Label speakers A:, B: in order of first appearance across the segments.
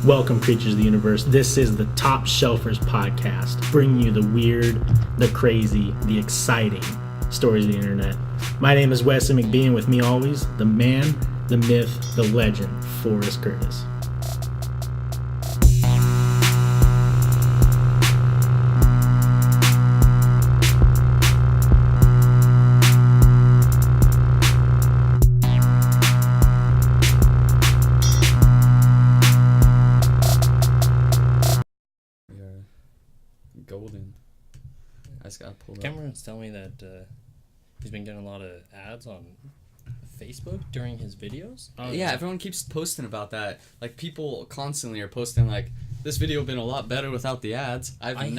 A: Welcome, creatures of the universe. This is the Topshelfers podcast, bringing you the weird, the crazy, the exciting stories of the internet. My name is Wesley McBean. With me always, the man, the myth, the legend, Forrest Curtis.
B: Golden. I just gotta pull that.
C: Cameron's telling me that he's been getting a lot of ads on Facebook during his videos.
B: Oh, yeah, everyone keeps posting about that. Like, people constantly are posting, like, this video been a lot better without the ads. I haven't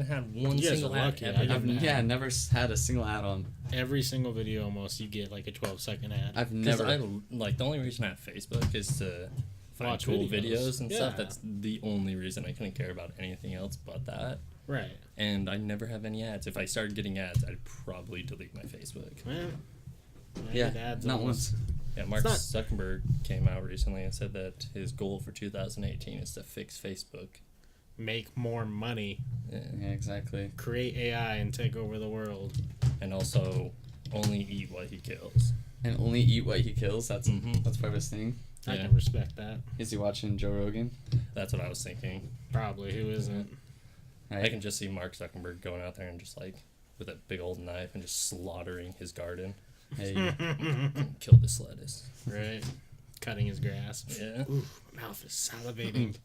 B: had one single ad ever. Never had a single ad on.
A: Every single video almost, you get like a 12-second ad.
C: I've never... the only reason I have Facebook is to find
A: watch
C: cool videos and stuff.
A: Yeah.
C: That's the only reason. I couldn't care about anything else but that.
A: Right.
C: And I never have any ads. If I started getting ads, I'd probably delete my Facebook.
A: Ads
B: not once.
C: Yeah, Mark Zuckerberg came out recently and said that his goal for 2018 is to fix Facebook.
A: Make more money.
B: Yeah, exactly.
A: Create AI and take over the world.
C: And also only eat what he kills.
B: And only eat what he kills? That's part of his thing?
A: I can respect that.
B: Is he watching Joe Rogan?
C: That's what I was thinking.
A: Probably. Who isn't?
C: Right. I can just see Mark Zuckerberg going out there and just like with a big old knife and just slaughtering his garden.
B: Hey.
C: Kill this lettuce.
A: Right. Cutting his grass.
C: Yeah.
A: Ooh, my mouth is salivating.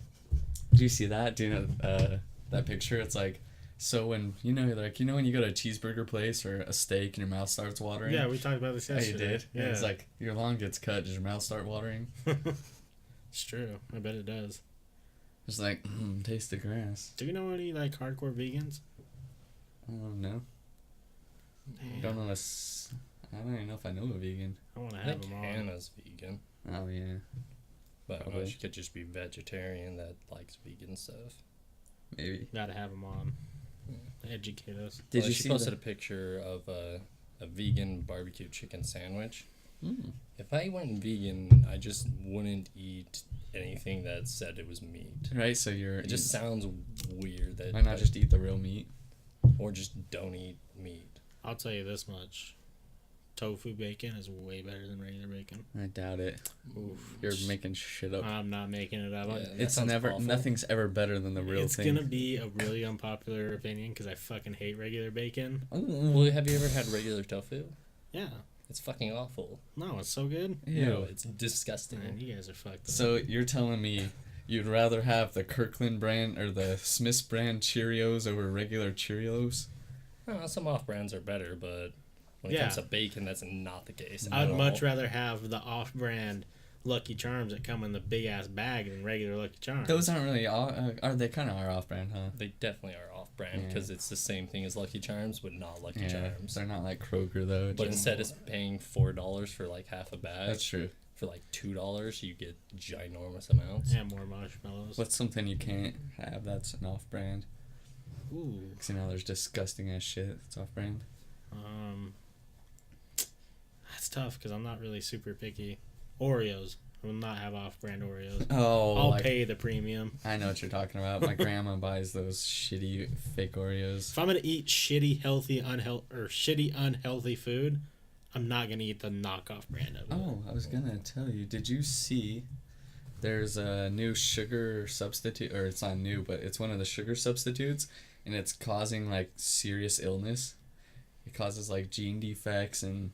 B: Do you see that? Do you know that picture? It's like, so when you go to a cheeseburger place or a steak and your mouth starts watering.
A: Yeah, we talked about this yesterday.
B: Oh, you did?
A: Yeah.
B: It's like your lawn gets cut. Does your mouth start watering?
A: It's true. I bet it does.
B: It's like, taste the grass.
A: Do you know any like hardcore vegans?
B: No. I don't even know if I know a vegan.
A: I want to
C: I
A: have
C: think
A: them on.
C: Hannah's vegan.
B: Oh yeah.
C: But
B: Probably.
C: she could just be vegetarian that likes vegan stuff.
B: Maybe.
A: Gotta have them on. Educate us.
B: Did you
C: she
B: see
C: posted a picture of a vegan barbecue chicken sandwich. If I went vegan, I just wouldn't eat anything that said it was meat.
B: Right, so
C: it just sounds weird that...
B: Why not just eat the real meat?
C: Or just don't eat meat.
A: I'll tell you this much. Tofu bacon is way better than regular bacon.
B: I doubt it.
A: Oof.
B: You're making shit up.
A: I'm not making it up.
C: Yeah,
B: it's never... Awful. Nothing's ever better than the real thing.
A: It's gonna be a really unpopular opinion because I fucking hate regular bacon.
C: Well, have you ever had regular tofu?
A: Yeah.
C: It's fucking awful.
A: No, it's so good.
C: No, it's disgusting.
A: Man, you guys are fucked up.
B: So you're telling me you'd rather have the Kirkland brand or the Smith's brand Cheerios over regular Cheerios?
C: Some off-brands are better, but when it comes to bacon, that's not the case.
A: I'd much rather have the off-brand Lucky Charms that come in the big-ass bag than regular Lucky Charms.
B: Those aren't really... they kind of are off-brand, huh?
C: They definitely are off-brand because it's the same thing as Lucky Charms, but not Lucky Charms.
B: They're not like Kroger, though.
C: But instead of paying $4 for like half a bag...
B: That's true.
C: For like $2, you get ginormous amounts.
A: And more marshmallows.
B: What's something you can't have that's an off-brand?
A: Ooh.
B: Because, there's disgusting-ass shit that's off-brand.
A: That's tough because I'm not really super picky. Oreos. I will not have off-brand Oreos.
B: Oh,
A: I'll pay the premium.
B: I know what you're talking about. My grandma buys those shitty fake Oreos.
A: If I'm gonna eat shitty unhealthy food, I'm not gonna eat the knockoff brand of it.
B: Oh, I was gonna tell you. Did you see? There's a new sugar substitute, or it's not new, but it's one of the sugar substitutes, and it's causing like serious illness. It causes like gene defects and.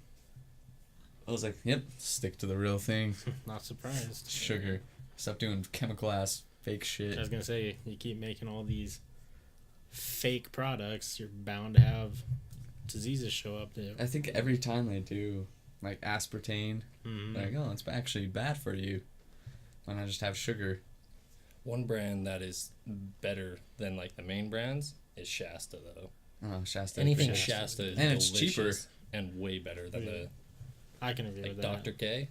B: I was like, yep, stick to the real thing.
A: Not surprised.
B: Sugar. Stop doing chemical-ass fake shit.
A: I was going to say, you keep making all these fake products, you're bound to have diseases show up too.
B: I think every time they do, like aspartame, they're like, oh, it's actually bad for you. Why not just have sugar?
C: One brand that is better than like the main brands is Shasta, though.
B: Oh, Shasta.
C: Anything Shasta is
B: and it's
C: delicious
B: cheaper.
C: And way better than the...
A: I can agree with that.
C: Dr. K.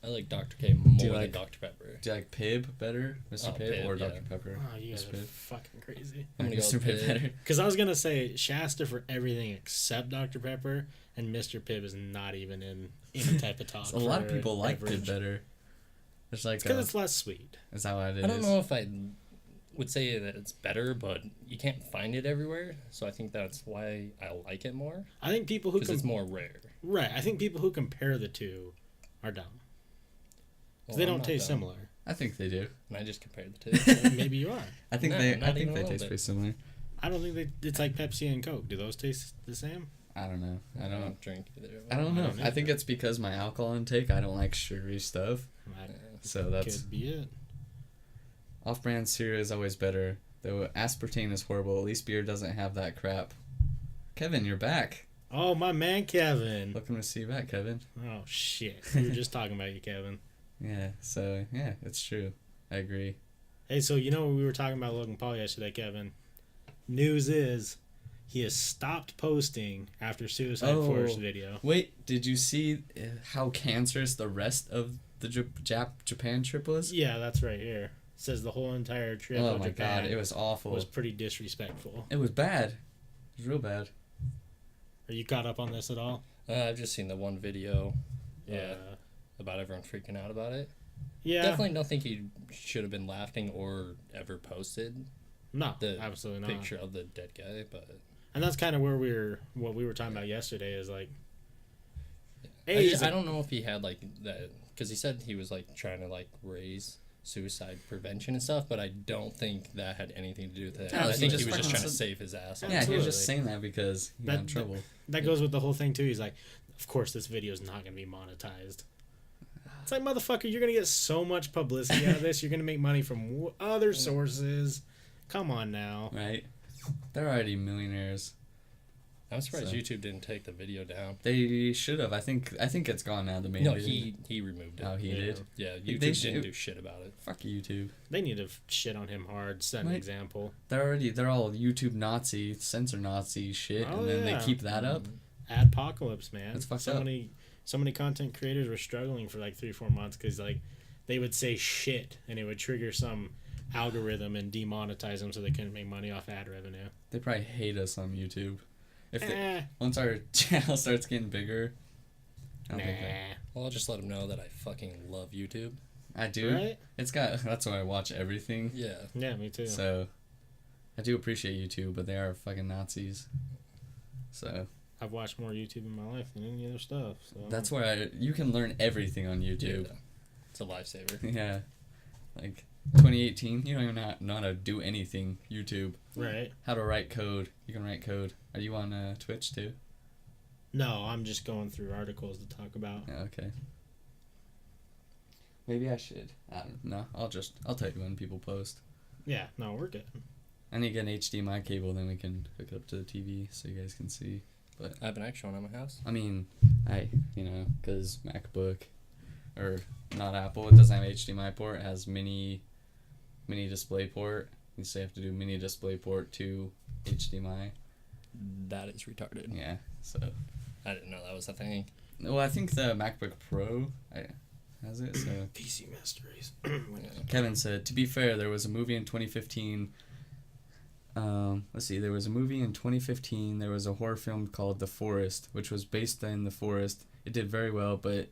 C: I like Dr. K more than Dr. Pepper.
B: Do you like Pibb better, Mr. Pibb, or Dr. Pepper?
A: Oh, you guys
B: Mr.
A: are
B: Pibb?
A: fucking crazy.
C: I'm gonna go with Pibb
B: better.
A: Because I was gonna say Shasta for everything except Dr. Pepper, and Mr. Pibb is not even in any type of talk.
B: A lot of people like Pibb better. There's like
A: because it's less sweet.
B: Is that what it is?
C: I don't know if I would say that it's better, but you can't find it everywhere. So I think that's why I like it more.
A: I think people who
C: it's more rare.
A: Right. I think people who compare the two are dumb. Because they don't taste similar.
B: I think they do.
C: And I just compared the two.
A: Maybe you are.
B: I think they taste pretty similar.
A: I don't think it's like Pepsi and Coke. Do those taste the same?
B: I don't know. I don't
C: drink either.
B: I don't know. I think it's because my alcohol intake. I don't like sugary stuff. So that's
A: could be it.
B: Off-brand cereal is always better. Though aspartame is horrible. At least beer doesn't have that crap. Kevin, you're back.
A: Oh, my man, Kevin.
B: Welcome to see you back, Kevin.
A: Oh shit. We were just talking about you, Kevin.
B: Yeah. So yeah, it's true. I agree.
A: Hey, so you know we were talking about Logan Paul yesterday, Kevin. News is he has stopped posting after Suicide Force video.
B: Wait, did you see how cancerous the rest of the Japan trip was?
A: Yeah, that's right here. It says the whole entire trip
B: Oh
A: of
B: my
A: Japan
B: god, it was awful.
A: was pretty disrespectful.
B: It was bad. It was real bad.
A: Are you caught up on this at all?
C: I've just seen the one video. Yeah. About everyone freaking out about it.
A: Yeah.
C: Definitely don't think he should have been laughing or ever posted.
A: No,
C: the
A: absolutely not.
C: Picture of the dead guy, but.
A: And that's kind of where what we were talking about yesterday is like.
C: I don't know if he had like that because he said he was like trying to like raise suicide prevention and stuff, but I don't think that had anything to do with that.
B: No,
C: I think he was
B: just
C: just trying to save his ass.
B: Yeah, he was just saying that because he got in trouble.
A: That goes with the whole thing too. He's like, of course this video is not going to be monetized. It's like, motherfucker, you're going to get so much publicity out of this. You're going to make money from other sources. Come on now.
B: Right. They're already millionaires.
C: I'm surprised YouTube didn't take the video down.
B: They should have. I think it's gone now. The main.
C: No, he removed it.
B: Oh, he did.
C: Yeah, YouTube didn't do shit about it.
B: Fuck YouTube.
A: They need to shit on him hard. Set an example.
B: They're all YouTube Nazi, censor Nazi shit, and then they keep that up.
A: Adpocalypse, man.
B: That's fucked up.
A: So many content creators were struggling for like 3-4 months because like they would say shit and it would trigger some algorithm and demonetize them so they couldn't make money off ad revenue.
B: They probably hate us on YouTube. Once our channel starts getting bigger,
C: Well, I'll just let them know that I fucking love YouTube.
B: I do.
A: Right?
B: That's why I watch everything.
C: Yeah.
A: Yeah, me too.
B: So, I do appreciate YouTube, but they are fucking Nazis. So.
A: I've watched more YouTube in my life than any other stuff. So
B: That's where you can learn everything on YouTube.
C: Yeah. It's a lifesaver.
B: Yeah. Like 2018, you don't even know how to do anything. YouTube.
A: Right.
B: How to write code. You can write code. Are you on Twitch too?
A: No, I'm just going through articles to talk about.
B: Yeah, okay. Maybe I should. I don't know. I'll tell you when people post.
A: Yeah, no, we're good.
B: I need to get an HDMI cable, then we can hook it up to the TV so you guys can see. But
C: I have an extra one at my house.
B: I mean, because MacBook, or not Apple, it doesn't have HDMI port. It has mini display port. You say you have to do mini display port to HDMI.
C: That is retarded.
B: Yeah, so.
C: I didn't know that was a thing.
B: Well, I think the MacBook Pro has it, so.
A: PC Mysteries.
B: Kevin said, to be fair, there was a movie in 2015. Let's see, there was a movie in 2015. There was a horror film called The Forest, which was based in The Forest. It did very well, but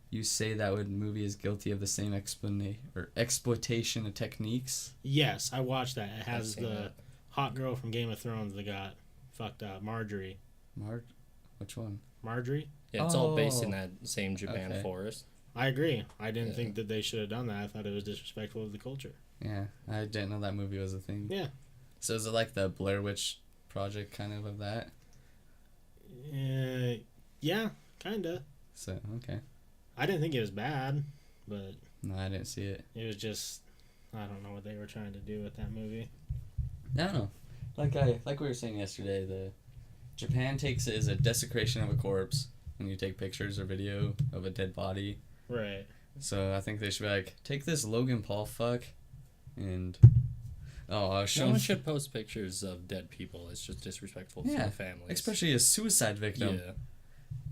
B: you say that movie is guilty of the same exploitation of techniques?
A: Yes, I watched that. It has the hot girl from Game of Thrones that got fucked up. Marjorie.
B: Which one?
A: Marjorie?
C: Yeah, it's all based in that same Japan forest.
A: I agree. I didn't think that they should have done that. I thought it was disrespectful of the culture.
B: Yeah, I didn't know that movie was a thing.
A: Yeah.
B: So is it like the Blair Witch Project kind of that?
A: Yeah, kinda.
B: So, okay.
A: I didn't think it was bad, but...
B: No, I didn't see it.
A: It was just... I don't know what they were trying to do with that movie.
B: I don't know. Like we were saying yesterday, the Japan takes it as a desecration of a corpse when you take pictures or video of a dead body.
A: Right.
B: So I think they should be like, take this Logan Paul fuck and...
C: No one should post pictures of dead people. It's just disrespectful for the families.
B: Especially a suicide victim.
C: Yeah.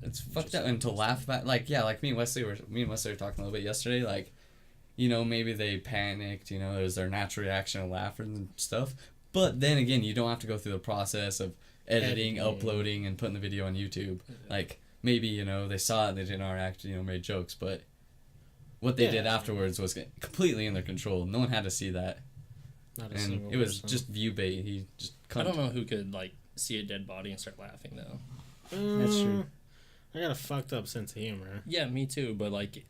B: It's fucked up. And to laugh about... Like me and Wesley were talking a little bit yesterday. Like, maybe they panicked. It was their natural reaction to laugh and stuff. But then again, you don't have to go through the process of editing, uploading, and putting the video on YouTube. Like, maybe, they saw it, they didn't react, made jokes. But what they did afterwards was completely in their control. No one had to see that.
A: Not a
B: And
A: single
B: it was
A: person.
B: just view bait. He just
C: I don't know who could like see a dead body and start laughing though.
A: That's true. I got a fucked up sense of humor.
C: Yeah, me too. But like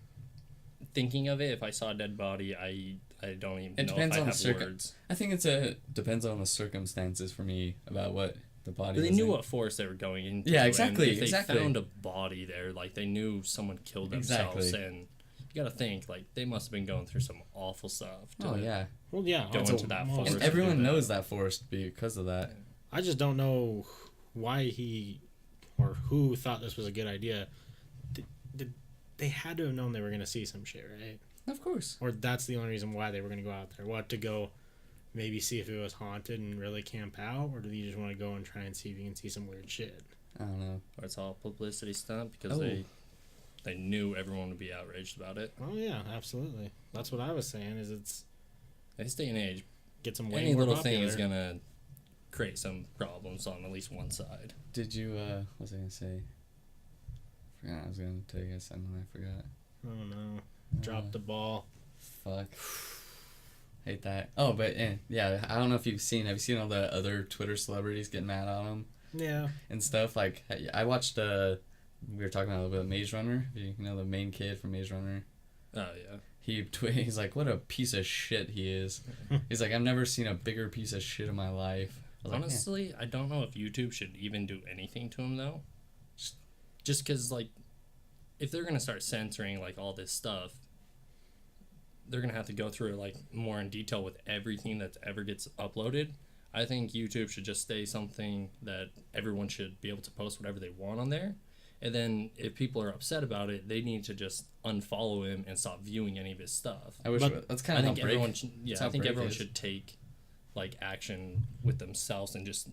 C: thinking of it, if I saw a dead body, I don't even
B: It
C: know
B: depends
C: if I
B: on
C: have
B: the
C: words.
B: I think depends on the circumstances for me about what the body.
C: But they
B: was
C: knew
B: in.
C: what forest they were going into.
B: Yeah, exactly,
C: And if they
B: exactly.
C: found a body there, like they knew someone killed themselves,
B: Exactly.
C: and you gotta think like they must have been going through some awful stuff. To
B: Oh yeah,
A: Well, yeah.
C: Go
A: also,
C: into that
A: most-
C: forest.
B: and
C: to
B: everyone
C: do that.
B: knows that forest because of that.
A: I just don't know why he or who thought this was a good idea. They had to have known they were going to see some shit, right?
B: Of course.
A: Or that's the only reason why they were going to go out there. What, to go maybe see if it was haunted and really camp out? Or do you just want to go and try and see if you can see some weird shit?
B: I don't know.
C: Or it's all publicity stunt because
B: Oh.
C: they knew everyone would be outraged about it.
A: Oh, yeah, absolutely. That's what I was saying, is it's
C: In this day and age,
A: get some way
C: any
A: more
C: little
A: popular.
C: thing is gonna create some problems on at least one side.
B: Did you? What was I gonna say? Forgot. I was gonna tell you guys something. I forgot.
A: Oh, no. Drop the ball.
B: Fuck. Hate that. Oh, but yeah, I don't know if you've seen. Have you seen all the other Twitter celebrities get mad on him
A: Yeah.
B: and stuff? Like, I watched. We were talking about a little bit of Maze Runner. You know the main kid from Maze Runner.
C: Oh yeah.
B: He's like, what a piece of shit he is. He's like, I've never seen a bigger piece of shit in my life. I was like,
C: Honestly, I don't know if YouTube should even do anything to him though. Just because like, if they're gonna start censoring like all this stuff, they're gonna have to go through it like more in detail with everything that ever gets uploaded. I think YouTube should just stay something that everyone should be able to post whatever they want on there. And then if people are upset about it, they need to just unfollow him and stop viewing any of his stuff.
B: I wish
A: But
B: that's kind
C: I
B: of
C: think
B: how break.
C: everyone should,
B: that's
C: I
B: how
C: think
B: break
C: everyone
B: is.
C: should take like action with themselves and just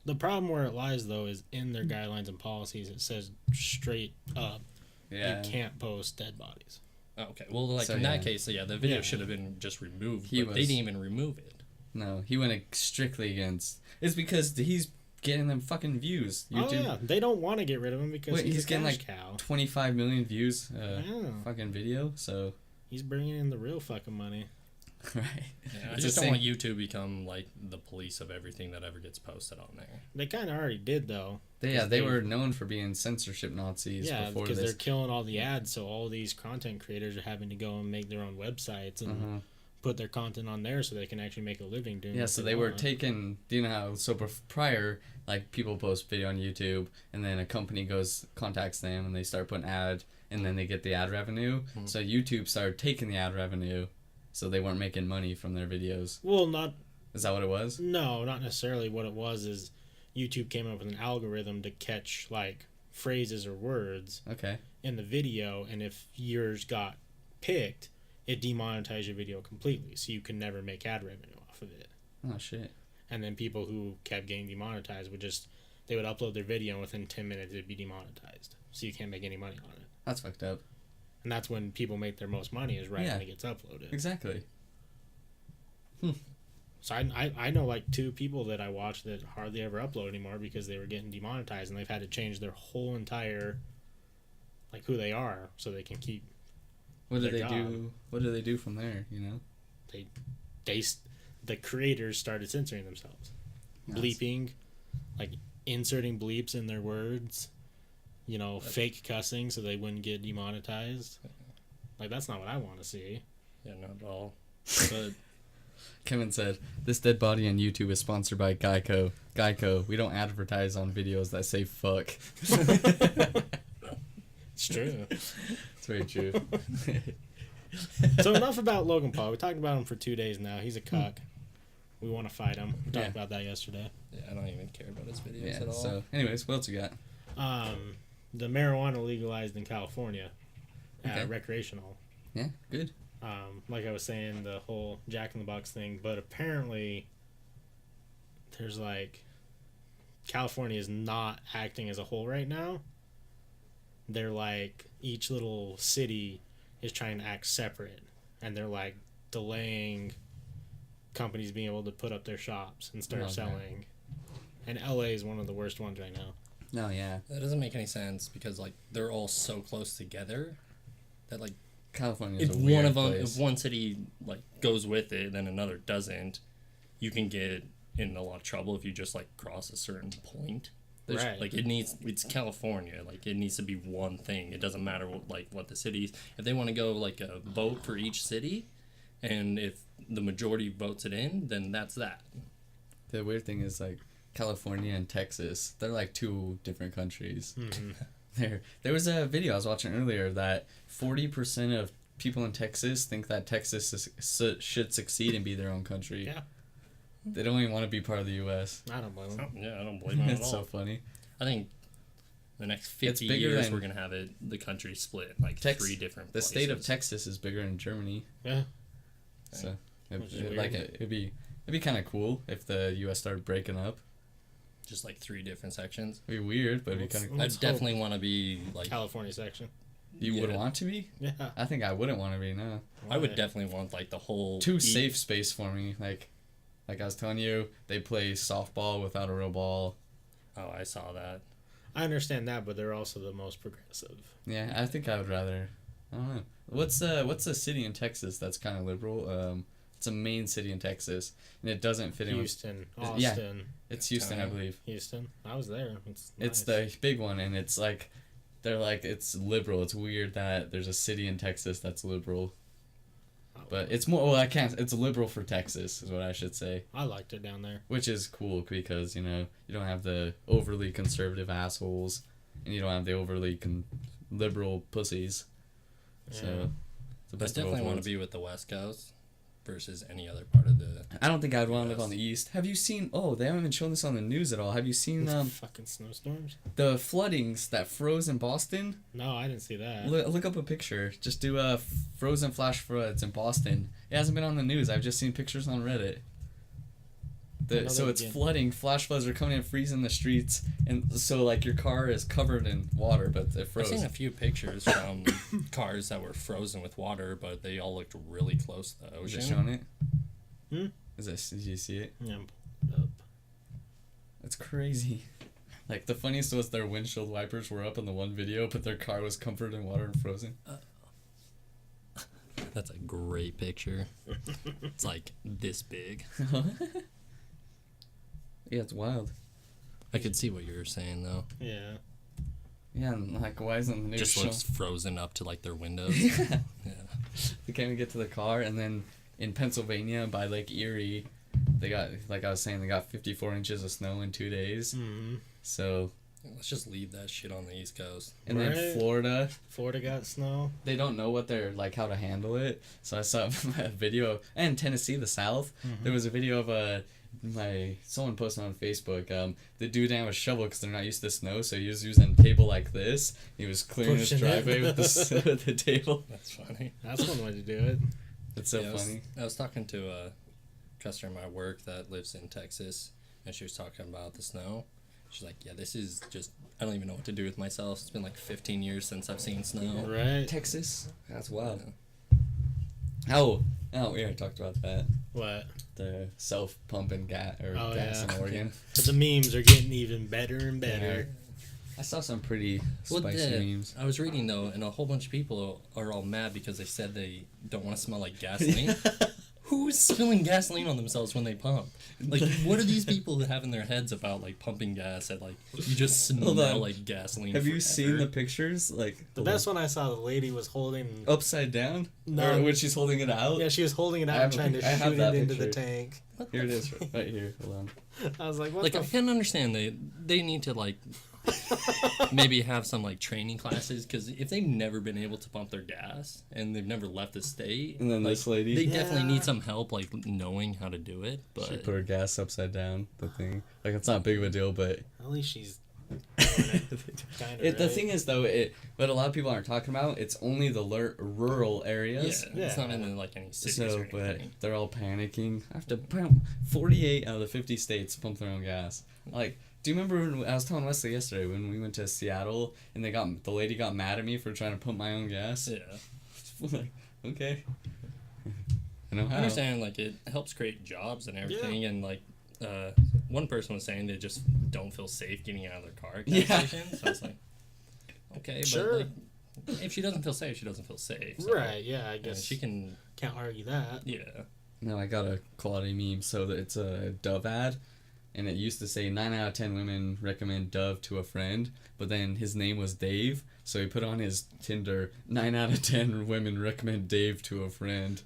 A: The problem where it lies, though, is in their guidelines and policies. It says straight up,
B: Yeah.
A: you can't post dead bodies.
C: okay. Well, like
B: So,
C: in
B: yeah.
C: that case, yeah, the video
A: Yeah.
C: should have been just removed,
B: He
C: but they
B: was-
C: didn't even remove it.
B: No, he went strictly against. It's because he's getting them fucking views.
A: Oh, yeah. They don't want to get rid of him because
B: Wait,
A: he's
B: he's
A: a
B: getting,
A: cash
B: like,
A: cow.
B: 25 million views.
A: Yeah.
B: Fucking video. So
A: He's bringing in the real fucking money.
B: right.
C: Yeah, I
B: It's
C: just
B: the
C: don't want
B: same-
C: YouTube to become like the police of everything that ever gets posted on there.
A: They kind of already did, though.
B: They were known for being censorship Nazis
A: Yeah,
B: before
A: because
B: this.
A: they're killing all the ads, so all these content creators are having to go and make their own websites and
B: Uh-huh.
A: put their content on there so they can actually make a living doing
B: Yeah,
A: what
B: so
A: they
B: they were
A: want.
B: taking. Do you know how? So prior, like people post video on YouTube, and then a company contacts them, and they start putting ad, and then they get the ad revenue.
A: Mm-hmm.
B: So YouTube started taking the ad revenue, so they weren't making money from their videos.
A: Well, not
B: Is that what it was?
A: No, not necessarily. What it was is YouTube came up with an algorithm to catch like phrases or words
B: Okay.
A: in the video, and if yours got picked, it demonetized your video completely, so you can never make ad revenue off of it.
B: Oh shit.
A: And then people who kept getting demonetized would upload their video, and within 10 minutes it'd be demonetized, so you can't make any money on it.
B: That's fucked up.
A: And that's when people make their most money, is right
B: Yeah.
A: when it gets uploaded.
B: Exactly.
A: So I know like 2 people that I watch that hardly ever upload anymore because they were getting demonetized, and they've had to change their whole entire, like, who they are so they can keep.
B: What do
A: Their
B: they
A: job.
B: do? What do they do from there? You know.
A: The creators started censoring themselves,
B: Nice.
A: bleeping, like inserting bleeps in their words, fake cussing so they wouldn't get demonetized. Like, that's not what I want to see.
C: Yeah, not at all. But
B: Kevin said, "This dead body on YouTube is sponsored by Geico. Geico, we don't advertise on videos that say fuck."
A: It's true.
B: It's very true.
A: So enough about Logan Paul. We talked about him for 2 days now. He's a cuck. We want to fight him. We talked
B: Yeah.
A: about that yesterday.
C: yeah, I don't even care about his videos
B: Yeah.
C: at all.
B: So, anyways, what else you got?
A: The marijuana legalized in California,
B: Okay.
A: recreational.
B: Yeah. Good.
A: Like I was saying, the whole Jack in the Box thing, but apparently there's like, California is not acting as a whole right now. They're like, each little city is trying to act separate, and they're like delaying companies being able to put up their shops and start
B: Okay.
A: selling. And LA is one of the worst ones right now.
B: No. Yeah.
C: That doesn't make any sense because like they're all so close together that like
B: California
C: if
B: is a weird
C: one of them,
B: place.
C: if one city like goes with it, then another doesn't, you can get in a lot of trouble if you just like cross a certain point.
A: Right.
C: Like it's California. Like it needs to be one thing. It doesn't matter what the cities. If they want to go like a vote for each city, and if the majority votes it in, then that's that.
B: The weird thing is like California and Texas, they're like two different countries.
A: Mm-hmm.
B: There was a video I was watching earlier that 40% of people in Texas think that Texas should succeed and be their own country.
A: Yeah.
B: They don't even want to be part of the U.S.
A: I don't blame them.
C: Yeah, I don't blame them at
B: It's
C: all.
B: so funny.
C: I think the next 50
B: It's bigger
C: years
B: than-
C: we're gonna have the country split in like three different
B: The
C: places.
B: state of Texas is bigger than Germany.
A: Yeah.
B: So
A: Which is weird.
B: it'd be kind of cool if the U.S. started breaking up.
C: Just like three different sections.
B: It'd be weird, but it'd be kind of cool.
C: I
A: Let's
C: definitely want to be like.
A: California section.
B: You would
C: Yeah.
B: want to be?
A: Yeah.
B: I think I wouldn't want to be, no.
C: I would definitely want like the whole
B: Too safe space for me. Like I was telling you, they play softball without a real ball.
C: Oh, I saw that.
A: I understand that, but they're also the most progressive.
B: Yeah, I think I would rather. I don't know. What's a city in Texas that's kind of liberal? It's a main city in Texas, and it doesn't fit in.
A: Houston,
B: Yeah.
A: Austin.
B: It's Houston, I believe.
A: Houston. I was there. It's
B: It's
A: nice.
B: the big one, and it's like, they're like, it's liberal. It's weird that there's a city in Texas that's liberal. But it's more, well, it's liberal for Texas, is what I should say.
A: I liked it down there.
B: Which is cool because, you don't have the overly conservative assholes, and you don't have the overly liberal pussies. So,
A: Yeah.
B: it's the
C: I
B: best of both
C: definitely want
B: worlds.
C: to be with the West Coast versus any other part of the.
B: I don't think I'd want to live
C: Yes.
B: on the East. Have you seen, they haven't even shown this on the news at all. Have you seen
A: Fucking snowstorms.
B: the floodings that froze in Boston?
A: No, I didn't see that.
B: Look up a picture. Just do frozen flash floods in Boston. It hasn't been on the news. I've just seen pictures on Reddit. So it's flooding. Flash floods are coming in, freezing the streets, and so like your car is covered in water, but it
C: I've
B: froze.
C: seen a few pictures from cars that were frozen with water, but they all looked really close to the
B: Is
C: ocean.
B: it showing it?
A: Hmm?
B: Did you see it?
A: Yeah, up.
B: It's crazy. Like the funniest was their windshield wipers were up in the one video, but their car was covered in water and frozen.
C: That's a great picture. It's like this big.
B: Yeah, it's wild.
C: I could see what you were saying though.
A: Yeah.
B: Yeah, and like why isn't the news
C: Just
B: showing?
C: looks frozen up to like their windows.
B: Yeah.
C: Yeah.
B: They can't even get to the car, and then in Pennsylvania by Lake Erie, they got, like I was saying, they got 54 inches of snow in 2 days.
A: Mm-hmm.
B: So,
C: Let's just leave that shit on the East Coast.
B: and
A: Right.
B: then Florida,
A: Florida got snow.
B: they don't know what they're like, how to handle it. So I saw a video, and Tennessee, the South, there was a video of someone posted on Facebook. The dude didn't have a shovel because they're not used to snow, so he was using a table like this. He was clearing his
A: Pushing it.
B: driveway with with the table.
C: That's funny.
A: That's one way to do it.
B: It's so
C: Yeah,
B: funny.
C: I was talking to a customer at my work that lives in Texas, and she was talking about the snow. She's like, yeah, this is just, I don't even know what to do with myself. It's been like 15 years since I've seen snow.
A: Right.
B: Texas, that's wild.
C: Yeah.
B: Oh, we already talked about that.
A: What?
B: The self-pumping gas
A: Oh,
B: gas
A: yeah.
B: in Oregon.
A: But the memes are getting even better and better.
B: I saw some pretty
C: Well,
B: spicy memes.
C: I was reading though, and a whole bunch of people are all mad because they said they don't want to smell like gasoline. Who's spilling gasoline on themselves when they pump? Like, what are these people that have in their heads about like pumping gas and like you just smell
B: on.
C: like gasoline?
B: Have you
C: forever?
B: seen the pictures? Like
A: The best one I saw, the lady was holding.
B: upside down?
A: No.
B: Or when she's holding it out?
A: Yeah, she was holding it
B: I
A: out and
B: have a
A: trying to
B: pic- I have
A: shoot
B: that
A: it into the
B: picture.
A: tank.
B: Here it is, right here. Hold on.
A: I was like, what
C: Like,
A: the
C: I can understand they need to like maybe have some like training classes, because if they've never been able to pump their gas and they've never left the state,
B: And then
C: like,
B: this lady,
C: they definitely
A: Yeah.
C: need some help like knowing how to do it.
B: she
C: But
B: put her gas upside down, the thing. Like, it's not big of a deal, but...
A: At least she's kind of
B: The thing is, though, what a lot of people aren't talking about, it's only the rural
C: yeah,
B: areas.
C: it's not in like any cities
B: So,
C: or
B: but
C: anything.
B: they're all panicking. I have to pump 48 out of the 50 states pump their own gas. Like, do you remember when I was telling Wesley yesterday when we went to Seattle and the lady got mad at me for trying to pump my own gas?
C: Yeah,
B: Like, okay. I know
C: I
B: how.
C: understand like it helps create jobs and everything, and like one person was saying they just don't feel safe getting out of their car at gas
B: Yeah.
C: stations. So I was like, okay,
A: Sure.
C: but like if she doesn't feel safe, she doesn't feel safe. So,
A: Right, yeah, I guess.
C: she can...
A: Can't argue that.
C: Yeah.
B: No, I got a quality meme. So it's a Dove ad, and it used to say 9 out of 10 women recommend Dove to a friend, but then his name was Dave, so he put on his Tinder, 9 out of 10 women recommend Dave to a friend.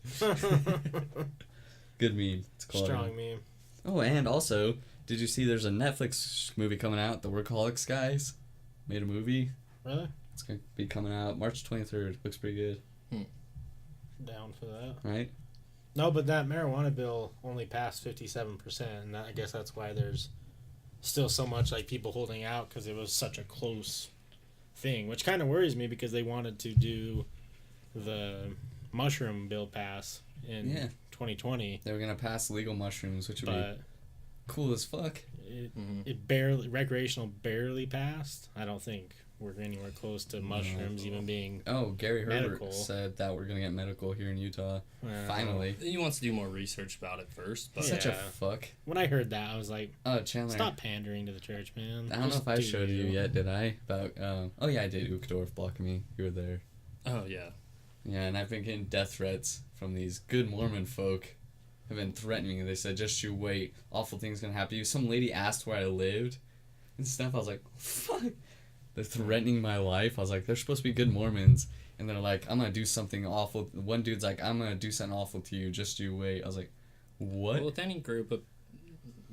B: Good meme. It's quality.
A: Strong meme.
B: Oh, and also, did you see there's a Netflix movie coming out, The Workaholics guys? Made a movie.
A: Really?
B: It's going to be coming out March 23rd. Looks pretty good.
A: Down for that.
B: Right?
A: No, but that marijuana bill only passed 57%, and I guess that's why there's still so much like people holding out, because it was such a close thing, which kind of worries me because they wanted to do the mushroom bill pass in 2020.
B: They were going to pass legal mushrooms, which would be cool as fuck.
A: It barely, recreational barely passed. I don't think we're anywhere close to mushrooms even being
B: Gary Herbert
A: medical.
B: said that we're going to get medical here in Utah. Finally.
C: He wants to do more research about it first. But
B: Such a fuck.
A: When I heard that, I was like,
B: Chandler.
A: stop pandering to the church, man.
B: I don't know if I showed you yet, did I? About, oh yeah, I did. Uchtdorf blocking me. You were there.
C: Oh, yeah.
B: Yeah, and I've been getting death threats from these good Mormon folk. Have been threatening me. They said, just you wait. Awful things going to happen to you. Some lady asked where I lived and stuff. I was like, fuck. They're threatening my life. I was like, they're supposed to be good Mormons. And they're like, I'm going to do something awful. One dude's like, I'm going to do something awful to you. Just you wait. I was like, what?
C: Well, with any group of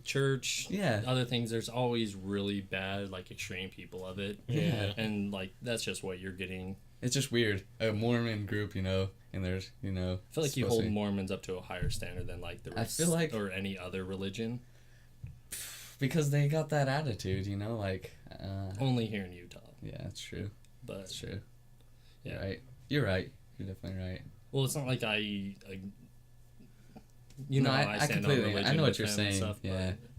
C: church, other things, there's always really bad, like, extreme people of it.
B: Yeah.
C: And, like, that's just what you're getting.
B: It's just weird. A Mormon group, and there's,
C: I feel like you hold Mormons up to a higher standard than, like, the rest.
B: I feel like...
C: Or any other religion.
B: Because they got that attitude,
C: Only here in Utah.
B: Yeah, that's true.
C: But
B: that's true.
C: Yeah.
B: You're right. You're definitely right.
C: Well, it's not like I stand on religion.
B: I know what you're
C: and
B: saying.
C: Stuff,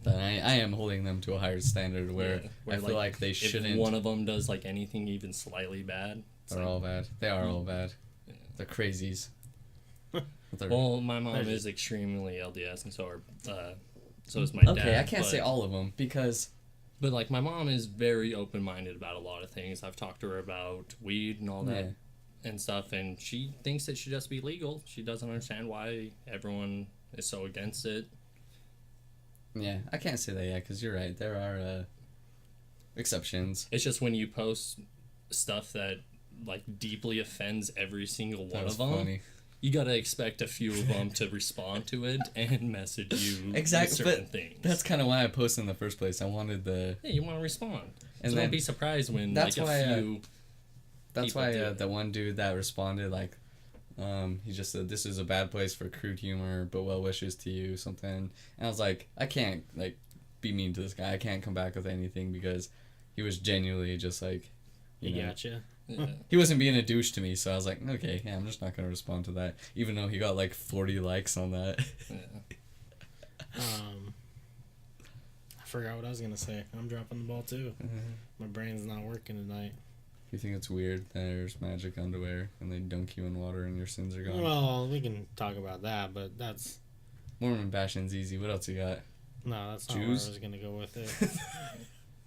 B: but I am holding them to a higher standard where I feel like they shouldn't.
C: If one of them does like anything even slightly bad,
B: they're all bad. They are all bad. Yeah. They're crazies.
C: Well, my mom is extremely LDS, and so is my dad.
B: Okay, I can't say all of them because.
C: But like my mom is very open-minded about a lot of things. I've talked to her about weed and all that and stuff, and she thinks it should just be legal. She doesn't understand why everyone is so against it.
B: Yeah, I can't say that yet because you're right. There are exceptions.
C: It's just when you post stuff that like deeply offends every single one of them. Funny. You gotta expect a few of them to respond to it and message you certain things.
B: That's kind of why I posted in the first place. I wanted the...
C: Yeah, you want to respond.
B: And
C: so don't be surprised when
B: that's
C: like a few...
B: That's why the one dude that responded, like, he just said, this is a bad place for crude humor, but well wishes to you, something. And I was like, I can't, like, be mean to this guy. I can't come back with anything because he was genuinely just like...
A: He gotcha.
C: Yeah.
B: He wasn't being a douche to me, so I was like, okay, I'm just not going to respond to that, even though he got like 40 likes on that.
A: I forgot what I was going to say. I'm dropping the ball too. My brain's not working tonight.
B: You think it's weird that there's magic underwear and they dunk you in water and your sins are gone?
A: Well, we can talk about that, but that's...
B: Mormon bashing's easy. What else you got?
A: No, that's not where I was going to go with it.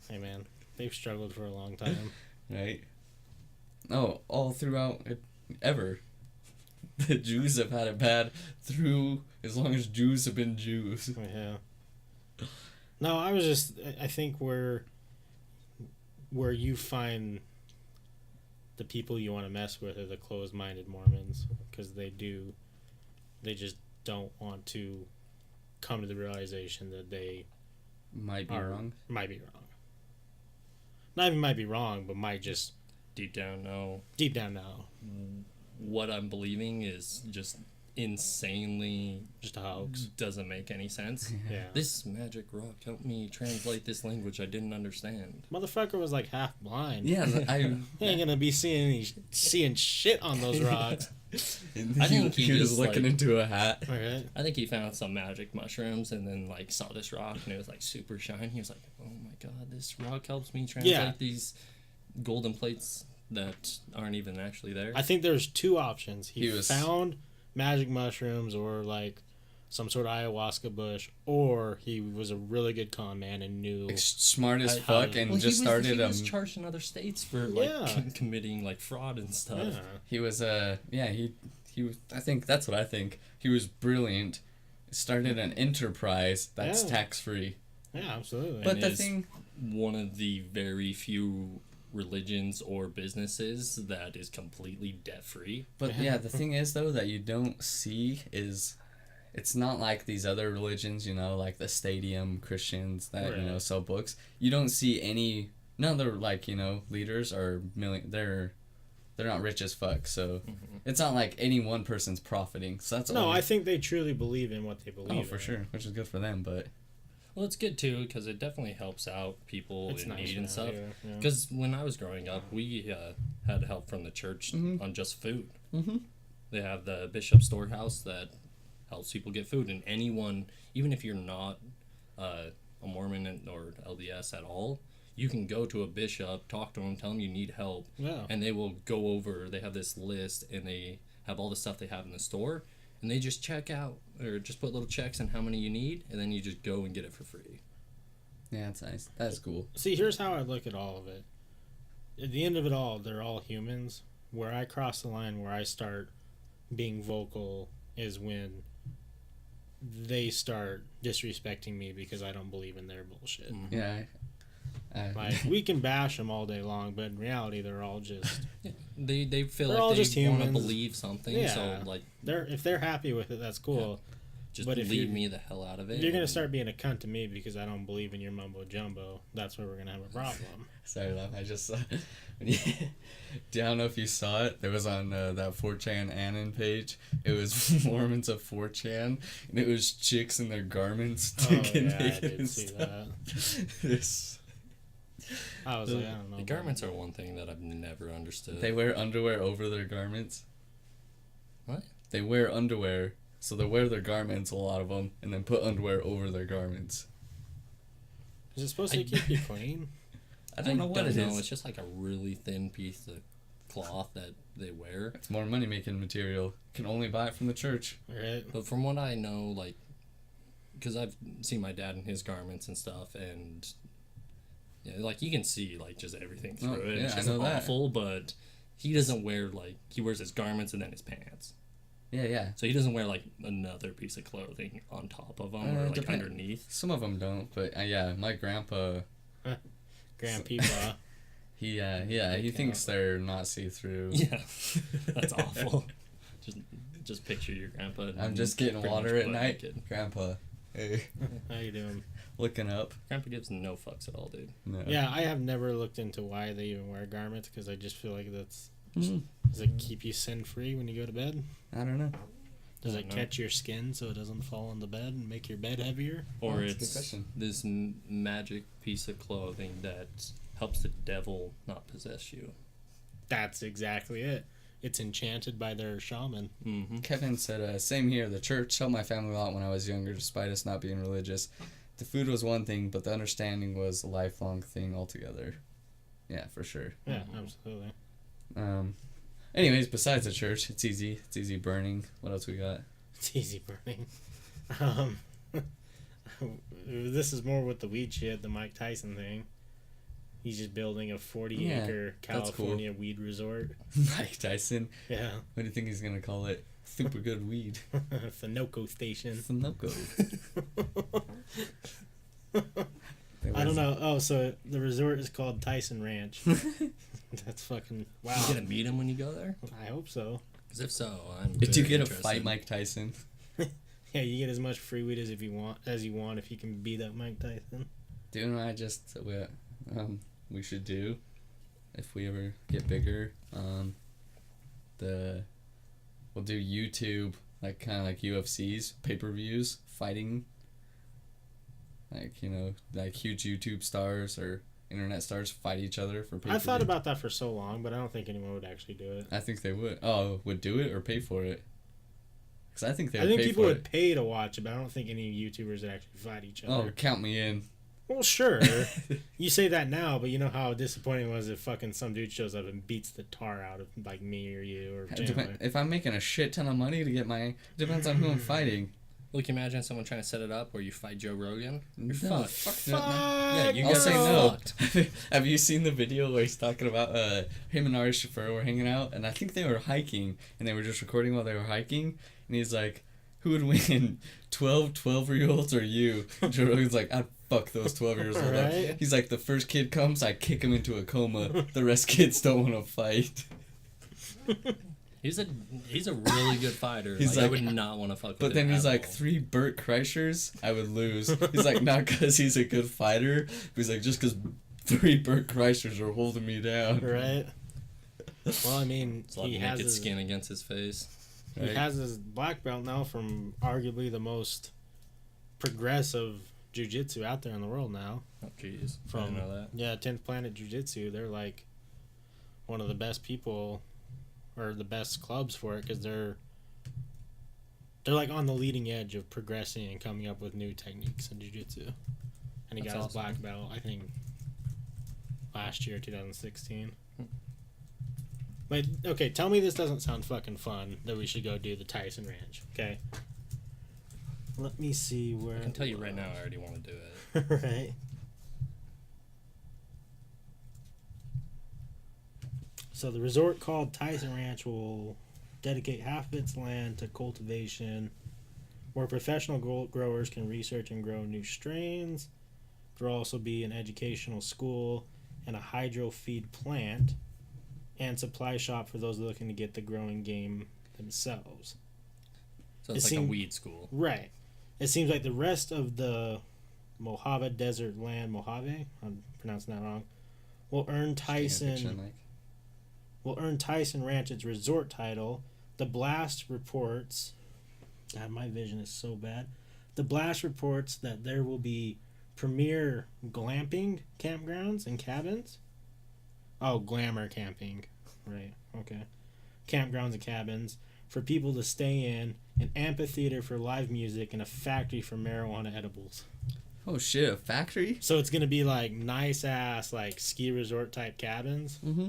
A: Hey man, they've struggled for a long time.
B: Right? No, all throughout ever. The Jews have had it bad through as long as Jews have been Jews.
A: Yeah. No, I think where you find the people you want to mess with are the closed-minded Mormons, because they just don't want to come to the realization that they
B: might be wrong.
A: Might be wrong. Not even might be wrong, but might just
C: deep down know. What I'm believing is just insanely
A: just a hoax.
C: Doesn't make any sense.
A: Yeah.
C: This magic rock helped me translate this language I didn't understand.
A: Motherfucker was like half blind.
B: Yeah,
A: he ain't gonna be seeing shit on those rocks.
C: I think
B: he was looking into a hat.
A: Okay.
C: I think he found some magic mushrooms and then like saw this rock and it was like super shiny. He was like, "Oh my god, this rock helps me translate these golden plates that aren't even actually there."
A: I think there's two options. He found magic mushrooms or like some sort of ayahuasca bush, or he was a really good con man and knew
B: Smart as
A: how
B: fuck
A: to-
B: and
C: Well,
B: just started
C: He was charged in other states for like
A: Yeah.
C: committing like fraud and stuff.
A: Yeah.
B: he was he was, I think that's what I think. He was brilliant. Started an enterprise that's
A: Yeah.
B: tax free.
A: Yeah, absolutely.
B: But
C: And
B: the
C: is
B: thing,
C: one of the very few religions or businesses that is completely debt free.
B: but yeah, the thing is though that you don't see is, it's not like these other religions, you know, like the Stadium Christians that you know
A: Right.
B: sell books. You don't see any. None of their like you know leaders are they're not rich as fuck. So it's not like any one person's profiting. So that's
A: no,
B: only,
A: I think they truly believe in what they believe.
B: oh for
A: in.
B: sure, which is good for them. But
C: Well, it's good too because it definitely helps out people
A: It's
C: in
A: nice
C: need and
A: now,
C: stuff.
A: yeah.
C: Because when I was growing up, we had help from the church on just food.
B: Mhm.
C: They have the Bishop Storehouse that helps people get food, and anyone, even if you're not a Mormon or LDS at all, you can go to a bishop, talk to them, tell them you need help,
A: Yeah.
C: and they will go over. They have this list, and they have all the stuff they have in the store, and they just check out or just put little checks on how many you need, and then you just go and get it for free.
B: yeah, it's nice. That's cool.
A: See, here's how I look at all of it. At the end of it all, they're all humans. Where I cross the line, where I start being vocal, is when they start disrespecting me because I don't believe in their bullshit.
B: Yeah.
A: Like, we can bash them all day long, but in reality, they're all just
C: They feel
A: They're all
C: like
A: just
C: they want to
A: humans.
C: believe something,
A: Yeah.
C: so like
A: if they're happy with it, that's cool.
C: just
A: But if
C: leave
A: you're-
C: me the hell out of it.
A: If you're gonna
C: and-
A: start being a cunt to me because I don't believe in your mumbo jumbo, that's where we're gonna have a problem.
B: Sorry, love. I just saw. I don't know if you saw it. There was on that 4chan Anon page. It was Mormons of 4chan, and it was chicks in their garments
A: Oh,
B: taking
A: yeah, I
B: naked
A: did
B: and
A: see
B: stuff. This-
A: I was like, I don't know.
C: The
A: about
C: garments
A: that.
C: are one thing that I've never understood.
B: They wear underwear over their garments.
C: What?
B: They wear underwear, so they wear their garments, a lot of them, and then put underwear over their garments.
A: Is it supposed to keep you clean?
B: I don't know what it is.
C: It's just like a really thin piece of cloth that they wear.
B: It's more money making material. Can only buy it from the church.
A: Right?
C: But from what I know, like, because I've seen my dad in his garments and stuff, and yeah, like you can see like just everything through
B: Oh,
C: it.
B: yeah,
C: It's
B: I
C: just
B: know that.
C: awful, but he doesn't wear like he wears his garments and then his pants.
B: Yeah.
C: So he doesn't wear like another piece of clothing on top of them or like
B: Depend-
C: underneath.
B: Some of them don't, but yeah, my grandpa.
A: Grandpeepa.
B: He thinks they're not see through.
C: Yeah, that's awful. Just picture your grandpa.
B: I'm just getting
C: pretty
B: water
C: much
B: at
C: butt
B: night.
C: naked.
B: Grandpa, hey,
A: How you doing?
B: looking up.
C: Grandpa gives no fucks at all, dude.
B: No.
A: Yeah, I have never looked into why they even wear garments because I just feel like that's.
B: Mm,
A: Does it keep you sin free when you go to bed?
B: I don't know.
A: Does
C: I
A: it
C: don't know.
A: catch your skin so it doesn't fall on the bed and make your bed heavier?
C: Or
B: that's a good
C: it's
B: question.
C: this magic piece of clothing that helps the devil not possess you.
A: That's exactly it. It's enchanted by their shaman.
C: Mm-hmm.
B: Kevin said, "Same here. The church helped my family a lot when I was younger, despite us not being religious. The food was one thing, but the understanding was a lifelong thing altogether." Yeah, for sure.
A: Yeah, absolutely.
B: Anyways, besides the church, it's easy. It's easy burning. What else we got?
A: It's easy burning. This is more with the weed shit, the Mike Tyson thing. He's just building a 40-acre
B: that's cool.
A: California weed resort.
B: Mike Tyson.
A: Yeah.
B: What do you think he's gonna call it? Super good weed.
A: Finoco Station.
B: Sunoco.
A: I don't know. Oh, so the resort is called Tyson Ranch. That's fucking wow.
C: You gonna meet him when you go there?
A: I hope so.
C: Because if so, I'm.
B: If you
C: very
B: get a
C: interested.
B: fight Mike Tyson,
A: Yeah, you get as much free weed as you want if you can beat up Mike Tyson.
B: do you know what I just we should do if we ever get bigger? We'll do YouTube, like kind of like UFC's pay-per-views, fighting. Like, you know, like huge YouTube stars or internet stars fight each other for pay-per-view.
A: I thought about that for so long, but I don't think anyone would actually do it.
B: I think they would. Oh, would do it or pay for it? Because I think they
A: I
B: would
A: think
B: pay
A: people
B: for
A: would
B: it.
A: pay to watch it, but I don't think any YouTubers would actually fight each
B: Oh,
A: other.
B: count me in.
A: Well, sure. You say that now, but you know how disappointing it was if fucking some dude shows up and beats the tar out of like me or you or Chandler.
B: If I'm making a shit ton of money to get my... Depends on who I'm fighting.
C: Look, imagine someone trying to set it up where you fight Joe Rogan. You're
B: No,
C: fucked.
B: fuck no.
C: Yeah, you
B: I'll
C: guys
B: say
C: are
B: no.
C: fucked.
B: Have you seen the video where he's talking about him and Ari Shafir were hanging out, and I think they were hiking, and they were just recording while they were hiking, and he's like, who would win, 12-year-olds or you? And Joe Rogan's like, I'd fuck those 12-year-olds.
A: Right?
B: He's like, the first kid comes, I kick him into a coma. The rest kids don't want to fight.
C: He's a really good fighter.
B: He's
C: I
B: like-
C: would not want to fuck with
B: But
C: him
B: then he's
C: at
B: like,
C: all.
B: 3 Burt Kreischers, I would lose. He's like, not because he's a good fighter, but he's like, just because 3 Burt Kreischers are holding me down.
A: Right. Well, I mean,
C: It's a lot
A: he
C: of
A: has
C: naked
A: his,
C: skin against his face.
A: he
B: Right?
A: has his black belt now from arguably the most progressive jiu-jitsu out there in the world now.
C: Oh, jeez. I
A: From
C: didn't know that.
A: yeah, 10th Planet Jiu-Jitsu. They're like one of the best people or the best clubs for it because they're like on the leading edge of progressing and coming up with new techniques in jiu-jitsu. And he
C: That's
A: got his
C: awesome.
A: black belt, I think, last year, 2016. But okay, tell me this doesn't sound fucking fun that we should go do the Tyson Ranch. Okay. Let me see where
C: I can tell you right now, I already want to do it.
A: right. So the resort called Tyson Ranch will dedicate half of its land to cultivation, where professional growers can research and grow new strains. There will also be an educational school and a hydro feed plant and supply shop for those looking to get the growing game themselves.
C: So it's
A: It
C: like a
A: seemed-
C: weed school.
A: Right. It seems like the rest of the Mojave Desert land, Mojave, I'm pronouncing that wrong, will earn Tyson Ranch its resort title. The Blast reports, God, my vision is so bad. The Blast reports that there will be premier glamping campgrounds and cabins. Oh, glamour camping. Right, okay. Campgrounds and cabins for people to stay in, an amphitheater for live music, and a factory for marijuana edibles.
B: Oh shit, a factory?
A: So it's going to be like nice ass like ski resort type cabins
B: Mm-hmm.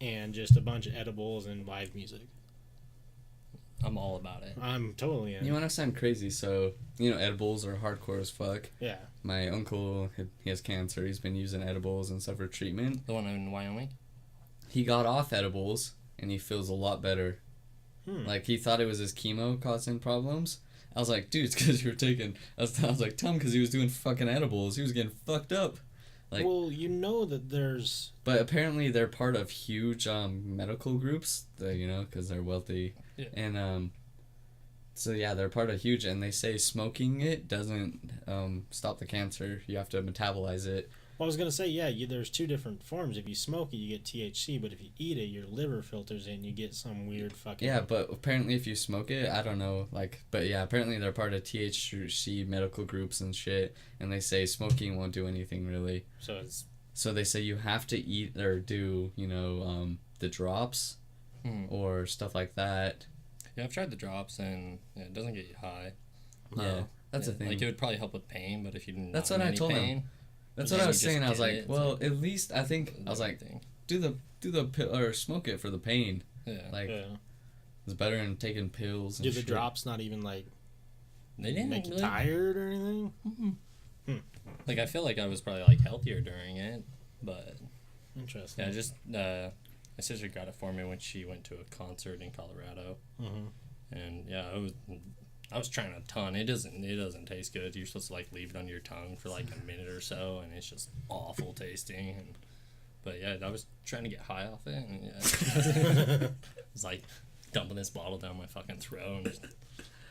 A: and just a bunch of edibles and live music.
C: I'm all about it.
A: I'm totally in.
B: You want to sound crazy, so, edibles are hardcore as fuck.
A: Yeah.
B: My uncle, he has cancer, he's been using edibles and stuff for treatment.
C: The one in Wyoming?
B: He got off edibles, and he feels a lot better. Like, he thought it was his chemo causing problems. I was like, dude, it's because you were taking... I was like, tell him because he was doing fucking edibles. He was getting fucked up. Like,
A: well, you know that there's...
B: but apparently they're part of huge medical groups, because they're wealthy.
C: Yeah.
B: And, so yeah, they're part of huge, and they say smoking it doesn't stop the cancer. You have to metabolize it.
A: Well, I was going to say, yeah, there's two different forms. If you smoke it, you get THC, but if you eat it, your liver filters in, you get some weird fucking...
B: Yeah, but apparently if you smoke it, I don't know, but yeah, apparently they're part of THC medical groups and shit, and they say smoking won't do anything really.
A: So it's...
B: So they say you have to eat or do, the drops or stuff like that.
C: Yeah, I've tried the drops, and it doesn't get you high.
B: Yeah, that's a thing.
C: Like, it would probably help with pain, but if you didn't
B: That's
C: have
B: what I
C: any
B: told him.
C: pain...
B: That's
C: Yeah,
B: what I
C: you
B: was
C: just
B: saying. I was
C: get
B: like,
C: it,
B: well,
C: it's
B: at least I think I was like,
C: thing.
B: do the pill or smoke it for the pain.
C: Yeah.
B: Like
A: Yeah.
B: it's better than taking pills. And
A: Do the
B: shit.
A: drops not even, like,
C: They didn't
A: make you
C: really...
A: tired or anything?
C: Like, I feel like I was probably, like, healthier during it, but...
A: Interesting.
C: Yeah, just... my sister got it for me when she went to a concert in Colorado.
A: Mm-hmm.
C: And, yeah, I was trying a ton. It doesn't taste good. You're supposed to, like, leave it on your tongue for, like, a minute or so, and it's just awful tasting. But, yeah, I was trying to get high off it, and, yeah. It was, like, dumping this bottle down my fucking throat and just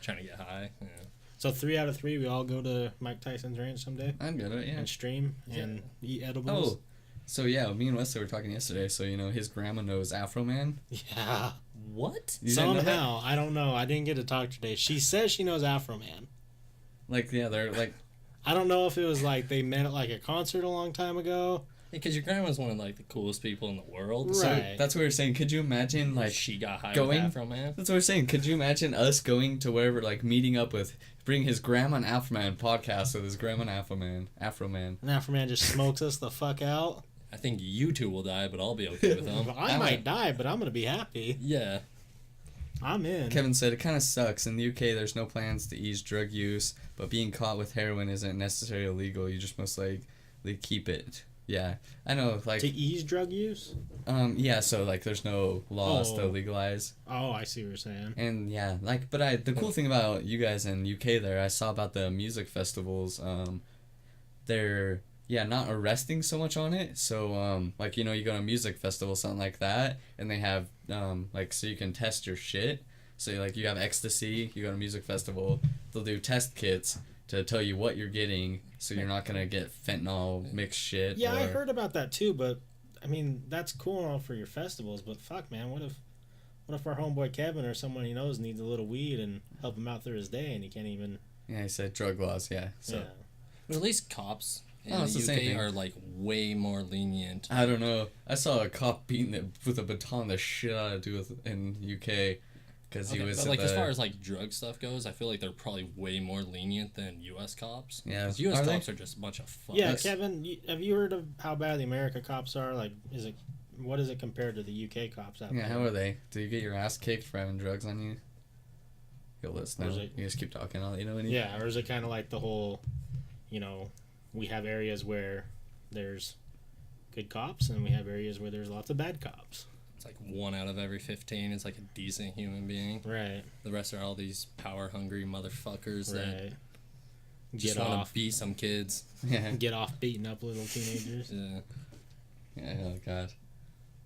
C: trying to get high. Yeah.
A: So 3 out of 3, we all go to Mike Tyson's ranch someday
B: I'm good at it. Yeah.
A: and stream and eat edibles.
B: Oh, so yeah, me and Wesley were talking yesterday. So his grandma knows Afro Man.
A: Yeah.
C: What?
B: You didn't know that?
A: Somehow, I don't know. I didn't get to talk today. She says she knows Afro Man.
B: Like yeah, they're like
A: I don't know if it was like they met at like a concert a long time ago.
C: Because your grandma's one of, like, the coolest people in the world.
B: so
A: Right.
B: that's what we were saying. Could you imagine like
C: She got high
B: going-
C: with Afro Man.
B: That's what we're saying. Could you imagine us going to wherever, like meeting up with, bring his grandma and Afro Man podcast with his grandma and Afro Man.
A: And Afro Man just smokes us the fuck out.
C: I think you two will die, but I'll be okay with them.
A: I might die, but I'm gonna be happy.
C: Yeah.
A: I'm in.
B: Kevin said it kind of sucks. In the UK, there's no plans to ease drug use, but being caught with heroin isn't necessarily illegal. You just most likely keep it. Yeah, I know. Like
A: to ease drug use.
B: Yeah. So like, there's no laws to
A: Oh.
B: legalize.
A: Oh, I see what you're saying.
B: And yeah, like, but the cool thing about you guys in UK there, I saw about the music festivals. They're not arresting so much on it. So like, you know, you go to a music festival, something like that, and they have like, so you can test your shit. So like, you have ecstasy, you go to a music festival, they'll do test kits to tell you what you're getting, so you're not gonna get fentanyl mixed shit.
A: Yeah, I heard about that too, but I mean, that's cool and all for your festivals, but fuck, man, what if our homeboy Kevin or someone he knows needs a little weed and help him out through his day, and he can't even.
B: Yeah, he said drug laws. Yeah. So.
A: Yeah.
C: But at least cops in
B: Oh, it's the same
C: the UK
B: thing.
C: are like way more lenient.
B: I don't know. I saw a cop beating it with a baton the shit out of dude in UK because he
C: Okay,
B: was
C: but
B: at
C: like
B: the,
C: as far as like drug stuff goes, I feel like they're probably way more lenient than U.S. cops.
B: Yeah.
C: 'Cause U.S.
B: Are they?
C: cops are just a bunch of fucks.
A: Yeah, Kevin, have you heard of how bad the America cops are? Like, what is it compared to the UK cops out
B: Yeah,
A: there?
B: how are they? Do you get your ass kicked for having drugs on you? You'll let us
A: Or
B: know.
A: is it-
B: You just keep talking. I'll let you know when you...
A: Yeah, or is it kind of like the whole, you know, we have areas where there's good cops and we have areas where there's lots of bad cops.
C: It's like 1 out of every 15 is like a decent human being.
A: Right.
C: The rest are all these power hungry motherfuckers that
A: Right.
C: just
A: Get
C: want
A: off.
C: to beat some kids.
B: Yeah.
A: Get off beating up little teenagers.
C: Yeah.
B: Yeah, oh god.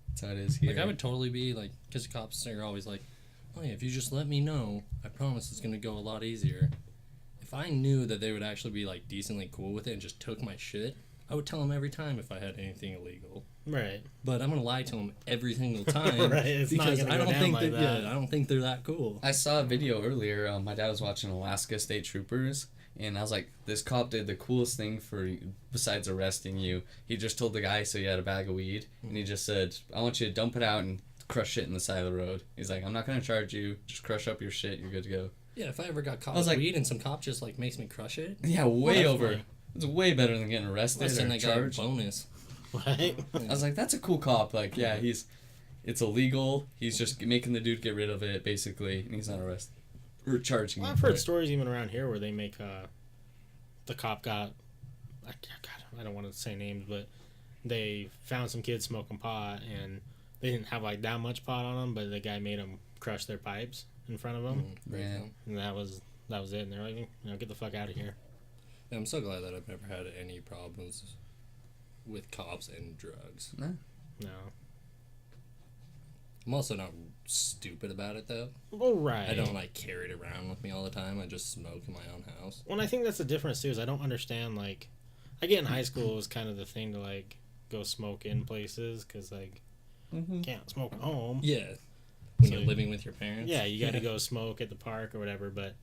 B: That's how it is here.
C: Like I would totally be like, because cops are always like, oh yeah, if you just let me know, I promise it's gonna go a lot easier. If I knew that they would actually be like decently cool with it and just took my shit, I would tell them every time if I had anything illegal.
A: Right.
C: But I'm gonna lie to them every single time.
A: Right, it's not
C: because
A: gonna
C: I
A: go
C: don't
A: down
C: think
A: like
C: that.
A: that.
C: Yeah, I don't think they're that cool.
B: I saw a video earlier. My dad was watching Alaska State Troopers, and I was like, this cop did the coolest thing for besides arresting you. He just told the guy, so he had a bag of weed, and he just said, I want you to dump it out and crush it in the side of the road. He's like, I'm not going to charge you. Just crush up your shit. You're good to go.
C: Yeah, if I ever got caught
B: I was
C: with
B: like-
C: weed and some cop just like makes me crush it,
B: Yeah, way over.
A: Definitely.
B: It's way better than getting arrested
C: I'll send
B: or
C: that guy a
B: charged.
C: bonus.
A: Right.
B: I was like, that's a cool cop. Like, yeah, it's illegal. He's just making the dude get rid of it, basically, and he's not arrested. Or charging
A: Well,
B: him
A: I've
B: for
A: heard
B: it.
A: stories even around here where they make the cop got, God, I don't want to say names, but they found some kids smoking pot and they didn't have like that much pot on them, but the guy made them crush their pipes in front of them,
B: Yeah.
A: and that was it. And they're like, get the fuck out of here.
C: Yeah, I'm so glad that I've never had any problems with cops and drugs.
A: No.
C: I'm also not stupid about it though.
A: Well, right.
C: I don't like carry it around with me all the time. I just smoke in my own house.
A: Well, and I think that's the difference too. Is I don't understand like, I get in high school it was kind of the thing to like go smoke in places because like
B: Mm-hmm.
A: can't smoke at home.
C: Yeah. When
A: So-
C: you're living with your parents.
A: Yeah, you got to go smoke at the park or whatever, but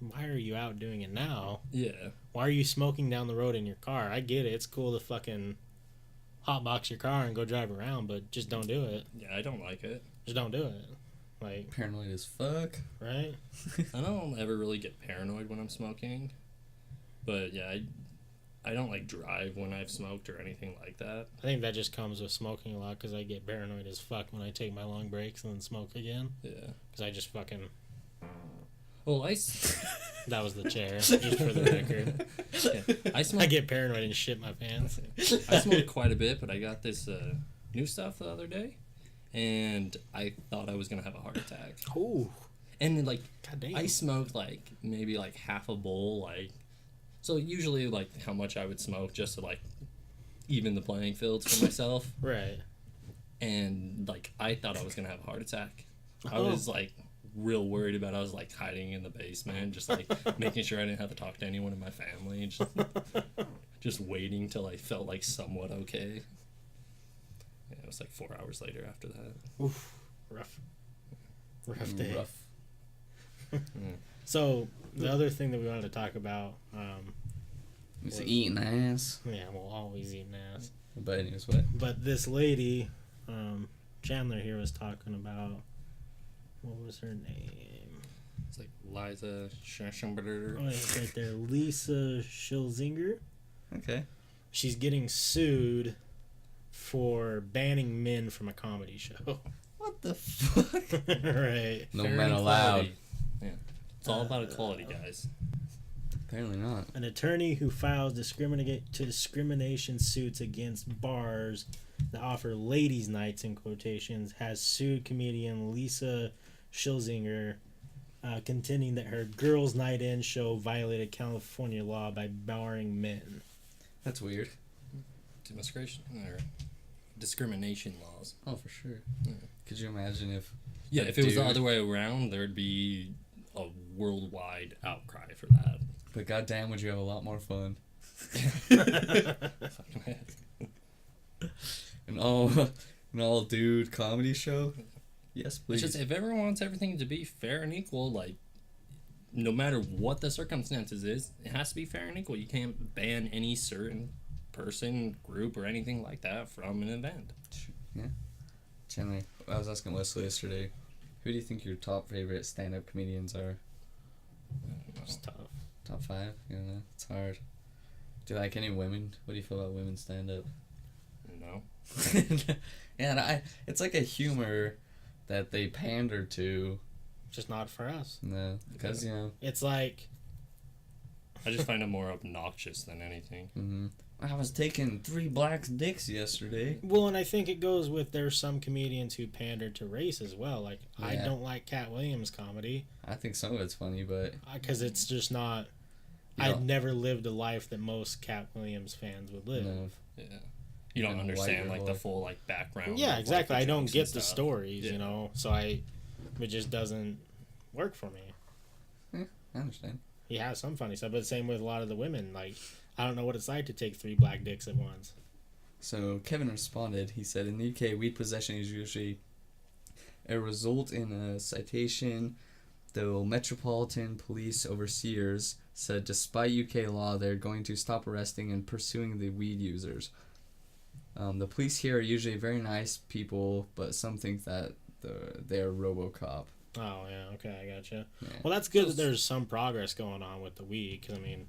A: why are you out doing it now?
C: Yeah.
A: Why are you smoking down the road in your car? I get it. It's cool to fucking hotbox your car and go drive around, but just don't do it.
C: Yeah, I don't like it.
A: Just don't do it. Like,
B: Paranoid as fuck.
A: right?
C: I don't ever really get paranoid when I'm smoking. But yeah, I don't like drive when I've smoked or anything like that.
A: I think that just comes with smoking a lot because I get paranoid as fuck when I take my long breaks and then smoke again.
C: Yeah.
A: Because I just fucking...
C: Well,
A: That was the chair, just for the record.
C: I smoke.
A: I get paranoid and shit my pants.
C: I smoke quite a bit, but I got this new stuff the other day, and I thought I was gonna have a heart attack.
A: Ooh,
C: And like,
A: god damn.
C: I smoked like maybe like half a bowl, like, so usually like how much I would smoke just to like even the playing fields for myself.
A: Right.
C: And like I thought I was gonna have a heart attack. I
A: Oh.
C: was like real worried about it. I was like hiding in the basement, just like making sure I didn't have to talk to anyone in my family, just waiting till I felt like somewhat okay. Yeah, it was like 4 hours later after that.
A: Oof, rough day.
B: Rough.
A: So the other thing that we wanted to talk about,
B: He's eating ass.
A: yeah, we'll always eat ass.
B: But anyways, what?
A: But this lady, Chandler here was talking about, what was her name?
C: It's like Liza
A: Oh,
C: Schemberger.
A: yeah, it's right there, Lisa Schilzinger.
B: Okay.
A: She's getting sued for banning men from a comedy show.
B: What What the fuck?
A: Right.
B: No
C: Fair
B: men
C: and
B: allowed.
C: quality. Yeah. It's all about equality, guys.
B: Apparently not.
A: An attorney who files discrimination suits against bars that offer ladies' nights in quotations has sued comedian Lisa Schilzinger, contending that her Girls' Night In show violated California law by barring men.
B: That's weird.
C: Discrimination laws.
B: Oh, for sure.
C: Yeah.
B: Could you imagine if...
C: Yeah,
B: a
C: if it was the
B: dude-
C: other way around, there'd be a worldwide outcry for that.
B: But goddamn, would you have a lot more fun? An all dude comedy show? Yes, please.
C: It's just if everyone wants everything to be fair and equal, like no matter what the circumstances is, it has to be fair and equal. You can't ban any certain person, group, or anything like that from an event.
B: Yeah. Chandler, I was asking Wesley yesterday, who do you think your top favorite stand-up comedians are?
A: It's tough.
B: Top 5? You know, it's hard. Do you like any women? What do you feel about women stand-up?
C: No.
B: Yeah, and it's like a humor that they pander to.
A: Just not for us.
B: No, because, you know...
A: It's like...
C: I just find it more obnoxious than anything.
B: Mm-hmm. I was taking 3 black dicks yesterday.
A: Well, and I think it goes with there's some comedians who pander to race as well. Like, I
B: Yeah.
A: don't like Cat Williams' comedy.
B: I think some of it's funny, but...
A: Because it's just not...
B: You
A: I've
B: don't-
A: never lived a life that most Cat Williams fans would live.
B: No.
C: Yeah. You don't
B: And
C: understand
B: white
C: like the
B: or-
C: full like background.
A: Yeah,
C: of, like,
A: exactly.
C: the
A: I don't
C: jokes
A: get
C: and
A: the
C: stuff.
A: stories,
C: Yeah.
A: you know, so it just doesn't work for me.
B: I understand.
A: He has some funny stuff, but same with a lot of the women. Like, I don't know what it's like to take 3 black dicks at once.
B: So Kevin responded. He said, in the UK, weed possession is usually a result in a citation, though Metropolitan Police overseers said despite UK law, they're going to stop arresting and pursuing the weed users. The police here are usually very nice people, but some think that they're RoboCop.
A: Oh, yeah, okay, I gotcha.
B: Yeah.
A: Well, that's good that there's some progress going on with the weed, because, I mean,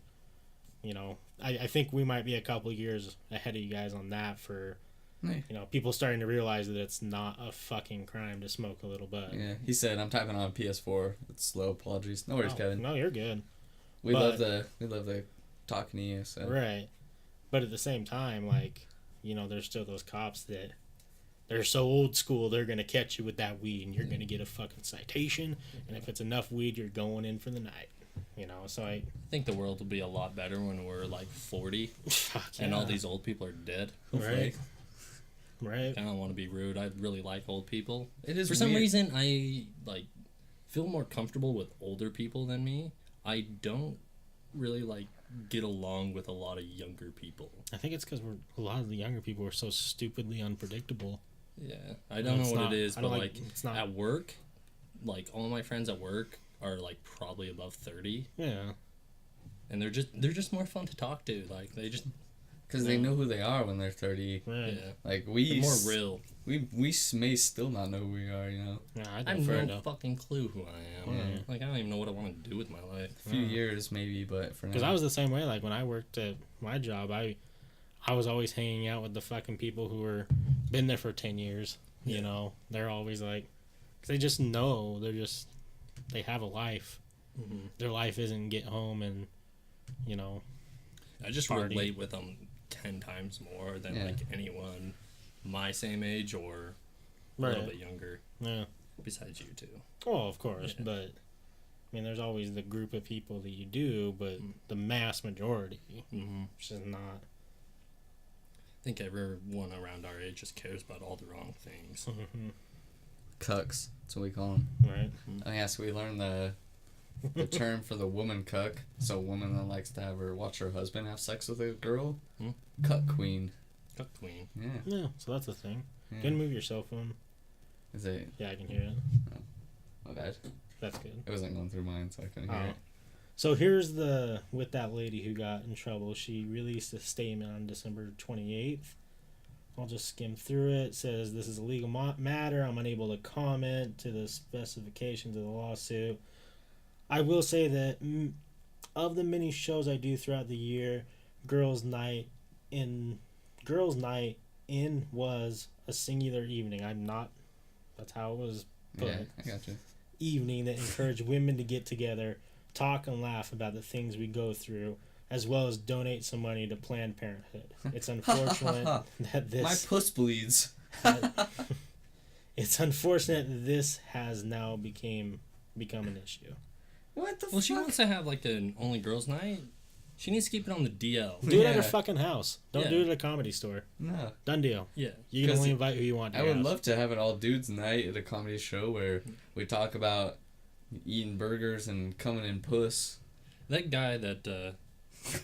A: you know, I think we might be a couple years ahead of you guys on that for,
B: Hey.
A: you know, people starting to realize that it's not a fucking crime to smoke a little bud.
B: Yeah, he said, I'm typing on PS4. It's slow. Apologies. No worries,
A: Oh,
B: Kevin.
A: no, you're good.
B: We
A: but-
B: love the talking to you. So.
A: Right. But at the same time, like, you know, there's still those cops that they're so old school, they're going to catch you with that weed and you're going to get a fucking citation. And if it's enough weed, you're going in for the night. You know, so
C: I think the world will be a lot better when we're like 40
A: fuck
C: and all
A: yeah.
C: these old people are dead.
A: Right. Right.
C: I don't want to be rude. I really like old people.
B: It is
C: For some
B: weird.
C: reason, I like feel more comfortable with older people than me. I don't really like get along with a lot of younger people.
A: I think it's because a lot of the younger people are so stupidly unpredictable.
C: Yeah, I don't know
A: It's
C: what
A: not-
C: it is,
A: I
C: but
A: don't
C: like
A: it's not.
C: at work, like all my friends at work are like probably above 30,
A: Yeah.
C: and they're just more fun to talk to. Like they just
B: Because they know who they are when they're 30.
A: Right.
C: yeah,
B: Like,
C: they're more real.
B: We may still not know who we are, you know.
A: Yeah,
C: I
A: I
C: have
A: don't
C: no fucking clue who I am.
A: Yeah.
C: Like I don't even know what I want to do with my life.
B: A few years, maybe, but for now.
A: Because I was the same way. Like, when I worked at my job, I was always hanging out with the fucking people who were been there for 10 years. You
C: Yeah.
A: know, they're always like, because they just know, they have a life.
C: Mm-hmm.
A: Their life isn't get home and, you know,
C: I just
A: Party.
C: relate with them 10 times more than
B: Yeah.
C: like anyone my same age or a little bit younger.
A: Yeah.
C: Besides you two.
A: Well, of course,
C: Yeah.
A: but I mean, there's always the group of people that you do, but the mass majority,
C: Mm-hmm.
A: which is not.
C: I think everyone around our age just cares about all the wrong things.
B: Cucks. That's what we call them.
A: Right.
B: Oh, yeah, so we learned the term for the woman cuck. So a woman that likes to watch her husband have sex with a girl.
C: Hmm.
B: Cuck queen.
C: Cuck queen.
B: Yeah.
A: Yeah, so that's the thing.
B: yeah.
A: Can you move your cell phone?
B: Is it?
A: Yeah, I can hear it.
B: My bad.
A: That's good.
B: It wasn't going through mine, so I couldn't hear
A: Oh.
B: it.
A: So here's with that lady who got in trouble. She released a statement on December 28th. I'll just skim through it. It says, this is a legal matter. I'm unable to comment to the specifications of the lawsuit. I will say that of the many shows I do throughout the year, Girls' Night In was a singular evening. I'm not That's how it was put.
B: Yeah, I got you.
A: Evening that encourage women to get together, talk and laugh about the things we go through, as well as donate some money to Planned Parenthood. It's unfortunate that this...
B: My puss bleeds.
A: It's unfortunate that this has now become an issue.
B: What the
C: Well,
B: fuck?
C: she wants to have like an only girls' night. She needs to keep it on the DL.
A: Do it at her
B: Yeah.
A: fucking house. Don't
C: Yeah.
A: do it at a comedy store.
B: No.
A: Done deal.
C: Yeah.
A: You can
B: 'Cause
A: only invite who you want to
B: I
A: your
B: would
A: house.
B: love to have an all dudes night at a comedy show where we talk about eating burgers and coming in puss.
C: That guy that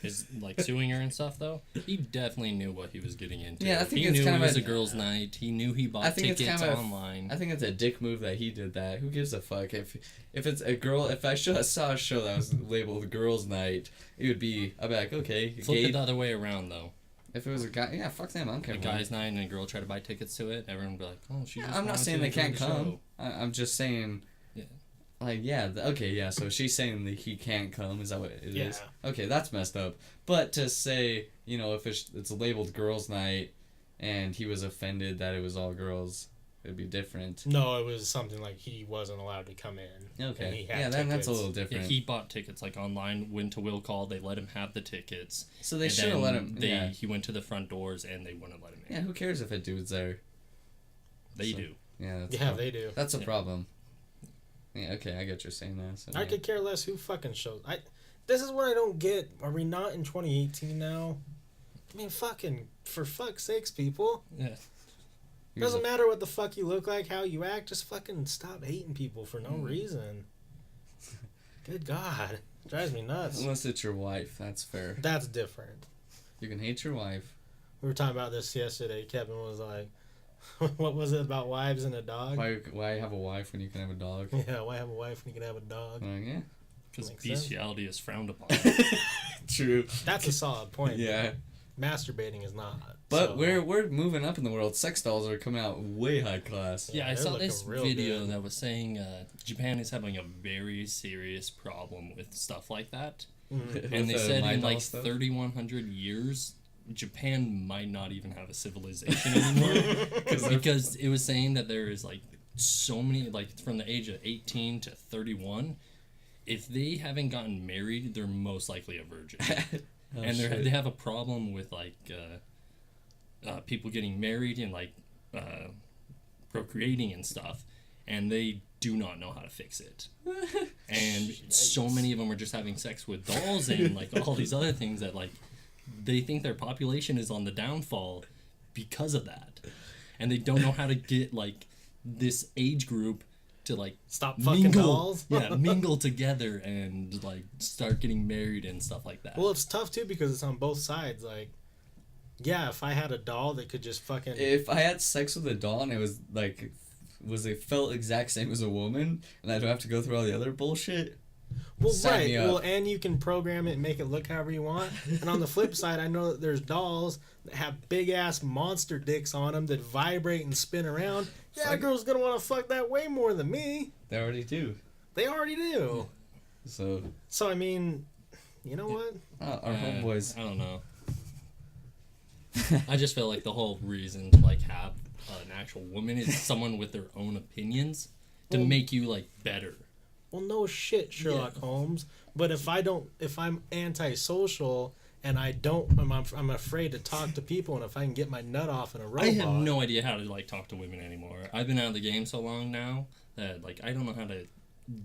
C: is like suing her and stuff, though, he definitely knew what he was getting into.
B: Yeah, I think
C: he
B: it's
C: knew
B: kind
C: it
B: of
C: was
B: a-
C: a girls' night. He knew he
B: I
C: bought
B: think it's
C: tickets
B: kind of
C: online.
B: I think it's a dick move that he did that. Who gives a fuck? If it's a girl, if I saw a show that was labeled girls' night, it would be, I'd be like, okay,
C: Flip
B: gay.
C: it the other way around, though.
B: If it was a guy, yeah, fuck them. I don't care.
C: A guy's night and a girl tried to buy tickets to it. Everyone would be like, "Oh, she."
B: Yeah,
C: just
B: I'm not
C: wanted
B: saying
C: to
B: they
C: enjoy
B: can't
C: the
B: come.
C: show."
B: I'm just saying.
C: Yeah.
B: Like, yeah, okay, yeah, so she's saying that he can't come, is that what it is?
A: Yeah.
B: Okay, that's messed up. But to say, you know, if it's labeled girls' night and he was offended that it was all girls, it'd be different.
A: No, it was something like he wasn't allowed to come in. And he
B: Okay,
A: had
B: yeah, then that's a
A: tickets.
B: little
C: Yeah,
B: different.
C: he bought tickets like online. Went to will call. They let him have the tickets.
B: So they
C: and
B: should have
C: then
B: let him, yeah.
C: He went to the front doors and they wouldn't let him in.
B: Yeah, who cares if a dude's there?
C: They
B: So-
C: do.
B: Yeah, that's
A: Yeah, they do.
B: That's a
C: Yeah.
B: problem. Yeah, okay, I get what you're saying now. So,
A: I
B: yeah.
A: could care less who fucking shows. This is what I don't get. Are we not in 2018 now? I mean, fucking, for fuck's sakes, people.
C: Yeah.
B: Here's
A: Doesn't
B: a-
A: matter what the fuck you look like, how you act. Just fucking stop hating people for no reason. Good God. Drives me nuts.
B: Unless it's your wife, that's fair.
A: That's different.
B: You can hate your wife.
A: We were talking about this yesterday. Kevin was like, what was it about wives and a dog?
B: Why have a wife when you can have a dog?
A: Yeah, why have a wife when you can have a dog?
B: Yeah.
C: Because
A: Makes sense.
C: bestiality is frowned upon.
B: True.
A: That's a solid point.
B: Yeah.
A: Masturbating is not.
B: But
A: so-
B: we're moving up in the world. Sex dolls are coming out way high class.
C: Yeah, I
A: they're
C: saw
A: looking
C: this
A: real
C: video
A: good.
C: that was saying Japan is having a very serious problem with stuff like that. And they said in like 3,100 years, Japan might not even have a civilization anymore. Because it was saying that there is like so many, like from the age of 18 to 31, if they haven't gotten married, they're most likely a virgin. And they have a problem with like people getting married and like procreating and stuff, and they do not know how to fix it. And so many of them are just having sex with dolls and like all these other things that like they think their population is on the downfall because of that, and they don't know how to get like this age group to like
A: Stop fucking dolls.
C: yeah, mingle together and like start getting married and stuff like that.
A: Well, it's tough too because it's on both sides. Like, yeah, if I had a doll that could just fucking.
B: If I had sex with a doll and it was like, it felt exact same as a woman, and I don't have to go through all the other bullshit.
A: Well,
B: Sign
A: right.
B: me up.
A: Well, and you can program it and make it look however you want. And on the flip side, I know that there's dolls that have big ass monster dicks on them that vibrate and spin around. Yeah, a girl's gonna want to fuck that way more than me.
B: They already do.
A: They already do.
B: So
A: So I mean, you know what?
B: our homeboys.
C: I don't know. I just feel like the whole reason to like have an actual woman is someone with their own opinions to
A: Well-
C: make you like better.
A: Well, no shit, Sherlock Holmes. But if I'm antisocial and I'm afraid to talk to people, and if I can get my nut off in a robot.
C: I have no idea how to like talk to women anymore. I've been out of the game so long now that like I don't know how to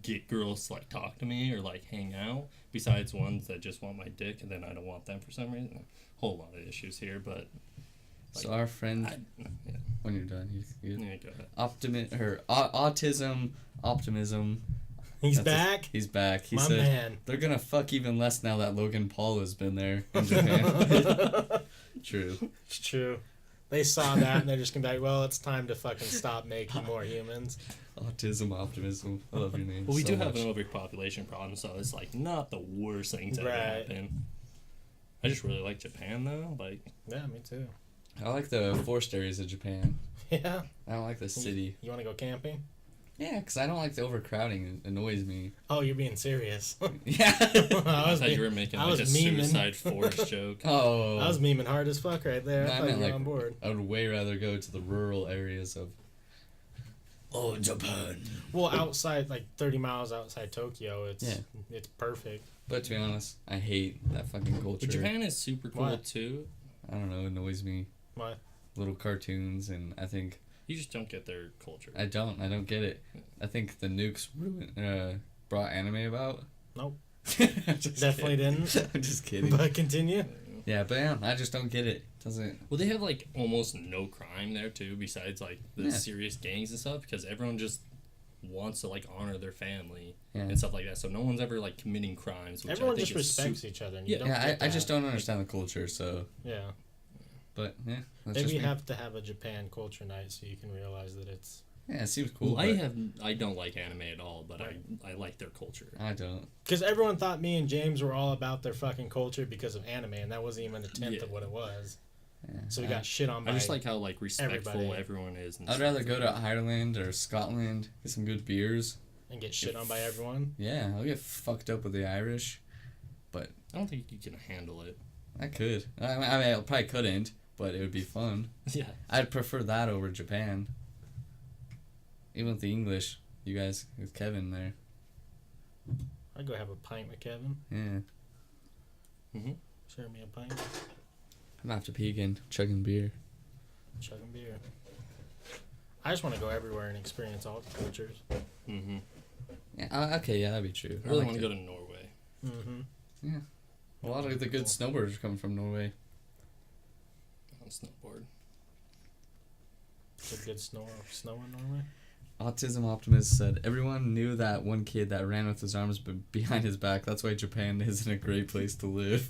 C: get girls to like talk to me or like hang out. Besides ones that just want my dick and then I don't want them for some reason. A whole lot of issues here, but
B: So our friend,
C: yeah.
B: when you're done, you
C: Yeah, go ahead.
B: autism, optimism.
A: He's
B: That's
A: back.
B: He's back. He
A: My
B: said
A: man.
B: they're gonna fuck even less now that Logan Paul has been there in Japan. True.
A: It's true. They saw that and they're just gonna be like, well, it's time to fucking stop making more humans.
B: Autism, optimism. I love your name.
C: Well, we
B: so
C: do
B: much.
C: have an overpopulation problem, so it's like not the worst thing to ever
A: Right.
C: happen. I just really like Japan though. Like,
A: Yeah, me too.
B: I like the forest areas of Japan.
A: Yeah.
B: I don't like the city.
A: You want to go camping?
B: Yeah, because I don't like the overcrowding. It annoys me.
A: Oh, you're being serious.
B: Yeah.
C: I thought you were making
A: I
C: like a
A: was memeing.
C: suicide forest joke.
B: Oh.
A: I was memeing hard as fuck right there.
B: No,
A: I
B: I
A: thought
B: meant
A: you were
B: like
A: on board.
B: I would way rather go to the rural areas of Oh, Japan.
A: Well, outside, like 30 miles outside Tokyo, it's perfect.
B: But to be honest, I hate that fucking culture.
C: But Japan is super cool too.
B: I don't know, it annoys me.
A: Why?
B: Little cartoons, and I think...
C: You just don't get their culture.
B: I don't get it. I think the nukes brought anime about.
A: Nope.
B: Definitely
A: didn't.
B: I'm just kidding.
A: But continue.
B: Yeah, but yeah, I just don't get it. Doesn't...
C: Well, they have like almost no crime there too, besides like the serious gangs and stuff, because everyone just wants to like honor their family and stuff like that. So no one's ever like committing crimes. Which
A: everyone
C: I think
A: just respects each other. And
B: I just don't understand the culture. So
A: yeah.
B: But yeah,
A: maybe you have to have a Japan culture night so you can realize that it's.
B: Yeah, it seems cool.
C: Well, I don't like anime at all, but I like their culture.
B: I don't.
A: Because everyone thought me and James were all about their fucking culture because of anime, and that wasn't even a tenth of what it was. Yeah. So we got shit on by
C: I just like how like respectful everyone is.
B: I'd rather go to Ireland or Scotland, get some good beers.
A: And get shit on by everyone?
B: Yeah, I'll get fucked up with the Irish, but...
C: I don't think you can handle it.
B: I could. I mean, I probably couldn't, but it would be fun.
C: Yeah.
B: I'd prefer that over Japan. Even with the English, you guys, with Kevin there.
A: I'd go have a pint with Kevin.
B: Yeah.
A: Mm-hmm. Share me a pint.
B: I'm after pee again, chugging beer.
A: Chugging beer. I just want to go everywhere and experience all the cultures.
C: Mm-hmm.
B: Yeah, okay, yeah, that'd be true.
C: I really want to go to Norway.
A: Mm-hmm.
B: Yeah. A lot of the good snowboarders are coming from Norway.
C: On snowboard.
A: Is there good snow in Norway?
B: Autism Optimist said, everyone knew that one kid that ran with his arms behind his back. That's why Japan isn't a great place to live.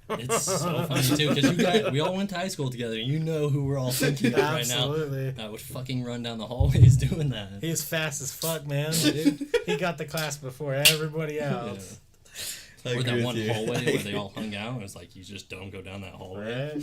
C: It's so funny, too, because we all went to high school together. You know who we're all thinking of right now. That would fucking run down the hallways doing that.
A: He's fast as fuck, man. Dude. He got the class before everybody else.
C: Yeah. Or that one hallway where they all hung out. It was like, you just don't go down that hallway.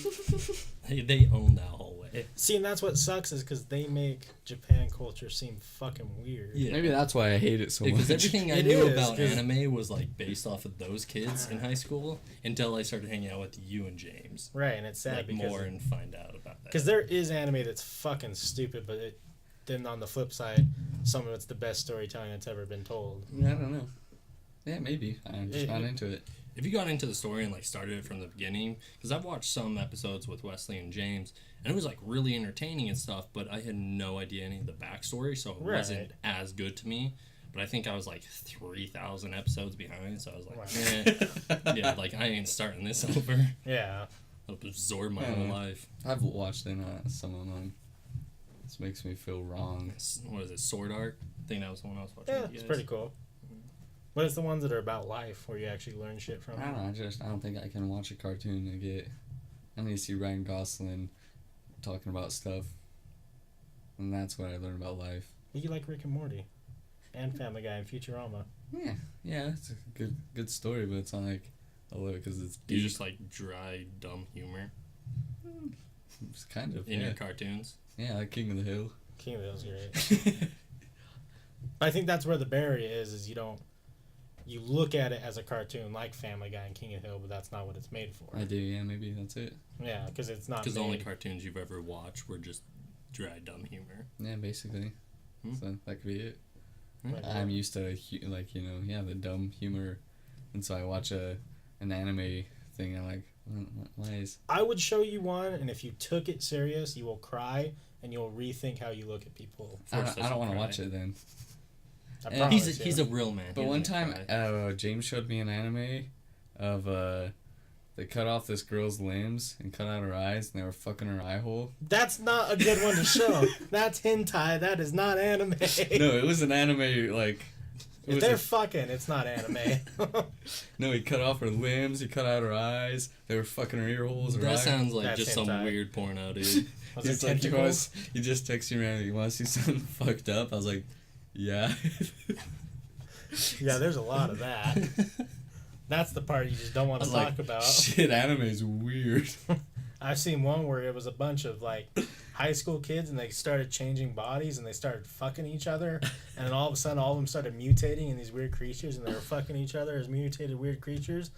C: Right? They own that hallway.
A: See, and that's what sucks is because they make Japan culture seem fucking weird.
B: Yeah. Maybe that's why I hate it so much.
C: Because everything I knew about anime was like based off of those kids in high school until I started hanging out with you and James.
A: Right, and it's sad
C: like
A: because
C: more and find out about that.
A: Because there is anime that's fucking stupid, but then on the flip side, some of it's the best storytelling that's ever been told.
B: I don't know. Yeah, maybe. I'm just not into it.
C: If you got into the story and like started it from the beginning, because I've watched some episodes with Wesley and James, and it was like really entertaining and stuff, but I had no idea any of the backstory, so it wasn't as good to me. But I think I was like 3,000 episodes behind, so I was like, yeah, like I ain't starting this over.
A: Yeah.
C: It'll absorb my whole life.
B: I've watched some of them. This makes me feel wrong.
C: What is it, Sword Art? I think that was the one I was watching.
A: Yeah, it's pretty cool. But it's the ones that are about life where you actually learn shit from.
B: I don't know. I don't think I can watch a cartoon and get. I need to see Ryan Gosling talking about stuff, and that's what I learn about life.
A: You like Rick and Morty, and Family Guy and Futurama.
B: Yeah, it's a good story, but it's not like I love it because it's deep.
C: You just like dry, dumb humor.
B: It's kind of
C: in your cartoons.
B: Yeah, like King of the Hill.
A: King of the Hill's great. I think that's where the barrier is you look at it as a cartoon like Family Guy and King of the Hill, but that's not what it's made for.
B: I do, yeah, maybe that's it.
A: Yeah, because it's not.
C: Because the only cartoons you've ever watched were just dry, dumb humor.
B: Yeah, basically. So that could be it.
A: Like
B: I'm used to the dumb humor, and so I watch an anime thing. I'm like, why is?
A: I would show you one, and if you took it serious, you will cry and you'll rethink how you look at people.
B: I don't want to watch it then.
C: He's a real man.
B: But one time, James showed me an anime of they cut off this girl's limbs and cut out her eyes, and they were fucking her eye hole.
A: That's not a good one to show. That's hentai. That is not anime.
B: No, it was an anime like.
A: If they're fucking, it's not anime.
B: No, he cut off her limbs. He cut out her eyes. They were fucking her ear holes.
C: That sounds like just some weird porno, dude.
B: He's like, he just texted me around. You want to see something fucked up? I was like, yeah.
A: Yeah, there's a lot of that. That's the part you just don't want to talk about.
B: Shit, anime is weird.
A: I've seen one where it was a bunch of like high school kids and they started changing bodies and they started fucking each other, and then all of a sudden all of them started mutating in these weird creatures and they were fucking each other as mutated weird creatures.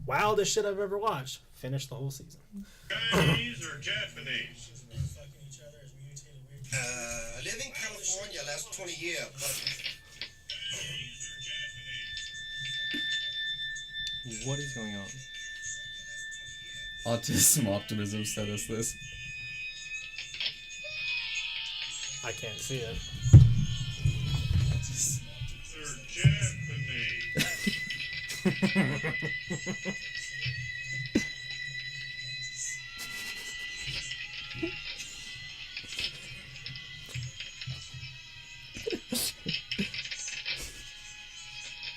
A: Wildest shit I've ever watched. Finished the whole season.
D: Chinese or Japanese? I live in California last 20 years, but
C: What is going on?
B: Autism Optimism sent us this.
A: I can't see it.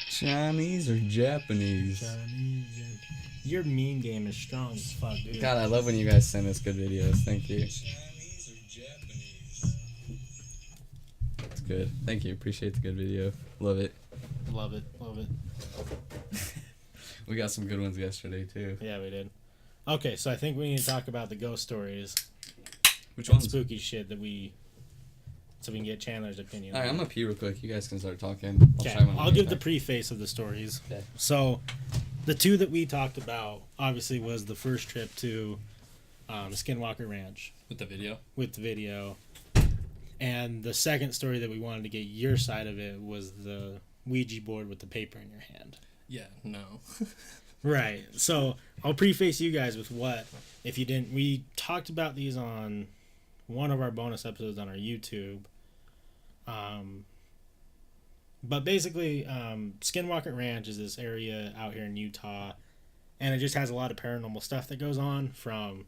B: Chinese or Japanese?
A: Your meme game is strong as fuck, dude.
B: God, I love when you guys send us good videos. Thank you.
D: Chinese or Japanese?
B: It's good. Thank you. Appreciate the good video. Love it.
A: Love it. Love it.
B: We got some good ones yesterday too.
A: Yeah, we did. Okay, so I think we need to talk about the ghost stories.
B: Which
A: and
B: ones?
A: spooky shit that we... So we can get Chandler's opinion.
B: Alright,
A: on
B: I'm
A: it.
B: gonna pee real quick. You guys can start talking.
A: Okay,
B: chime in
A: I'll give the
B: later.
A: preface of the stories.
B: Okay.
A: So, the two that we talked about, obviously, was the first trip to Skinwalker Ranch
C: With the video?
A: with the video. And the second story that we wanted to get your side of it was the Ouija board with the paper in your hand.
C: Yeah, no.
A: Right. So, I'll preface you guys with what, if you didn't, we talked about these on one of our bonus episodes on our YouTube. But basically, Skinwalker Ranch is this area out here in Utah, and it just has a lot of paranormal stuff that goes on, from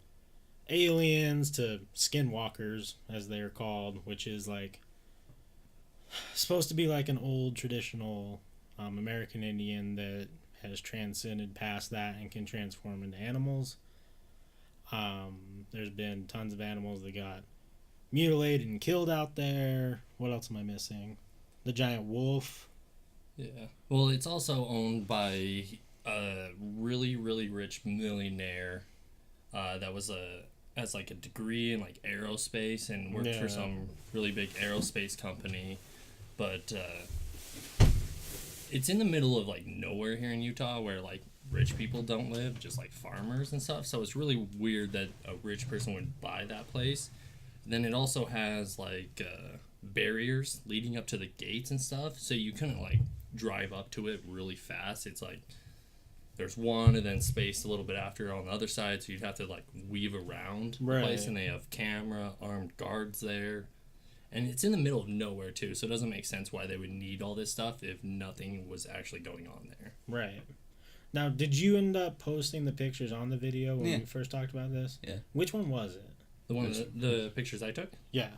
A: aliens to skinwalkers, as they're called, which is like supposed to be like an old traditional American Indian that has transcended past that and can transform into animals. There's been tons of animals that got mutilated and killed out there. What else am I missing? The giant wolf.
C: Yeah. Well, it's also owned by a really, really rich millionaire that has like a degree in like aerospace and worked
A: Yeah.
C: for some really big aerospace company. But it's in the middle of like nowhere here in Utah where like rich people don't live, just like farmers and stuff. So it's really weird that a rich person would buy that place. Then it also has like barriers leading up to the gates and stuff, so you couldn't like drive up to it really fast. It's like there's one and then spaced a little bit after on the other side, so you'd have to like weave around the place.
A: Right.
C: And they have camera armed guards there, and it's in the middle of nowhere too, so it doesn't make sense why they would need all this stuff if nothing was actually going on there.
A: Right. Now, did you end up posting the pictures on the video when
B: Yeah.
A: we first talked about this?
B: Yeah.
A: Which one was it?
C: The one the pictures I took,
A: Yeah.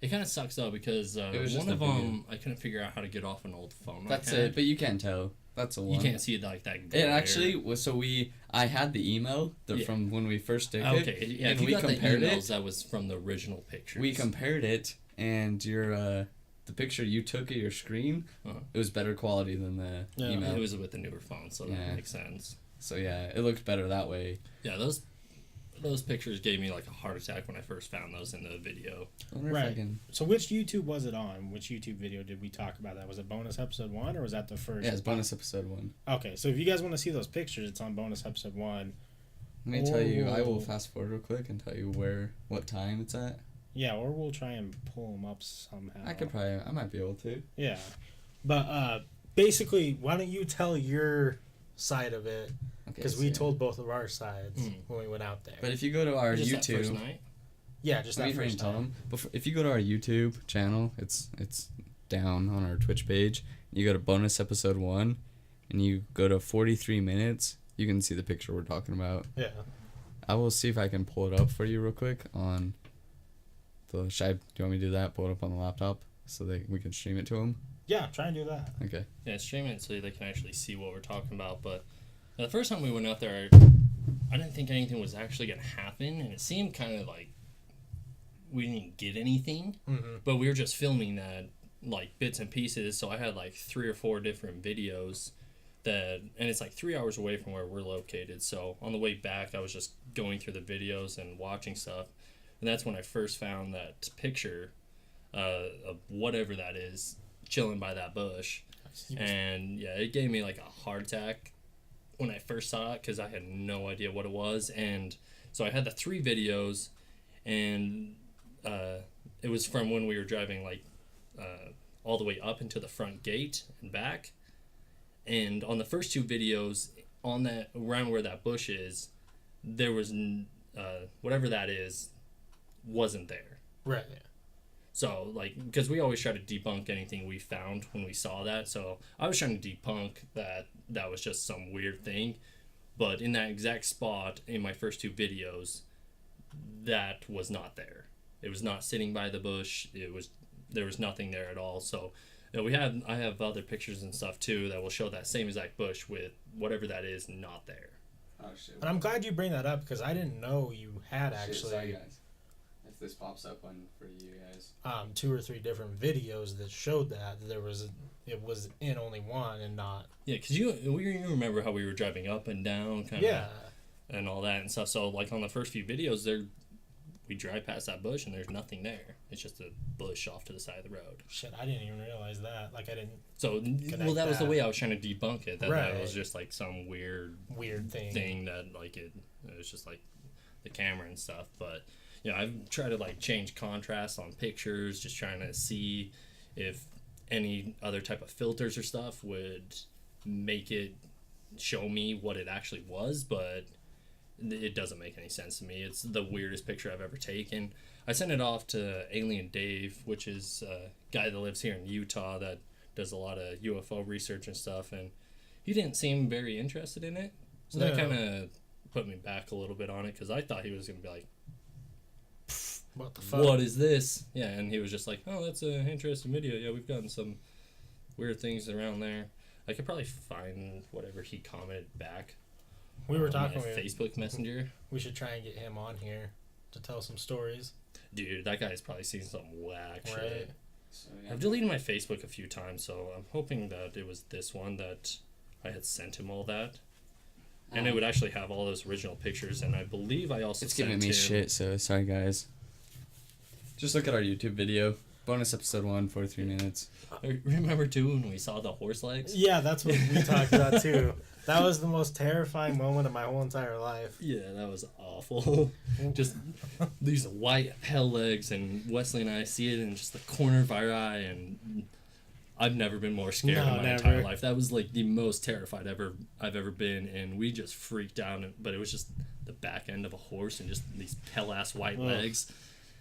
C: it kind of sucks though because
B: It was just
C: one
B: a
C: of
B: video.
C: them I couldn't figure out how to get off an old phone.
B: That's
C: I had.
B: it, but you can't tell. That's the one.
C: You can't see it like that.
B: It
C: glare.
B: actually was. So I had the email
C: Yeah.
B: from when we first did
C: Okay,
B: it,
C: yeah.
B: and
C: If you
B: we
C: got the
B: compared
C: emails,
B: it.
C: that was from the original pictures.
B: We compared it, and your the picture you took of your screen,
C: Uh-huh.
B: it was better quality than the
A: Yeah.
B: email.
C: It was with the newer phone, so
B: Yeah.
C: that makes sense.
B: So yeah, it looked better that way.
C: Yeah, those pictures gave me like a heart attack when I first found those in the video.
B: I wonder if I
A: Right.
B: can-
A: So which YouTube was it on? Which YouTube video did we talk about that? Was it bonus episode 1 or was that the first?
B: Yeah, it's bonus episode 1.
A: Okay, so if you guys want to see those pictures, it's on bonus episode 1.
B: Let me tell you, I will
A: Oh.
B: fast forward real quick and tell you what time it's at.
A: Yeah, or we'll try and pull them up somehow.
B: I might be able to.
A: Yeah. But basically, why don't you tell your side of it?
B: Okay,
A: Because
B: so
A: we
B: yeah.
A: told both of our sides
C: Mm.
A: when we went out there.
B: But if you go to our
C: Just that first
B: YouTube,
C: night.
A: yeah, just that first
B: tell
A: time.
B: them. If you go to our YouTube channel, it's down on our Twitch page. You go to bonus episode 1, and you go to 43 minutes. You can see the picture we're talking about.
A: Yeah.
B: I will see if I can pull it up for you real quick on the. Do you want me to do that? Pull it up on the laptop so we can stream it to them.
A: Yeah, try and do that.
B: Okay.
C: Yeah, stream it so they can actually see what we're talking about. But the first time we went out there, I didn't think anything was actually gonna happen, and it seemed kind of like we didn't get anything.
A: Mm-hmm.
C: But we were just filming that like bits and pieces, so I had like 3 or 4 different videos and it's like 3 hours away from where we're located. So on the way back, I was just going through the videos and watching stuff, and that's when I first found that picture of whatever that is chilling by that bush. And yeah, it gave me like a heart attack when I first saw it because I had no idea what it was. And so I had the 3 videos, and it was from when we were driving like all the way up into the front gate and back. And on the first 2 videos, on that around where that bush is, there was whatever that is wasn't there.
A: Right.
C: So, like, because we always try to debunk anything we found when we saw that. So, I was trying to debunk that was just some weird thing. But in that exact spot in my first 2 videos, that was not there. It was not sitting by the bush. There was nothing there at all. So, I have other pictures and stuff too that will show that same exact bush with whatever that is not there.
B: Oh shit.
A: And I'm glad you bring that up because I didn't know you had actually.
B: Sorry guys. If this pops up on for you guys.
A: 2 or 3 different videos that showed that it was in only one and not.
C: Yeah, because you remember how we were driving up and down, kind of, and all that and stuff. So like on the first few videos, we drive past that bush and there's nothing there. It's just a bush off to the side of the road.
A: Shit, I didn't even realize that. Like I didn't.
C: So that was the way I was trying to debunk it. That was just like some weird thing that like it was just like the camera and stuff, but. Yeah, I've tried to like change contrast on pictures, just trying to see if any other type of filters or stuff would make it show me what it actually was, but it doesn't make any sense to me. It's the weirdest picture I've ever taken. I sent it off to Alien Dave, which is a guy that lives here in Utah that does a lot of UFO research and stuff, and he didn't seem very interested in it. So that kind of put me back a little bit on it because I thought he was going to be like,
A: what the fuck?
C: What is this? Yeah, and he was just like, oh, that's an interesting video. Yeah, we've gotten some weird things around there. I could probably find whatever he commented back.
A: We were talking
C: on Facebook Messenger.
A: We should try and get him on here to tell some stories.
C: Dude, that guy's probably seen some whack shit.
B: So, yeah.
C: I've deleted my Facebook a few times, so I'm hoping that it was this one that I had sent him all that. And it would actually have all those original pictures, and I believe I also
B: It's
C: sent
B: giving me
C: him...
B: shit, so sorry guys. Just look at our YouTube video. Bonus episode 1, 43 minutes.
C: Remember too when we saw the horse legs?
A: Yeah, that's what we talked about too. That was the most terrifying moment of my whole entire life.
C: Yeah, that was awful. Just these white hell legs, and Wesley and I see it in just the corner of our eye, and I've never been more scared in my entire life. That was like the most terrified I've ever been, and we just freaked out. But it was just the back end of a horse and just these pale ass white legs.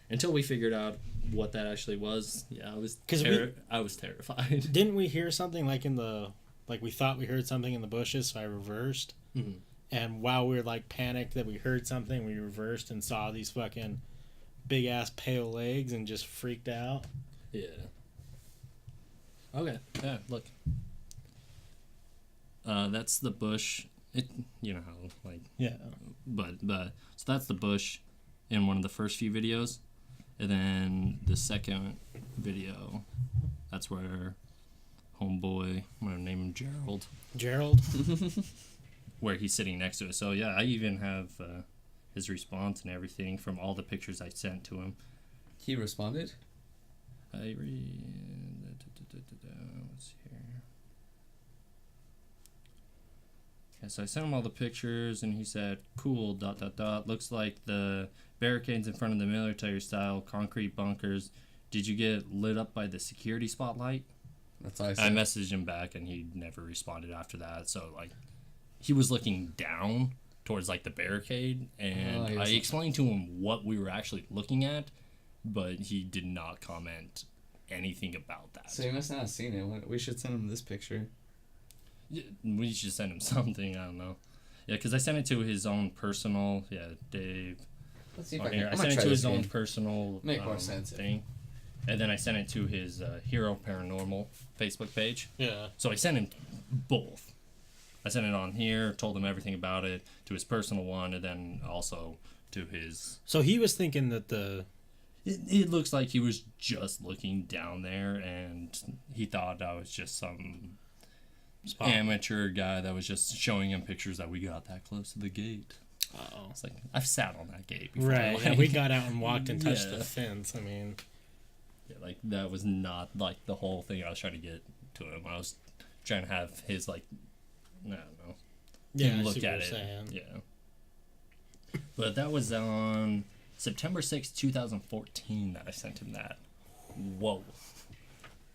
C: Until we figured out what that actually was, yeah, I was terrified.
A: Didn't we hear something like we thought we heard something in the bushes, so I reversed.
C: Mm-hmm.
A: And while we were like panicked that we heard something, we reversed and saw these fucking big ass pale legs and just freaked out.
C: Yeah. Okay. Yeah. Look. That's the bush. You know how like.
A: Yeah.
C: But so that's the bush in one of the first few videos, and then the second video, that's where homeboy, I'm gonna name him Gerald, where he's sitting next to it. So yeah, I even have his response and everything from all the pictures I sent to him.
B: He responded?
C: I read. What's here? Okay, so I sent him all the pictures, and he said, "Cool. ... Looks like the barricades in front of the military-style concrete bunkers. Did you get lit up by the security spotlight?"
B: That's all I said.
C: I messaged him back, and he never responded after that. So like, he was looking down towards like the barricade, and I explained to him what we were actually looking at, but he did not comment anything about that.
B: So he must not have seen it. We should send him this picture.
C: Yeah, we should send him something. I don't know. Yeah, because I sent it to his own personal. Yeah, Dave.
B: Let's see if
C: I
B: can.
C: sent it to his own personal
B: Make more sense
C: thing, and then I sent it to his Hero Paranormal Facebook page.
A: Yeah.
C: So I sent him both. I sent it on here, told him everything about it, to his personal one, and then also to his.
A: So he was thinking that
C: It looks like he was just looking down there, and he thought I was just some amateur guy that was just showing him pictures that we got that close to the gate.
A: Uh-oh.
C: It's like, I've sat on that gate before.
A: Right.
C: Like,
A: Yeah, we got out and walked and touched
C: Yeah.
A: the fence. I mean,
C: yeah, like that was not like the whole thing I was trying to get to him. I was trying to have his like, I don't know,
A: yeah,
C: look at it.
A: saying.
C: Yeah. But that was on September 6th, 2014 that I sent him that. Whoa.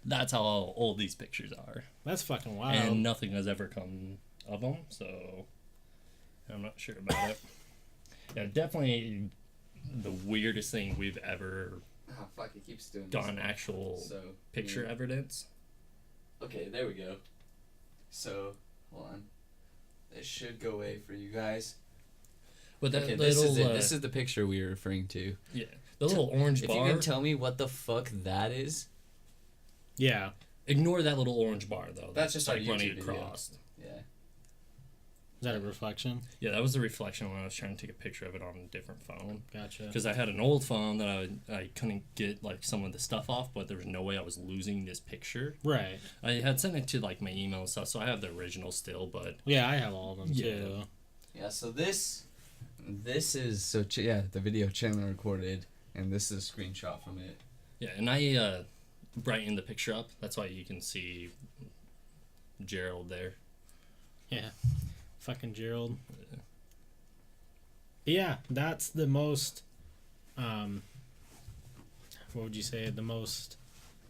C: That's how old these pictures are.
A: That's fucking wild.
C: And nothing has ever come of them, so I'm not sure about it. Yeah, definitely the weirdest thing we've ever
B: Oh, fuck, it keeps doing
C: gotten
B: this.
C: actual
B: So,
C: picture
B: yeah.
C: evidence.
B: Okay, there we go. So, hold on. This should go away for you guys.
C: But that
B: Okay,
C: little,
B: this is it. This is the picture we were referring to.
C: yeah, the little orange
B: If
C: bar.
B: you can tell me what the fuck that is.
A: Yeah.
C: Ignore that little orange bar though.
B: That's just our
C: like running
B: YouTube video.
C: across.
B: Yeah.
A: Is that a reflection?
C: Yeah, that was the reflection when I was trying to take a picture of it on a different phone.
A: Gotcha.
C: Because I had an old phone that I couldn't get like some of the stuff off, but there was no way I was losing this picture.
A: Right.
C: I had sent it to like my email and stuff, so I have the original still. But
A: Yeah, I have all of them
C: Yeah.
A: too.
B: Yeah, so this is, so the video Chandler recorded, and this is a screenshot from it.
C: yeah, and I brightened the picture up. That's why you can see Gerald there.
A: Yeah. Fucking Gerald. Yeah, that's the most, what would you say, the most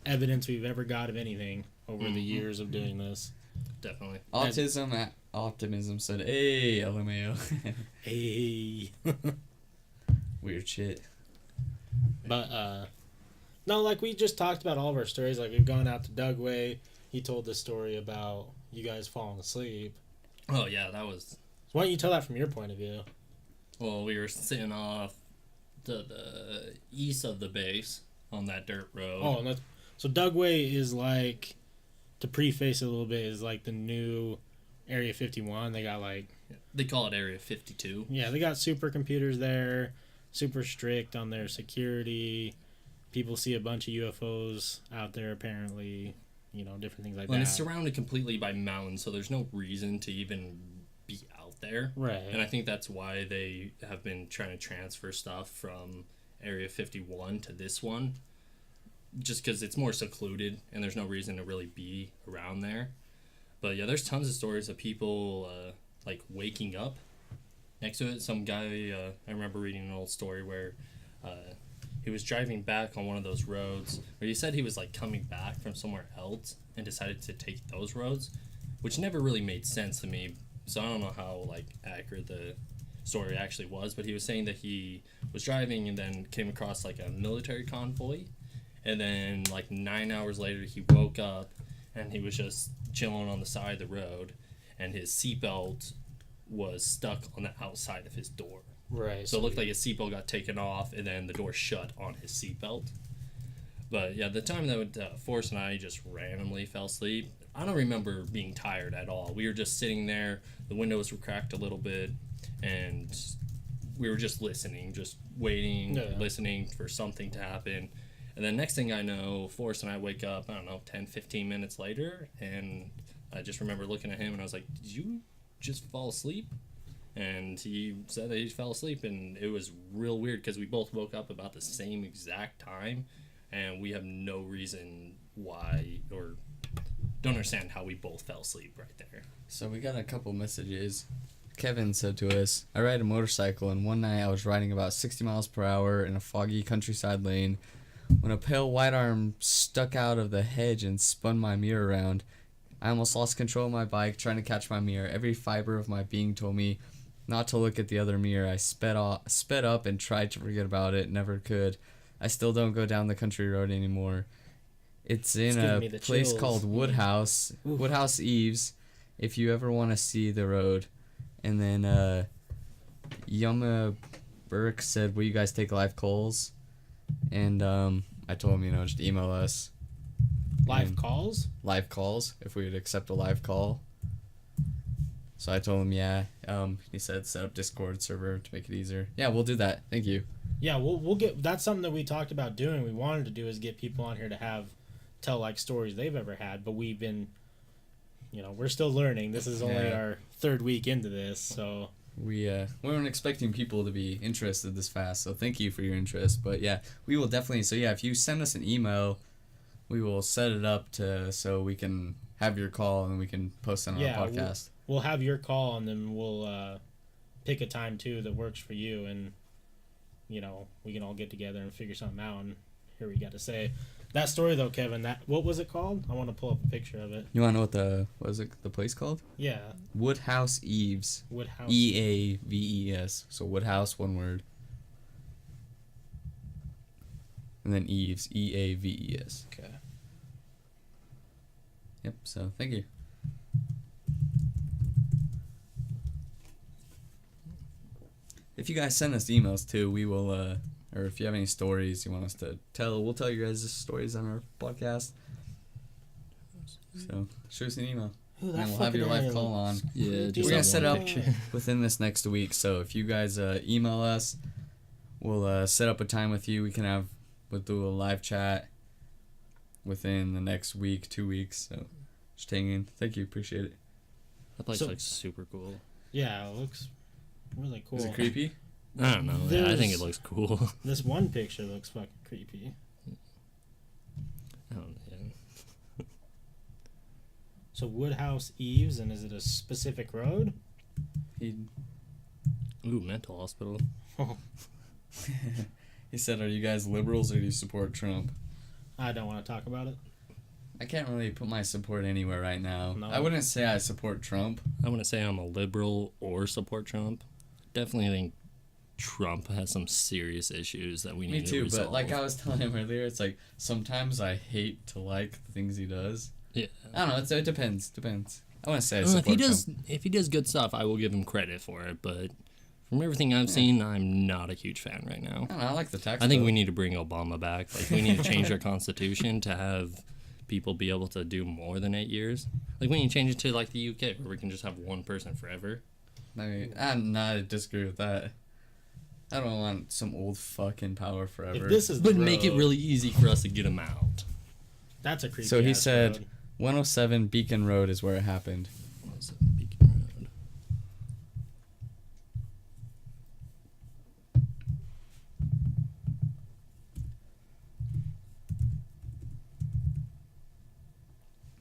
A: evidence we've ever got of anything over the years of doing this.
C: Definitely.
B: Optimism said, hey, LMAO.
A: Hey.
B: Weird shit.
A: But, no, like we just talked about all of our stories. Like we've gone out to Dugway. He told the story about you guys falling asleep.
C: Oh yeah, that was.
A: Why don't you tell that from your point of view?
C: Well, we were sitting off the east of the base on that dirt road.
A: Oh, and that's, so Dugway is like, to preface it a little bit, is like the new Area 51. They got like,
C: They call it Area 52.
A: yeah, they got supercomputers there, super strict on their security. People see a bunch of UFOs out there apparently, you know, different things like
C: Well, and
A: that.
C: it's surrounded completely by mountains, so there's no reason to even be out there.
A: Right.
C: And I think that's why they have been trying to transfer stuff from Area 51 to this one. Just because it's more secluded and there's no reason to really be around there. But yeah, there's tons of stories of people like waking up next to it. Some guy, I remember reading an old story where he was driving back on one of those roads where he said he was like coming back from somewhere else and decided to take those roads, which never really made sense to me. So I don't know how like accurate the story actually was, but he was saying that he was driving and then came across like a military convoy, and then like 9 hours later he woke up and he was just chilling on the side of the road, and his seatbelt was stuck on the outside of his door.
A: Right.
C: So it looked like his seatbelt got taken off and then the door shut on his seatbelt. But yeah, the time that Forrest and I just randomly fell asleep, I don't remember being tired at all. We were just sitting there, the windows were cracked a little bit, and we were just listening, just waiting, listening for something to happen. And then next thing I know, Forrest and I wake up, I don't know, 10, 15 minutes later, and I just remember looking at him and I was like, did you just fall asleep? And he said that he fell asleep, and it was real weird because we both woke up about the same exact time, and we have no reason why, or don't understand how we both fell asleep right there.
B: So we got a couple messages. Kevin said to us, I ride a motorcycle, and one night I was riding about 60 miles per hour in a foggy countryside lane when a pale white arm stuck out of the hedge and spun my mirror around. I almost lost control of my bike trying to catch my mirror. Every fiber of my being told me not to look at the other mirror. I sped up and tried to forget about it. Never could. I still don't go down the country road anymore. It's in
A: giving me
B: a
A: the
B: place
A: chills.
B: called Woodhouse. Woodhouse Eaves, if you ever want to see the road. And then Yuma Burke said, will you guys take live calls? And I told him, just email us.
A: Live
B: And
A: calls?
B: live calls, if we would accept a live call. So I told him, yeah. He said set up Discord server to make it easier. Yeah, we'll do that. Thank you.
A: Yeah, we'll get, that's something that we talked about doing. We wanted to do is get people on here to tell like stories they've ever had, but we've been, we're still learning. This is only our third week into this, so
B: We weren't expecting people to be interested this fast, so thank you for your interest. But yeah, we will definitely. So yeah, if you send us an email, we will set it up so we can have your call and we can post it on our podcast.
A: We'll have your call, and then we'll pick a time too that works for you, and we can all get together and figure something out and hear what you got to say. That story though, Kevin, what was it called? I want to pull up a picture of it.
B: You want to know what was the place called?
A: Yeah.
B: Woodhouse Eaves.
A: Woodhouse.
B: Eaves. So Woodhouse, one word. And then Eaves, Eaves.
A: Okay.
B: Yep, so thank you. If you guys send us emails too, we will, or if you have any stories you want us to tell, we'll tell you guys stories on our podcast. So, shoot us an email.
A: Ooh,
B: And we'll have your live call on.
C: Yeah,
B: We're
C: just
B: going to
C: that
B: set
C: one
B: up
C: picture.
B: within this next week. So, if you guys email us, we'll set up a time with you. We'll do a live chat within the next week, 2 weeks. So, just hang in. Thank you. Appreciate it.
C: That place
A: So-
C: looks super cool.
A: Yeah, it looks really cool.
B: Is it creepy?
C: I don't know. Yeah, I think
A: There's-
C: it looks cool.
A: This one picture looks fucking creepy.
C: I don't know. Yeah.
A: So Woodhouse Eaves, and is it a specific road?
C: Ooh, mental hospital.
B: He said, "Are you guys liberals or do you support Trump?"
A: I don't want to talk about it.
B: I can't really put my support anywhere right now.
A: No.
B: I wouldn't say I support Trump.
C: I wouldn't say I'm a liberal or support Trump. Definitely think Trump has some serious issues that we
B: Me
C: need to
B: too,
C: resolve.
B: but like I was telling him earlier, it's like sometimes I hate to like the things he does.
C: Yeah.
B: I don't know. It depends. I wouldn't say I
C: If
B: support Trump.
C: he does good stuff, I will give him credit for it. But from everything I've seen, I'm not a huge fan right now.
B: I don't know. I like the tax.
C: I think
B: bill.
C: we need to bring Obama back. Like we need to change our constitution to have people be able to do more than 8 years. Like we need to change it to like the UK where we can just have one person forever.
B: I mean, I'm not I disagree with that. I don't want some old fuck in power forever.
A: If this is the
C: But make it
A: road,
C: really easy for us to get him out.
A: that's a creepy.
B: So he
A: ass
B: said
A: road.
B: 107 Beacon Road is where it happened.
C: What's that, Beacon Road?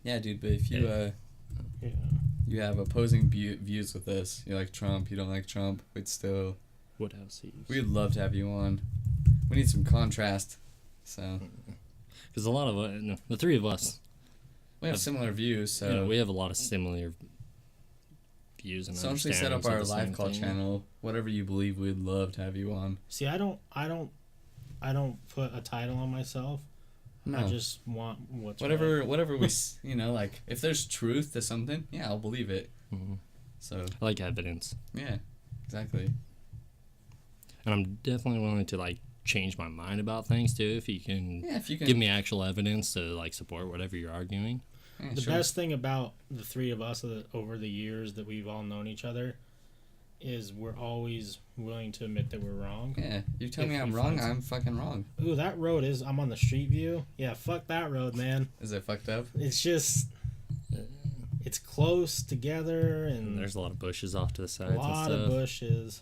B: Yeah, dude. But if you
A: Yeah.
B: you have opposing views with this, you like Trump, you don't like Trump,
C: Woodhouse Eaves.
B: we'd love to have you on. We need some contrast. So
C: Because a lot of the three of us,
B: we have similar views. So
C: you know, we have a lot of similar views and
B: so once we set up
C: understandings of
B: our
C: the
B: live
C: same
B: call
C: thing.
B: channel, whatever you believe, we'd love to have you on.
A: See, I don't put a title on myself.
B: No.
A: I just want what's
B: whatever
A: right.
B: we like if there's truth to something, yeah, I'll believe it.
C: Mhm.
B: So
C: I like evidence,
B: yeah, exactly.
C: and I'm definitely willing to like change my mind about things too. If you can give me actual evidence to like support whatever you're arguing.
B: Yeah,
A: The
B: sure.
A: best thing about the three of us over the years that we've all known each other is we're always willing to admit that we're wrong.
B: Yeah, you tell
A: If
B: me I'm
A: we
B: wrong,
A: find
B: I'm fucking wrong.
A: Ooh, that road I'm on the street view. Yeah, fuck that road, man.
B: Is it fucked up?
A: It's just, it's close together
C: And
A: and
C: there's a lot of bushes off to the
A: a
C: sides and
A: lot
C: stuff.
A: of bushes.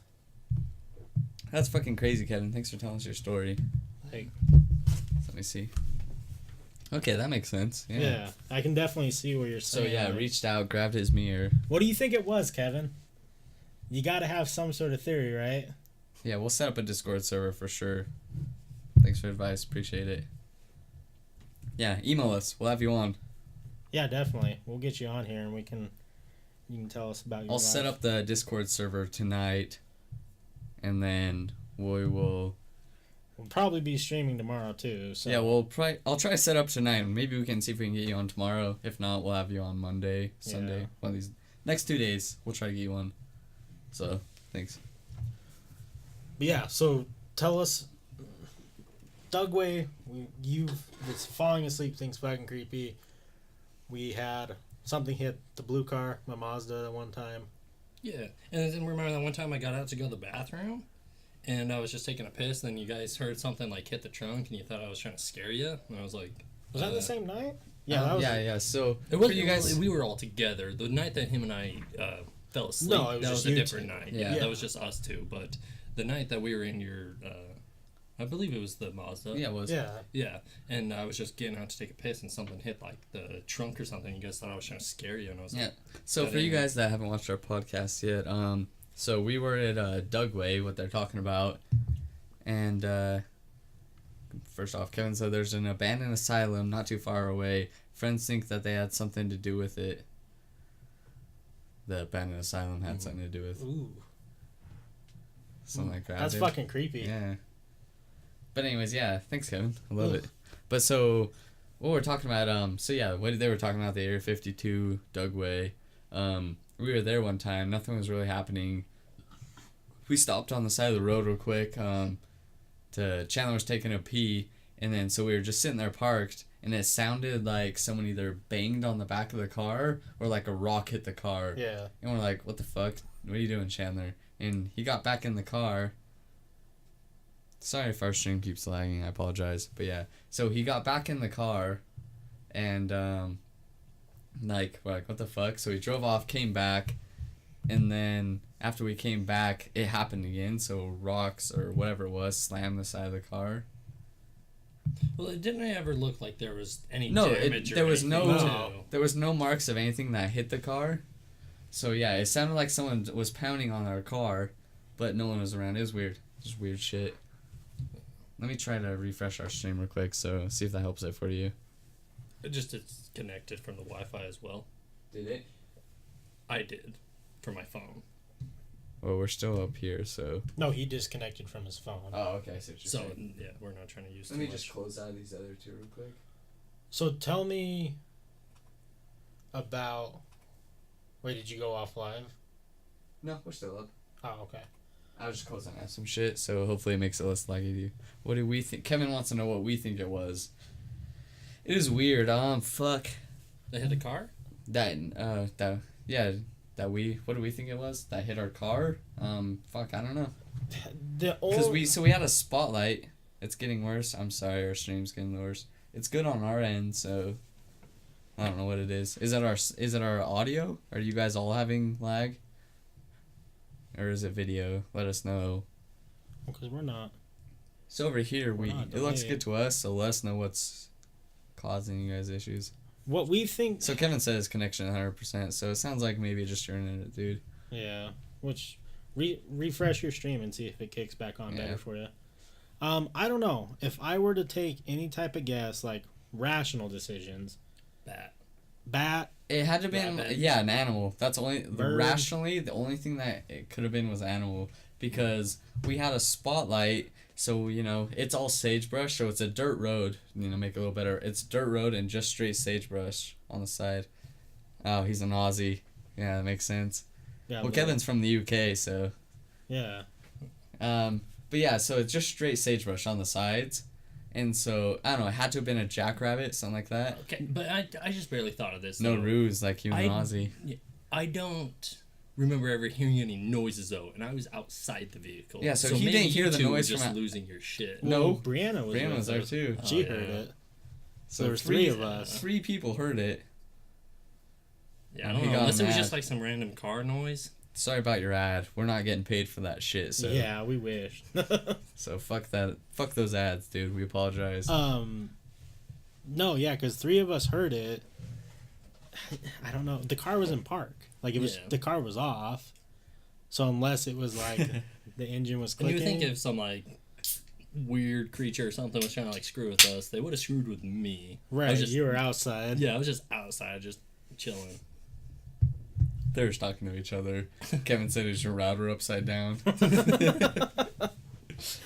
B: That's fucking crazy, Kevin. Thanks for telling us your story.
A: Like,
B: Let me see. Okay, that makes sense. Yeah.
A: yeah, I can definitely see what you're
B: So
A: saying.
B: yeah,
A: Like,
B: reached out, grabbed his mirror.
A: what do you think it was, Kevin? You got to have some sort of theory, right?
B: Yeah, we'll set up a Discord server for sure. Thanks for advice, appreciate it. Yeah, email us. We'll have you on.
A: Yeah, definitely. We'll get you on here and you can tell us about your
B: I'll set
A: life.
B: up the Discord server tonight, and then we will.
A: We'll probably be streaming tomorrow too. So
B: Yeah, I'll try to set up tonight. Maybe we can see if we can get you on tomorrow. If not, we'll have you on Monday, Sunday.
A: Yeah.
B: One of these next 2 days, we'll try to get you on. So thanks.
A: But yeah, so tell us, Dugway, it's falling asleep thing's fucking creepy. We had something hit the blue car, my Mazda, at one time.
C: Yeah, and then remember that one time I got out to go to the bathroom, and I was just taking a piss, and then you guys heard something like hit the trunk, and you thought I was trying to scare you, and I was like,
A: Was that the same night? Yeah, that was.
B: yeah. So
C: It was
B: for you guys.
C: We were all together. The night that him and I fell asleep,
A: No, it was
C: that
A: just
C: was a
A: you
C: different
A: two.
C: night.
B: Yeah.
C: That was just us two. But the night that we were in your, I believe it was the Mazda.
B: Yeah, it was.
A: Yeah.
C: Yeah, and I was just getting out to take a piss, and something hit like the trunk or something. You guys thought I was trying to scare you, and I was
B: Yeah.
C: like,
B: So
C: That
B: for you
C: ain't-
B: guys that haven't watched our podcast yet, so we were at Dugway, what they're talking about, And first off, Kevin said there's an abandoned asylum not too far away. Friends think that they had something to do with it. The abandoned asylum had something to do with something like that.
A: That's
B: dude.
A: fucking creepy.
B: Yeah. But anyways, yeah, thanks, Kevin. I love it. But so, what we're talking about, so yeah, what they were talking about, the Area 52 Dugway. We were there one time. Nothing was really happening. We stopped on the side of the road real quick. Chandler was taking a pee, and then so we were just sitting there parked, and it sounded like someone either banged on the back of the car or like a rock hit the car.
A: Yeah.
B: And we're like, what the fuck? What are you doing, Chandler? And he got back in the car. Sorry if our stream keeps lagging. I apologize. But yeah. So he got back in the car. And, we're like, what the fuck? So he drove off, came back. And then after we came back, it happened again. So rocks or whatever it was slammed the side of the car.
C: Well, it didn't ever look like there was any
B: No,
C: damage
B: there was
C: no.
B: there was no marks of anything that hit the car. So yeah, it sounded like someone was pounding on our car, but no one was around. It was weird. Just weird shit. Let me try to refresh our stream real quick, so see if that helps it for you.
C: It's connected from the Wi-Fi as well.
B: Did it?
C: I did, for my phone.
B: Well, we're still up here, so.
A: No, he disconnected from his phone.
B: Oh, okay. I see what you're
C: So
B: saying.
C: yeah, we're not trying to use.
B: Let
C: too
B: me
C: much.
B: just close out these other two real quick.
A: So tell me about. Wait, did you go off live?
B: No, we're still up.
A: Oh, okay.
B: I was just closing out some shit, so hopefully it makes it less laggy to you. What do we think? Kevin wants to know what we think it was. It is weird. Fuck.
C: They hit a car.
B: What do we think it was? That hit our car? Fuck, I don't know. Because we had a spotlight. It's getting worse. I'm sorry, our stream's getting worse. It's good on our end, so I don't know what it is. Is it our audio? Are you guys all having lag? Or is it video? Let us know.
A: Because we're not.
B: So over here, it looks
A: yeah.
B: good to us, so let us know what's causing you guys issues.
A: What we think.
B: So Kevin says connection 100%, so it sounds like maybe just your internet, dude.
A: Yeah. Which, refresh your stream and see if it kicks back on better for you. I don't know. If I were to take any type of guess, like rational decisions. Bat.
B: It had to have been, an animal. That's
A: Bird.
B: Rationally, the only thing that it could have been was animal. Because we had a spotlight, so, it's all sagebrush, so it's a dirt road. Make it a little better. It's dirt road and just straight sagebrush on the side. Oh, he's an Aussie. Yeah, that makes sense.
A: Yeah,
B: well, Kevin's from the UK, so.
A: Yeah.
B: But yeah, so it's just straight sagebrush on the sides. And so, I don't know, it had to have been a jackrabbit, something like that.
C: Okay, but I just barely thought of this.
B: No
C: though.
B: ruse, like you and Aussie.
C: I don't remember ever hearing any noises, though, and I was outside the vehicle.
B: Yeah, so he
C: maybe
B: didn't hear the
C: you
B: noise
C: were just
B: from
C: losing your shit.
B: No.
A: Brianna was
B: Brianna
A: with
B: was there
A: us.
B: too.
A: She
C: Oh,
A: heard
C: yeah.
A: it.
B: So
A: there was three of us.
B: 3 people heard it.
C: Yeah, I
B: He
C: don't know.
B: got
C: Unless it was
B: mad.
C: just like some random car noise.
B: Sorry about your ad. We're not getting paid for that shit. So
A: Yeah, we wish.
B: So fuck that. Fuck those ads, dude. We apologize.
A: No, yeah, because 3 of us heard it. I don't know. The car was in park. Like the car was off. So unless it was like the engine was
C: And
A: clicking.
C: you would think if some like weird creature or something was trying to like screw with us, they would have screwed with me.
A: Right, you were outside.
C: Yeah, I was just outside, just chilling.
B: They were talking to each other. Kevin said, "Is your router upside down?"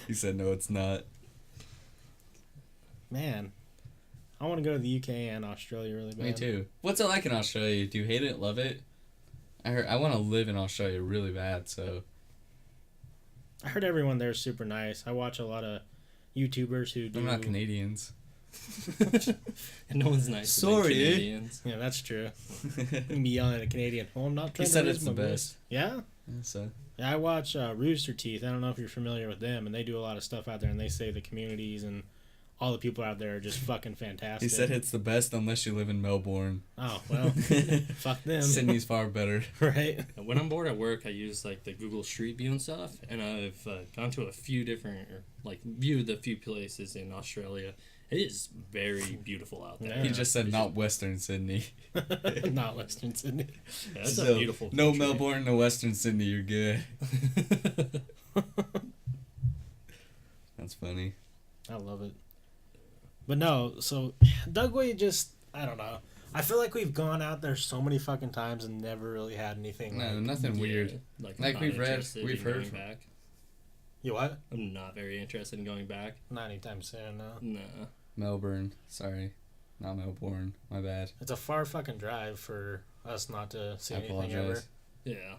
B: He said, "No, it's not."
A: Man, I want to go to the UK and Australia really bad.
B: Me too. What's it like in Australia? Do you hate it? Love it? I want to live in Australia really bad. So
A: I heard everyone there is super nice. I watch a lot of YouTubers who do.
B: I'm not Canadians.
C: And no one's nice.
B: Sorry.
C: Canadians.
A: Yeah, that's true. You can be yelling at a Canadian. Oh, I'm not trying
B: He
A: to
B: said
A: raise
B: it's
A: my
B: the
A: voice."
B: best.
A: Yeah?
B: Yeah, so
A: Yeah, I watch Rooster Teeth. I don't know if you're familiar with them, and they do a lot of stuff out there, and they say the communities and all the people out there are just fucking fantastic.
B: he said it's the best unless you live in Melbourne.
A: Oh, well, fuck them.
B: Sydney's far better.
A: Right?
C: When I'm bored at work, I use like the Google Street View and stuff, and I've gone to a few different, viewed a few places in Australia. It is very beautiful out there.
A: Yeah.
B: He just said not Western Sydney.
A: Not Western Sydney.
C: Yeah, it's
B: So,
C: a beautiful
B: no
C: country.
B: Melbourne, no Western Sydney. You're good. funny.
A: I love it. But no, so Dugway just, I don't know. I feel like we've gone out there so many fucking times and never really had anything.
B: No,
A: like,
B: nothing weird.
C: Like
B: Like
C: I'm
B: we've
C: not
B: read,
C: interested
B: we've
C: in
B: heard
C: going
B: from-
C: back.
A: You what?
C: I'm not very interested in going back.
A: Not anytime soon, no.
C: Nah.
B: Melbourne. Sorry. Not Melbourne. My bad.
A: It's a far fucking drive for us not to see
B: I
A: anything ever.
B: apologize.
C: Yeah.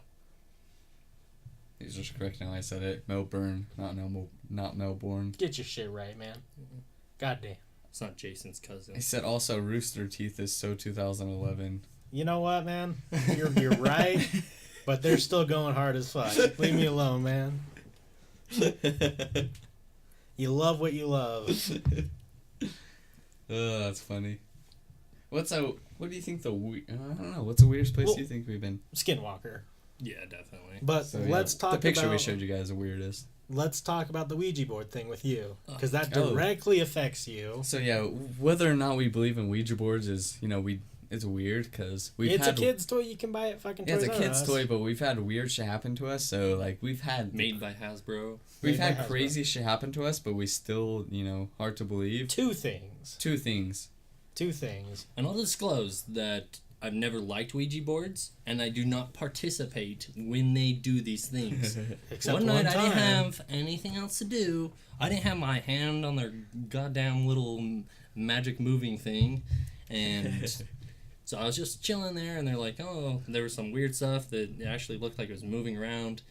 B: He's just correcting how I said it. Melbourne, not Melbourne.
A: Get your shit right, man. Goddamn.
C: It's not Jason's cousin.
B: He said also Rooster Teeth is so 2011.
A: You know what, man? You're right, but they're still going hard as fuck. Leave me alone, man. You love what you love.
B: Oh, that's funny. What do you think I don't know. What's the weirdest place
A: Well-
B: you think we've been?
A: Skinwalker.
C: Yeah, definitely.
A: But
B: So, yeah,
A: let's talk
B: the picture
A: about
B: we showed you guys the weirdest.
A: let's talk about the Ouija board thing with you, because that
B: Oh.
A: directly affects you.
B: So yeah, whether or not we believe in Ouija boards is, it's weird because
A: It's a kid's toy. You can buy it fucking.
B: Yeah, it's a
A: Toys R
B: kid's
A: Us.
B: toy, but we've had weird shit happen to us. So like we've had
C: Made by Hasbro.
B: we've
A: Made by
B: had
A: Hasbro.
B: crazy shit happen to us, but we still hard to believe.
A: Two things.
B: Two things.
C: And I'll disclose that I've never liked Ouija boards, and I do not participate when they do these things.
A: Except
C: One night I didn't
A: time.
C: have anything else to do. I didn't have my hand on their goddamn little magic moving thing, and so I was just chilling there, and they're like, oh, there was some weird stuff that actually looked like it was moving around,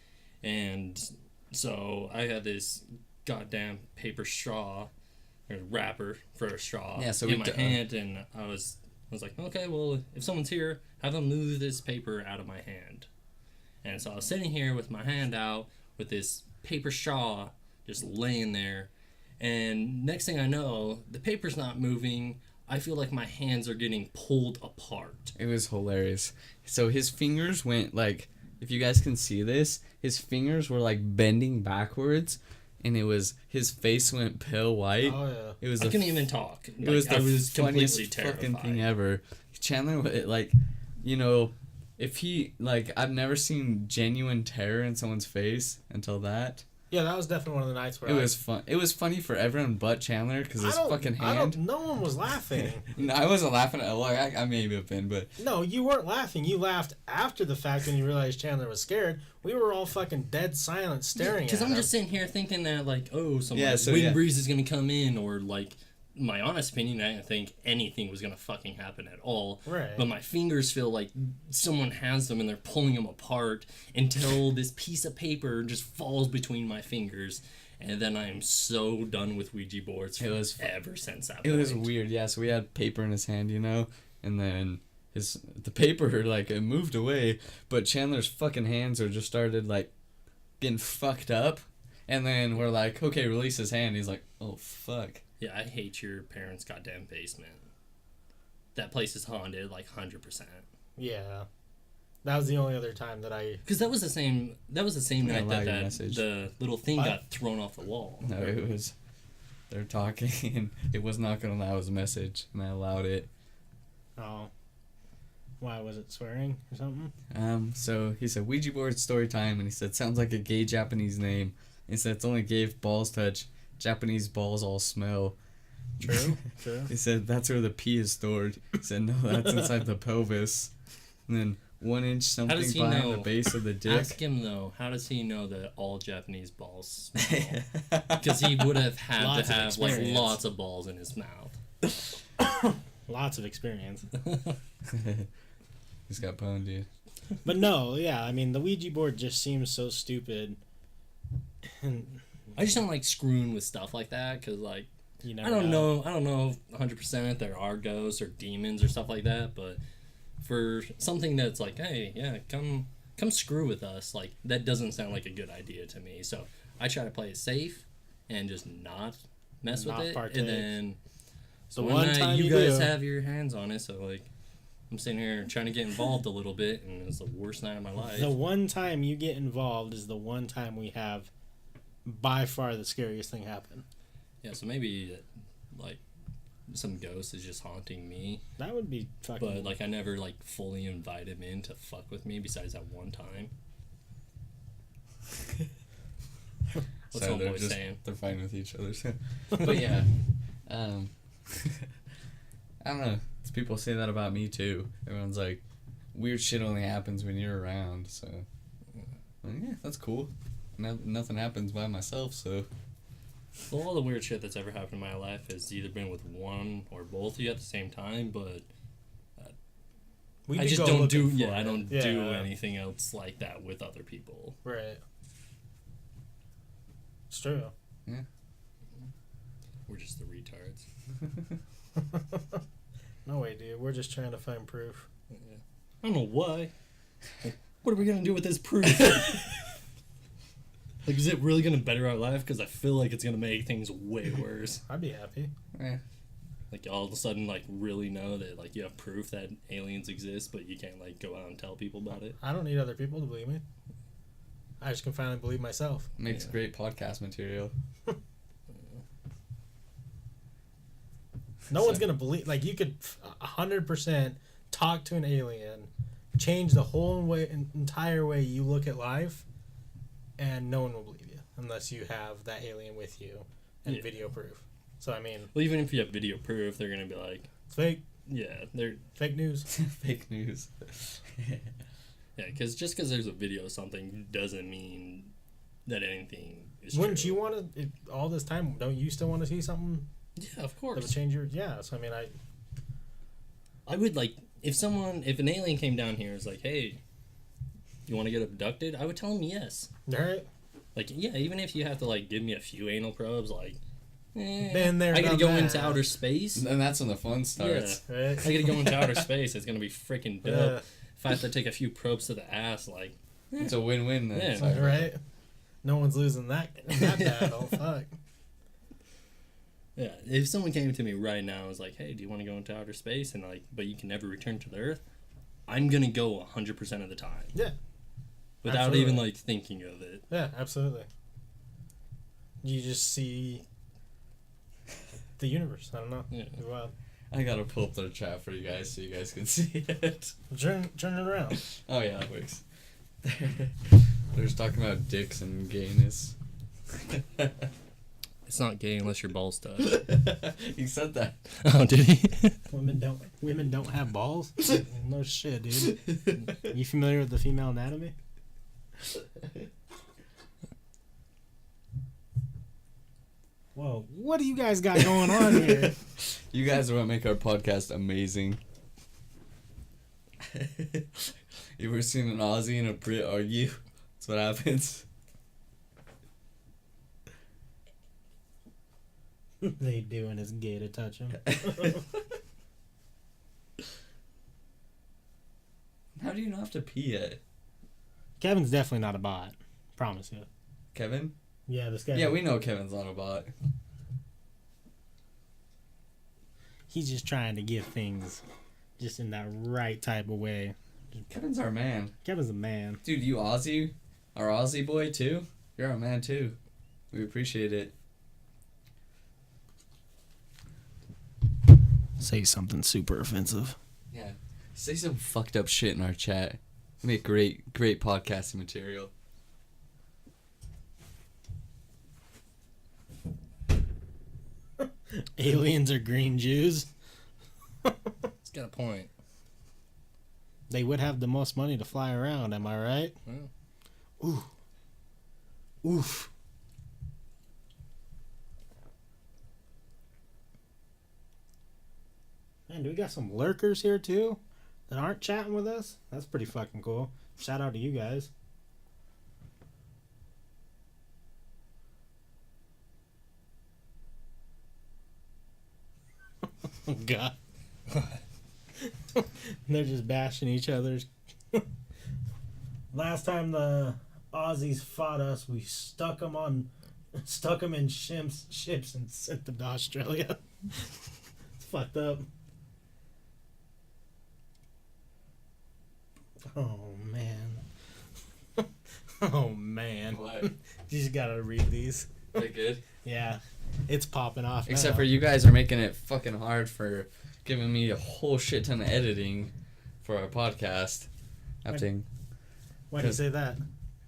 C: and so I had this goddamn paper straw, or wrapper for a straw,
B: Yeah, so
C: in
B: we
C: my
B: d-
C: hand, and I was like, okay, well, if someone's here, have them move this paper out of my hand. And so I was sitting here with my hand out with this paper straw just laying there. And next thing I know, the paper's not moving. I feel like my hands are getting pulled apart.
B: It was hilarious. So his fingers went like, if you guys can see this, his fingers were like bending backwards, and his face went pale white.
A: Oh yeah.
B: It was
C: I couldn't even talk.
B: It was the
C: I was
B: funniest
C: completely
B: fucking
C: terrified.
B: thing ever. Chandler, if he I've never seen genuine terror in someone's face until that.
A: Yeah, that was definitely one of the nights where
B: It was fun. It was funny for everyone but Chandler because his fucking hand.
A: No one was laughing.
B: No, I wasn't laughing at all. I maybe have been, but
A: No, you weren't laughing. You laughed after the fact when you realized Chandler was scared. We were all fucking dead silent staring at
C: Because
A: him.
C: I'm just sitting here thinking that, like, oh, some
B: Yeah, so,
C: wind
B: yeah.
C: breeze is going to come in, or, like, my honest opinion, I didn't think anything was going to fucking happen at all.
A: Right.
C: But my fingers feel like someone has them and they're pulling them apart until this piece of paper just falls between my fingers. And then I am so done with Ouija boards ever since that
B: it
C: point.
B: was weird. Yeah, so we had paper in his hand, and then the paper it moved away, but Chandler's fucking hands just started like getting fucked up, and then we're like, okay, release his hand. He's like, oh fuck.
C: Yeah, I hate your parents' goddamn basement. That place is haunted, like 100%.
A: Yeah. That was the only other time that I...
C: Because that was the same
B: gonna
C: night
B: allow
C: that,
B: your message.
C: the little thing
A: What?
C: got thrown off the wall.
B: No, it was. They're talking, and it was not gonna allow his message, and I allowed it.
A: Oh. Why, was it swearing or something?
B: So he said Ouija board story time, and he said sounds like a gay Japanese name. He said it's only gay if balls touch. Japanese balls all smell.
A: True. True.
B: He said that's where the pee is stored. He said no, that's inside the pelvis. And then 1 inch something
C: does he
B: behind
C: know?
B: the base of the dick.
C: Ask him, though, how does he know that all Japanese balls smell? Because he would have had
A: Lots
C: to
A: of
C: have, like,
A: experience.
C: lots of balls in his mouth.
A: Lots of experience.
B: He's got pwned, dude.
A: But no, yeah, I mean, the Ouija board just seems so stupid. And
C: I just don't like screwing with stuff like that, because, like,
A: you never
C: I don't know 100% if there are ghosts or demons or stuff like that, but for something that's like, hey, yeah, come screw with us, like, that doesn't sound like a good idea to me. So I try to play it safe and just not mess
A: Not
C: with it.
A: partake.
C: And then
A: The
C: one
A: one
C: night
A: time
C: you
A: you
C: guys
A: do.
C: have your hands on it, so, like, I'm sitting here trying to get involved a little bit, and it's the worst night of my life.
A: The one time you get involved is the one time we have by far the scariest thing happen.
C: Yeah, so maybe, like, some ghost is just haunting me.
A: That would be fucking...
C: But, like, I never, like, fully invited him in to fuck with me besides that one time. What's
B: so
C: homeboy saying?
B: They're fighting with each other. So. But yeah, I don't know. People say that about me too. Everyone's like, weird shit only happens when you're around. So, well, yeah, that's cool. Nothing happens by myself. So,
C: well, all the weird shit that's ever happened in my life has either been with one or both of you at the same time, but I just don't do. Yeah, I don't do anything else like that with other people.
A: Right. It's true.
B: Yeah.
C: We're just the retards.
A: No way, dude. We're just trying to find proof.
C: Yeah. I don't know why. Like, what are we gonna do with this proof? Like, is it really gonna better our life? Because I feel like it's gonna make things way worse.
A: I'd be happy.
B: Yeah.
C: Like, all of a sudden, like, really know that, like, you have proof that aliens exist, but you can't, like, go out and tell people about it.
A: I don't need other people to believe me. I just can finally believe myself.
B: Makes great podcast material.
A: No one's gonna believe. Like, you could 100% talk to an alien, change the whole entire way you look at life, and no one will believe you unless you have that alien with you and video proof. So I mean,
C: well, even if you have video proof, they're gonna be like,
A: it's fake.
C: Yeah, they're
A: Fake news.
B: Fake news.
C: Yeah, because just because there's a video of something doesn't mean that anything is
A: Wouldn't
C: true.
A: you want to? All this time, don't you still want to see something
C: Yeah, of
A: that would
C: course.
A: change your? Yeah. So I mean,
C: I would like if an alien came down here and was like, "Hey, you want to get abducted?" I would tell him yes.
A: right.
C: Like, yeah, even if you have to like give me a few anal probes, like,
A: Been there,
C: I gotta
A: done
C: go
A: that.
C: into outer space.
B: And that's when the fun starts.
C: Yeah,
A: Right.
C: I gotta go into outer space. It's gonna be freaking dope.
A: Yeah.
C: If I have to take a few probes to the ass, like,
B: It's a win-win then.
C: Yeah.
B: It's like,
A: Right. No one's losing that battle. Fuck.
C: yeah. If someone came to me right now and was like, "Hey, do you want to go into outer space?" and like, but you can never return to the Earth, I'm gonna go 100% of the time.
A: Yeah.
C: Without
A: Absolutely.
C: even like thinking of it.
A: Yeah, absolutely. You just see the universe. I don't know.
C: Yeah.
A: It's wild.
B: I gotta pull up their chat for you guys so you guys can see it.
A: Turn it around.
B: Oh yeah, that works. They're just talking about dicks and gayness.
C: It's not gay unless your balls touch.
B: He said that.
C: Oh, did he?
A: Women don't have balls? No shit, dude. You familiar with the female anatomy? Whoa, what do you guys got going on here?
B: You guys are what make our podcast amazing. You ever seen an Aussie and a Brit argue? That's what happens.
A: They do, and it's gay to touch them.
B: How do you not have to pee yet?
A: Kevin's definitely not a bot. Promise you.
B: Kevin?
A: Yeah, this guy.
B: Yeah, we know Kevin's not a bot.
A: He's just trying to get things just in that right type of way.
B: Kevin's our man.
A: Kevin's a man.
B: Dude, you Aussie? Our Aussie boy too? You're our man too. We appreciate it.
A: Say something super offensive.
B: Yeah. Say some fucked up shit in our chat. Make great podcasting material.
A: Aliens are green Jews.
C: It's got a point.
A: They would have the most money to fly around, am I right?
C: Yeah.
A: Ooh. Oof. Man, do we got some lurkers here too that aren't chatting with us? That's pretty fucking cool. Shout out to you guys. Oh, God. They're just bashing each other's. Last time the Aussies fought us, we stuck them in ships and sent them to Australia. It's fucked up. Oh man. Oh man.
B: What?
A: You just gotta read these.
B: They good?
A: Yeah. It's popping off.
B: Except
A: now.
B: for you guys are making it fucking hard for giving me a whole shit ton of editing for our podcast.
A: Why do you say that?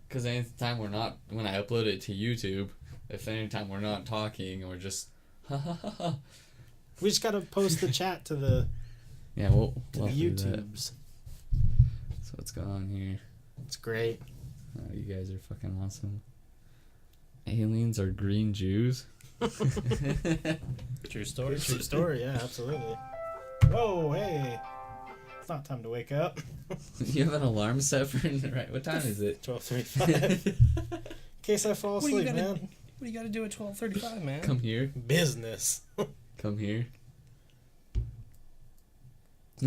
B: Because anytime when I upload it to YouTube, if anytime we're not talking or just ha ha ha ha.
A: We just gotta post the chat to the
B: Yeah, we'll
A: the
B: have to do that.
A: YouTubes.
B: So what's going on here?
A: It's great.
B: Oh, you guys are fucking awesome. Aliens are green Jews.
C: True story.
A: True story, yeah, absolutely. Whoa, hey. It's not time to wake up.
B: You have an alarm set for right? What time is it?
A: 12:35. In case I fall
C: What do you
A: asleep,
C: gotta-
A: man.
C: What do you got to do at 12:35, man?
B: Come here.
A: Business.
B: Come here.
C: I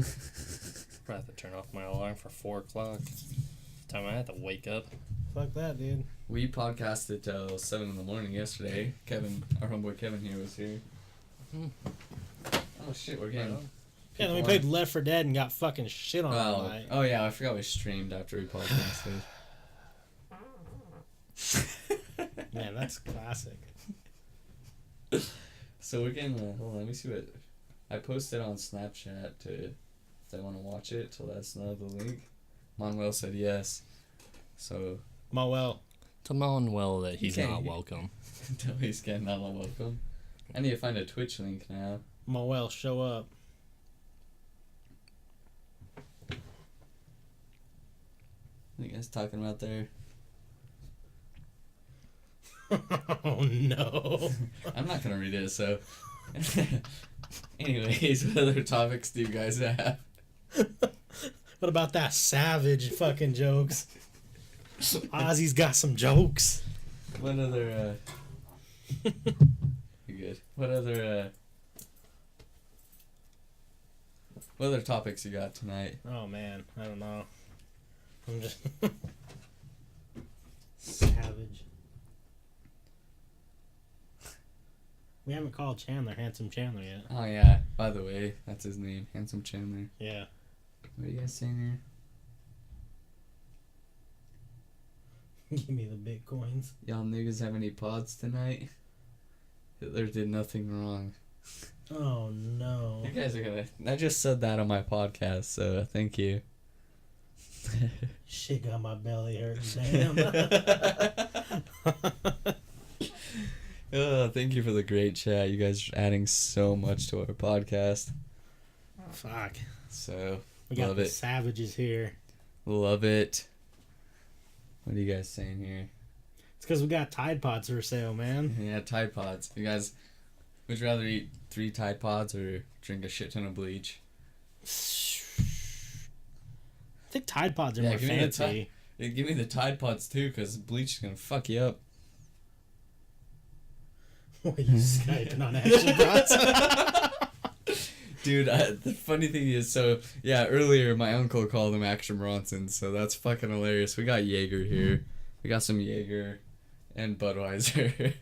C: have to turn off my alarm for 4 o'clock. Time I had to wake up.
A: Fuck that, dude.
B: We podcasted till 7 in the morning yesterday. Kevin, our homeboy Kevin here was here. Oh shit, we're getting.
C: Right on.
A: Yeah, then we played Left 4 Dead and got fucking shit on all
B: Oh,
A: night.
B: oh yeah, I forgot we streamed after we podcasted.
A: Man, that's classic.
B: So we're getting. Hold on, let me see what I posted on Snapchat to. If they want to watch it, to let us know the link. Manuel said yes. So
A: Moel.
C: Tell Manuel that he's
B: Okay.
C: not welcome.
B: until he's getting not welcome. I need to find a Twitch link now.
A: Moel, show up.
B: What are you guys talking about there?
A: Oh no.
B: I'm not gonna read it, so. Anyways, what other topics do you guys have?
A: What about that savage fucking jokes? Ozzy's got some jokes.
B: What other, You good? What other topics you got tonight?
A: Oh man, I don't know. I'm just savage. We haven't called Chandler Handsome Chandler yet.
B: Oh yeah, by the way, that's his name, Handsome Chandler.
A: Yeah.
B: What are you guys saying here?
A: Give me the bitcoins.
B: Y'all niggas have any pods tonight? Hitler did nothing wrong.
A: Oh no.
B: You guys are gonna. I just said that on my podcast, so thank you.
A: Shit got my belly hurting. Damn.
B: Thank you for the great chat. You guys are adding so much to our podcast.
A: Fuck.
B: So,
A: We got
B: love
A: the
B: it.
A: savages here.
B: Love it. What are you guys saying here?
A: It's because we got Tide Pods for sale, man.
B: Yeah, Tide Pods. You guys, would you rather eat 3 Tide Pods or drink a shit ton of bleach?
A: I think Tide Pods are
B: Yeah,
A: more
B: give me the
A: fancy.
B: Yeah, give me the Tide Pods too, because bleach is gonna fuck you up.
A: What are you Skyping on Action Bronson?
B: Dude, the funny thing is, so, yeah, earlier my uncle called him Action Bronson, so that's fucking hilarious. We got Jaeger here. We got some Jaeger and Budweiser.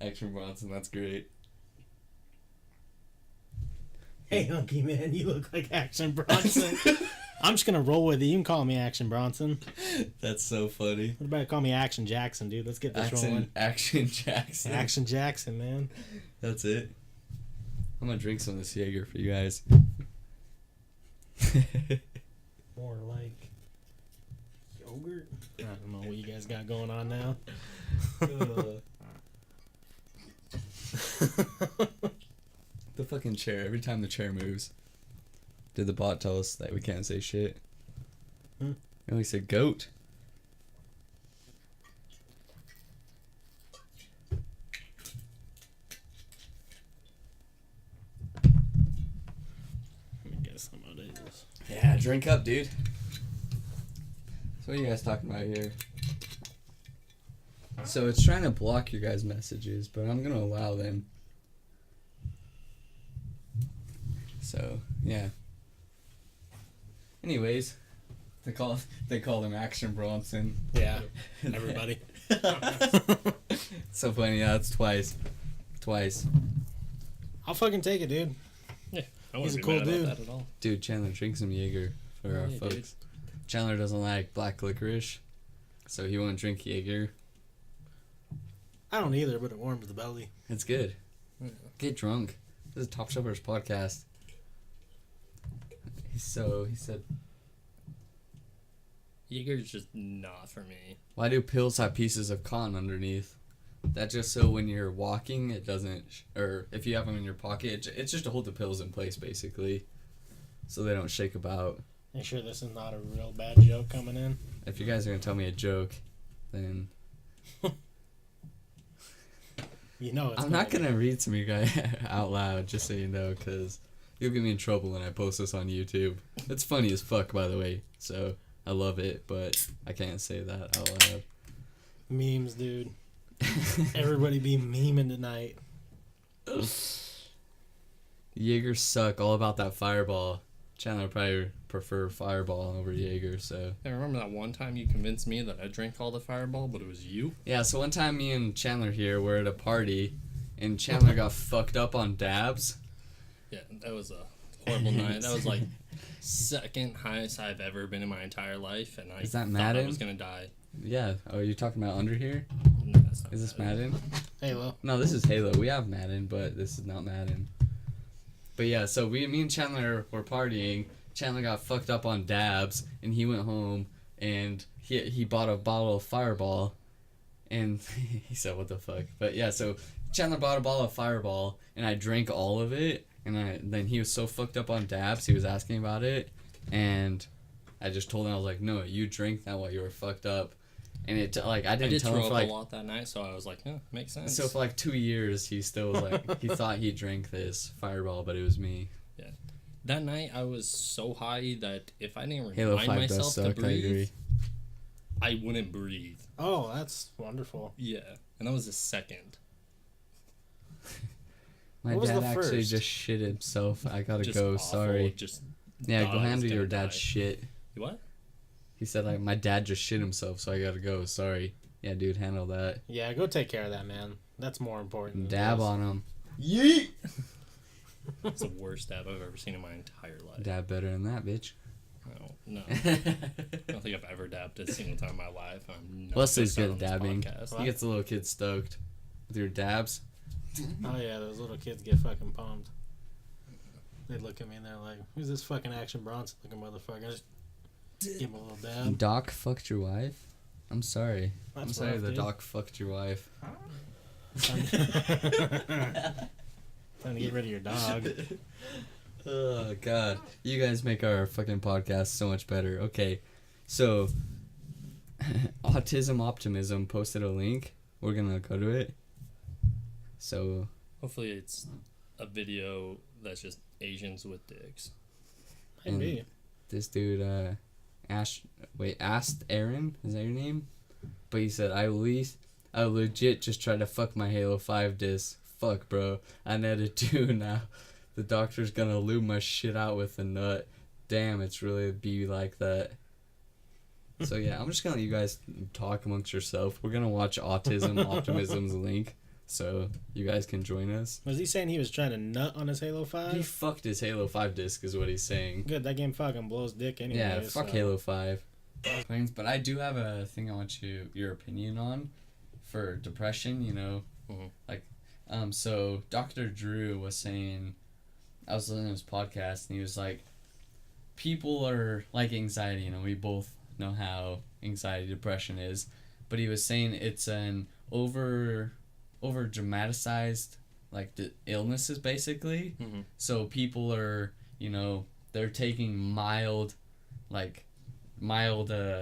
B: Action Bronson, that's great.
A: Hey, hunky man, you look like Action Bronson. I'm just gonna roll with it. You can call me Action Bronson.
B: That's so funny.
A: What about call me Action Jackson, dude? Let's get this rolling.
B: Action Jackson.
A: Action Jackson, man.
B: That's it. I'm gonna drink some of this Jaeger for you guys.
A: More like yogurt. I don't know what you guys got going on now.
B: The fucking chair. Every time the chair moves, did the bot tell us that we can't say shit?
A: Hmm?
B: And we said goat.
A: Let me guess some of this.
B: Yeah, drink up, dude. So what are you guys talking about here? So it's trying to block your guys' messages, but I'm gonna allow them. So yeah. Anyways, they call them Action Bronson.
A: Yeah, everybody.
B: So funny, yeah, it's twice.
A: I'll fucking take it, dude.
C: Yeah, I
A: He's
C: wouldn't
A: a
C: be
A: cool
C: mad about
A: dude.
C: that at all.
B: Dude, Chandler, drink some Jaeger for our
C: Yeah,
B: folks.
C: dude.
B: Chandler doesn't like black licorice, so he won't drink Jaeger.
A: I don't either, but it warms the belly.
B: It's good.
C: Yeah.
B: Get drunk. This is Topshelfers podcast. He said,
C: Jaeger's just not for me.
B: Why do pills have pieces of cotton underneath? That just so when you're walking, it doesn't, or if you have them in your pocket, it's just to hold the pills in place, basically, so they don't shake about.
A: You sure this is not a real bad joke coming in?
B: If you guys are gonna tell me a joke, then
A: You know it's
B: I'm not gonna read some of you guys out loud, just so you know, because you'll get me in trouble when I post this on YouTube. It's funny as fuck, by the way, so I love it, but I can't say that out loud.
A: Memes, dude. Everybody be memeing tonight.
B: Jaeger suck. All about that Fireball. Chandler probably prefer Fireball over Jaeger, so.
C: I remember that one time you convinced me that I drank all the Fireball, but it was you?
B: Yeah, so one time me and Chandler here were at a party, and Chandler got fucked up on dabs.
C: Yeah, that was a horrible night. That was like second highest I've ever been in my entire life, and I
B: Is that
C: thought
B: Madden?
C: I was gonna die.
B: Yeah. Oh, you're talking about under here?
C: No, that's not
B: Is this
C: Madden.
B: Madden?
A: Halo.
B: No, this is Halo. We have Madden, but this is not Madden. But yeah, so me and Chandler were partying. Chandler got fucked up on dabs, and he went home, and he bought a bottle of Fireball, and he said, what the fuck? But yeah, so Chandler bought a bottle of Fireball, and I drank all of it, and then he was so fucked up on dabs, he was asking about it, and I just told him, I was like, no, you drank that while you were fucked up. And it, like, I didn't tell
C: throw
B: him
C: up
B: for, like,
C: a lot that night, so I was like, makes sense.
B: so for like 2 years, he still was like, he thought he drank this Fireball, but it was me.
C: Yeah. That night, I was so high that if I didn't
B: Halo
C: remind
B: 5
C: myself
B: does
C: to
B: suck, I
C: breathe,
B: agree.
C: I wouldn't breathe.
A: Oh, that's wonderful.
C: Yeah, and that was the second.
B: My
A: What was
B: dad
A: the
B: actually
A: first?
B: just shit himself. I gotta
C: Just
B: go,
C: awful,
B: sorry.
C: Just
B: Yeah,
C: thought
B: go
C: I was
B: handle
C: gonna
B: your dad's
C: die.
B: shit.
C: What?
B: He said, like, my dad just shit himself, so I gotta go, sorry. Yeah, dude, handle that.
A: Yeah, go take care of that, man. That's more important. than
B: Dab
A: this.
B: on him.
C: Yeet! That's the worst dab I've ever seen in my entire life.
B: Dab better than that, bitch.
C: No. I don't think I've ever dabbed a single time in my life. I'm not
B: Leslie's
C: gonna
B: good
C: say
B: at
C: on this
B: dabbing.
C: podcast.
B: He gets the little kids stoked with your dabs.
A: Oh yeah, those little kids get fucking pumped. They look at me and they're like, "Who's this fucking Action Bronson looking motherfucker?" Just give him a little dab.
B: Doc fucked your wife? I'm sorry. I'm
A: That's
B: sorry
A: rough,
B: the
A: dude.
B: doc fucked your wife.
A: Time to get rid of your dog.
B: Oh, God. You guys make our fucking podcast so much better. Okay, so Autism Optimism posted a link. We're gonna go to it. So,
C: Hopefully it's a video that's just Asians with dicks.
A: Might be.
B: this dude, asked Aaron, is that your name? But he said, I legit just tried to fuck my Halo 5 disc. Fuck, bro. I know to do now. The doctor's gonna lube my shit out with a nut. Damn, it's really be like that. So yeah, I'm just gonna let you guys talk amongst yourself. We're gonna watch Autism Optimism's link, so you guys can join us.
A: Was he saying he was trying to nut on his Halo
B: He
A: 5?
B: fucked his Halo 5 disc, is what he's saying.
A: Good, that game fucking blows dick anyway.
B: Yeah, fuck
A: so.
B: Halo 5. But I do have a thing I want your opinion on for depression, you know.
C: Mhm.
B: So Dr. Drew was saying, I was listening to his podcast, and he was like, people are like anxiety, you know, we both know how anxiety, depression is, but he was saying it's an over dramatized, like, the illnesses, basically.
C: Mm-hmm.
B: So people are, you know, they're taking mild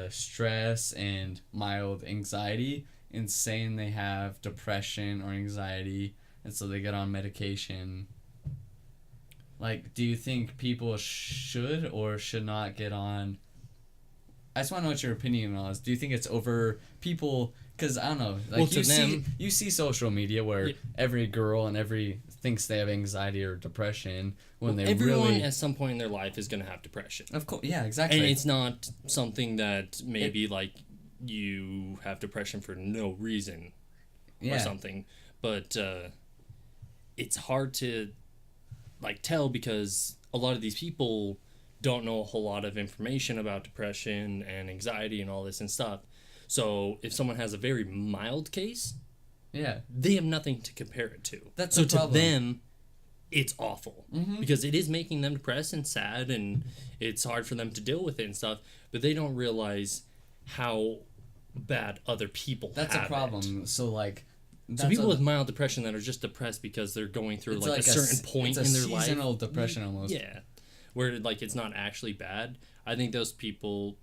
B: stress and mild anxiety and saying they have depression or anxiety, and so they get on medication. Like, do you think people should or should not get on? I just want to know what your opinion on is. Do you think it's over people? Because I don't know. Like,
C: Well, to
B: you see social media where
C: Yeah.
B: every girl and every thinks they have anxiety or depression when they
C: Everyone
B: really.
C: at some point in their life is going to have depression.
B: Of course, yeah, exactly.
C: And it's not something that maybe like you have depression for no reason or something. But it's hard to like tell because a lot of these people don't know a whole lot of information about depression and anxiety and all this and stuff. So if someone has a very mild case,
B: Yeah.
C: they have nothing to compare it to.
B: That's
C: so
B: the
C: to
B: problem.
C: them, it's awful because it is making them depressed and sad, and it's hard for them to deal with it and stuff. But they don't realize how bad other people
B: That's
C: have
B: a problem.
C: it.
B: So like,
C: So people with mild depression that are just depressed because they're going through like a certain point in their life.
B: Seasonal depression almost.
C: Yeah, where like it's not actually bad. I think those people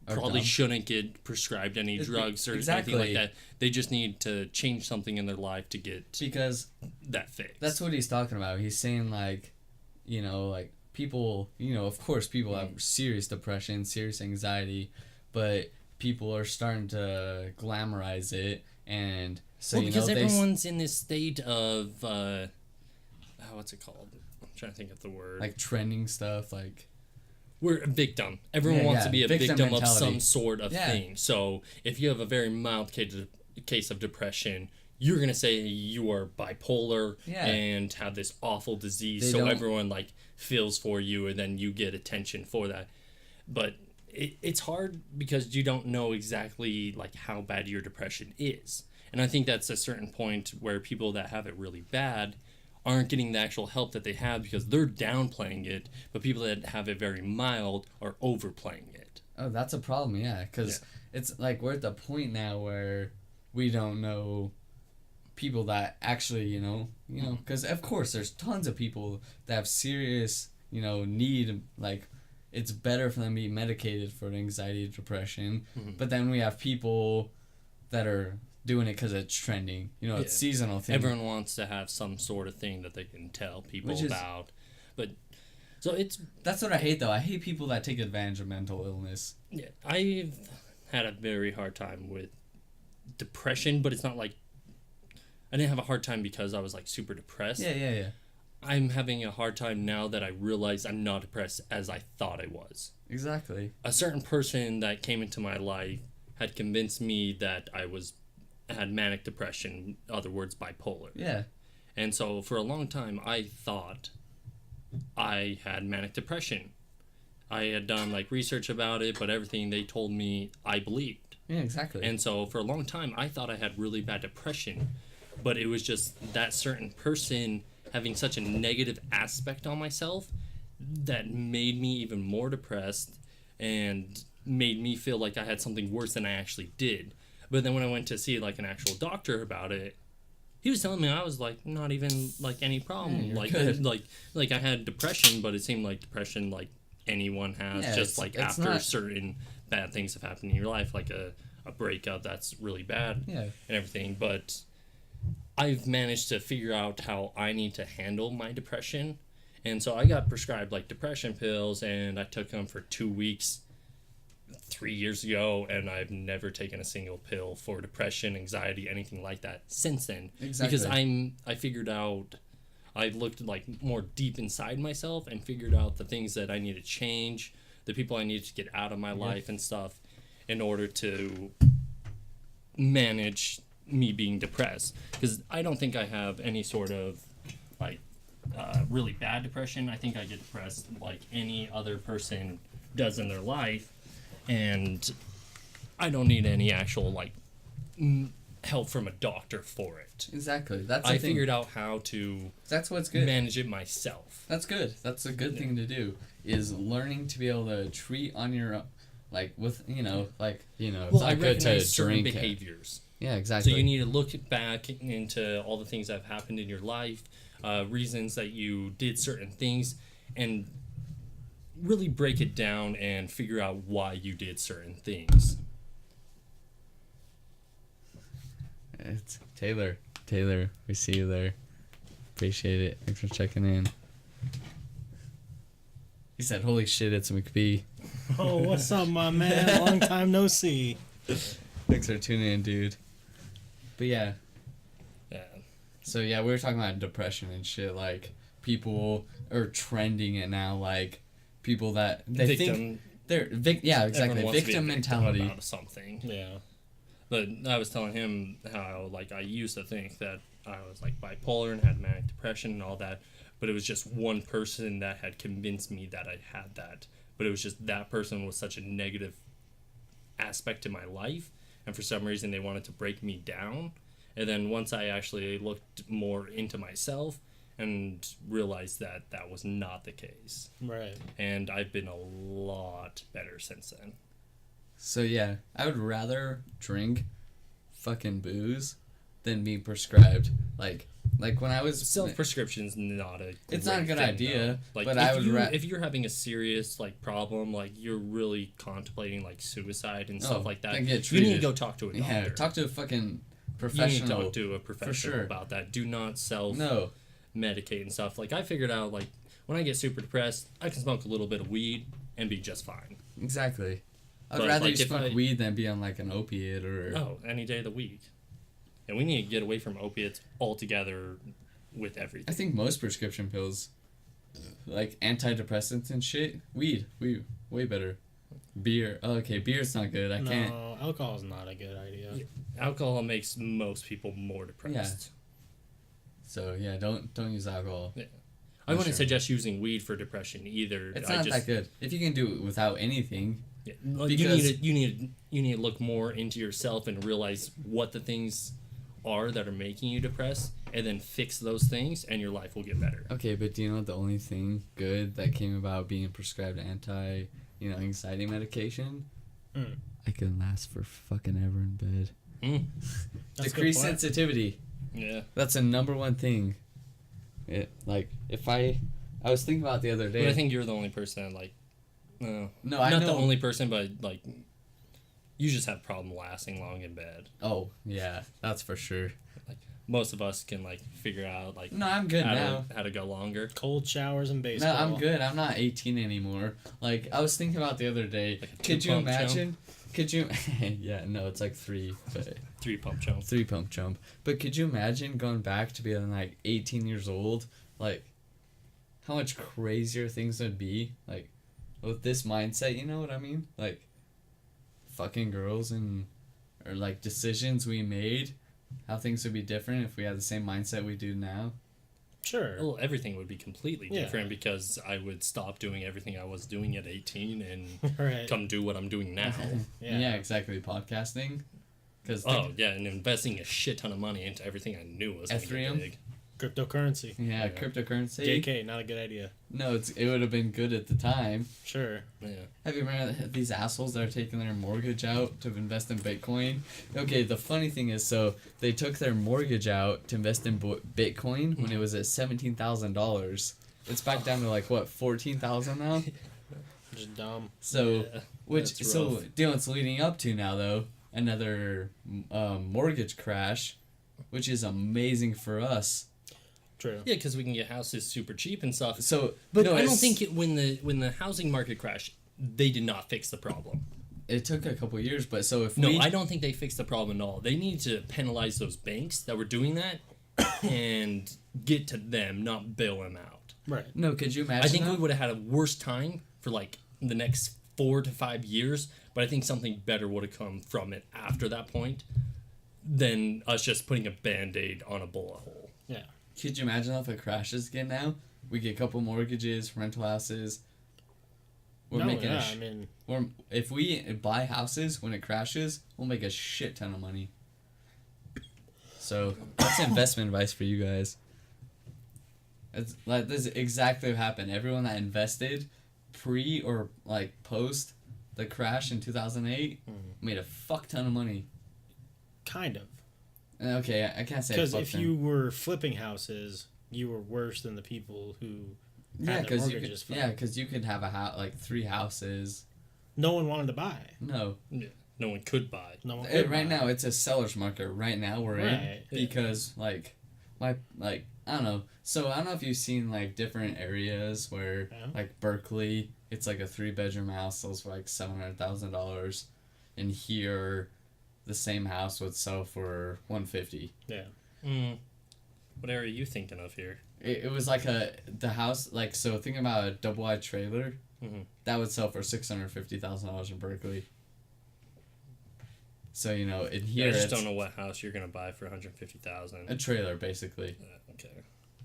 C: probably
B: dumb.
C: shouldn't get prescribed any drugs or anything like that. They just need to change something in their life to get
B: Because
C: that fixed.
B: that's what he's talking about. He's saying like, like people, of course people have serious depression, serious anxiety, but people are starting to glamorize it, and so
C: because everyone's in this state of what's it called? I'm trying to think of the word.
B: like trending stuff, like
C: we're a victim. Everyone wants to be a victim of
B: mentality.
C: some sort of thing. So if you have a very mild case of depression, you're going to say you are bipolar and have this awful disease. So everyone like feels for you, and then you get attention for that. But it's hard because you don't know exactly like how bad your depression is. And I think that's a certain point where people that have it really bad aren't getting the actual help that they have because they're downplaying it, but people that have it very mild are overplaying it.
B: Oh, that's a problem, yeah, because it's like we're at the point now where we don't know people that actually, because of course there's tons of people that have serious, need, like, it's better for them to be medicated for anxiety, depression, but then we have people that are doing it because it's trending. It's seasonal thing.
C: Everyone wants to have some sort of thing that they can tell people about. But so
B: that's what I hate, though. I hate people that take advantage of mental illness.
C: Yeah, I've had a very hard time with depression, but it's not like I didn't have a hard time because I was like super depressed.
B: Yeah.
C: I'm having a hard time now that I realize I'm not depressed as I thought I was.
B: Exactly.
C: A certain person that came into my life had convinced me that I had manic depression, in other words, bipolar.
B: Yeah.
C: And so for a long time, I thought I had manic depression. I had done like research about it, but everything they told me, I believed.
B: Yeah, exactly.
C: And so for a long time, I thought I had really bad depression, but it was just that certain person having such a negative aspect on myself that made me even more depressed and made me feel like I had something worse than I actually did. But then when I went to see like an actual doctor about it, he was telling me I was like not even like any problem. Like I had depression, but it seemed like depression like anyone has, just like after certain bad things have happened in your life, like a breakup that's really bad and everything. But I've managed to figure out how I need to handle my depression. And so I got prescribed like depression pills, and I took them for 2 weeks 3 years ago, and I've never taken a single pill for depression, anxiety, anything like that since then.
B: Exactly.
C: Because I figured out, I looked like more deep inside myself and figured out the things that I need to change, the people I needed to get out of my life and stuff in order to manage me being depressed. Because I don't think I have any sort of like really bad depression. I think I get depressed like any other person does in their life. And I don't need any actual like help from a doctor for it.
B: Exactly.
C: I figured out how to.
B: That's what's good.
C: Manage it myself.
B: That's good. That's a good thing to do. Is learning to be able to treat on your own, like with it's
C: well,
B: not good to
C: certain
B: drink
C: behaviors.
B: Yeah, exactly.
C: So you need to look back into all the things that have happened in your life, reasons that you did certain things, and really break it down and figure out why you did certain things.
B: It's Taylor. Taylor, we see you there. Appreciate it. Thanks for checking in. He said, "Holy shit, it's McBee."
A: Oh, what's up, my man? Long time no see.
B: Thanks for tuning in, dude. But yeah.
C: Yeah.
B: So yeah, we were talking about depression and shit. Like people are trending it now. Like people that they think they're exactly victim mentality
C: about something. Yeah. But I was telling him how like I used to think that I was like bipolar and had manic depression and all that, but it was just one person that had convinced me that I had that. But it was just that person was such a negative aspect to my life, and for some reason they wanted to break me down. And then once I actually looked more into myself and realized that that was not the case.
A: Right.
C: And I've been a lot better since then.
B: So yeah, I would rather drink fucking booze than be prescribed. Like when I was
C: Self-prescription's not a
B: It's not a
C: great
B: good
C: thing,
B: idea,
C: though. Like,
B: but
C: if you're having a serious like problem, like you're really contemplating like suicide and stuff like that,
B: then get
C: you need to
B: treated.
C: go talk to a doctor.
B: Yeah, talk to a fucking
C: You
B: professional.
C: need to talk to a professional
B: sure.
C: about that. Do not
B: No.
C: medicate and stuff. Like I figured out, like when I get super depressed, I can smoke a little bit of weed and be just fine.
B: Exactly. I'd
C: But,
B: rather
C: like,
B: you
C: if
B: smoke
C: I-
B: weed than be on like an opiate or.
C: Oh, any day of the week. And we need to get away from opiates altogether with everything.
B: I think most prescription pills, like antidepressants and shit, weed, way better. Beer, oh, okay, beer's not good. I can't.
A: No, alcohol's not a good idea.
C: Yeah. Alcohol makes most people more depressed.
B: So yeah, don't use alcohol.
C: Yeah. I wouldn't suggest using weed for depression either.
B: It's not that good. If you can do it without anything.
C: Yeah,
B: Because-
C: you need to look more into yourself and realize what the things are that are making you depressed, and then fix those things, and your life will get better.
B: Okay, but do you know what the only thing good that came about being prescribed anxiety medication? I could last for fucking ever in bed.
A: That's a good
B: Decrease
A: point.
B: sensitivity.
C: Yeah.
B: That's the number one thing. If I was thinking about it the other day.
C: But I think you're the only person like.
B: No,
C: not
B: I know.
C: the only person, but like, you just have problem lasting long in bed.
B: Oh yeah, that's for sure.
C: Like most of us can like figure out like.
B: No, I'm good now.
C: How to go longer.
A: Cold showers and baseball.
B: No, I'm good. I'm not 18 anymore. Like I was thinking about the other day.
C: Like a
B: Could you
C: two-pump
B: imagine? Could you? Yeah, no, it's like 3, but
C: 3 pump jump.
B: 3 pump jump. But could you imagine going back to being like 18 years old? Like, how much crazier things would be? Like, with this mindset, you know what I mean? Like, fucking girls or like decisions we made, how things would be different if we had the same mindset we do now.
A: Sure.
C: Well, everything would be completely
A: Yeah.
C: different because I would stop doing everything I was doing at 18 and
A: Right.
C: come do what I'm doing now.
B: Yeah, exactly. Podcasting. Because
C: And investing a shit ton of money into everything I knew was going to
B: Ethereum?
C: get big.
A: Cryptocurrency.
B: yeah, cryptocurrency.
A: JK, not a good idea.
B: No, it would have been good at the time.
A: Sure.
C: Yeah.
B: Have you remember these assholes that are taking their mortgage out to invest in Bitcoin? Okay, the funny thing is, so they took their mortgage out to invest in Bitcoin when it was at $17,000. It's back down to like what, 14,000 now?
A: Just dumb.
B: So,
C: Yeah,
B: which
C: that's
B: so
C: rough.
B: you know what's leading up to now though? Another mortgage crash, which is amazing for us.
A: True.
C: Yeah, because we can get houses super cheap and stuff.
B: So,
C: But
B: no,
C: I don't
B: it's-
C: think when the housing market crashed, they did not fix the problem.
B: it took a couple years, but so if
C: No,
B: we
C: I don't think they fixed the problem at all. They need to penalize those banks that were doing that and get to them, not bail them out.
A: Right.
B: no, could you imagine?
C: I think
B: that?
C: we would have had a worse time for like the next 4 to 5 years, but I think something better would have come from it after that point than us just putting a band-aid on a bullet hole.
A: Yeah.
B: Could you imagine if it crashes again now? We get a couple mortgages, rental houses. We're making
A: I mean,
B: or if we buy houses when it crashes, we'll make a shit ton of money. So that's investment advice for you guys. It's like this is exactly what happened. Everyone that invested pre or like post the crash in 2008 made a fuck ton of money.
A: kind of.
B: And okay, I can't say
A: Because
B: fuck
A: if
B: ton.
A: you were flipping houses, you were worse than the people who
B: yeah,
A: had their
B: because
A: mortgages flipped.
B: because you could have a house like 3 houses.
A: No one wanted to buy.
B: No,
C: Yeah, no one could buy.
A: No one could
B: right
A: buy.
B: now it's a seller's market. Right now we're
A: Right,
B: in because like I don't know. So I don't know if you've seen like different areas where
A: Yeah.
B: like Berkeley, it's like a 3-bedroom house sells for like $700,000, and here, the same house would sell for $150,000.
A: Yeah.
C: What area are you thinking of here?
B: It was like the house like so thinking about a double wide trailer, that would sell for $650,000 in Berkeley. So in
C: Yeah,
B: here
C: I just
B: it's
C: don't know what house you're gonna buy for $150,000.
B: a trailer basically.
C: Okay.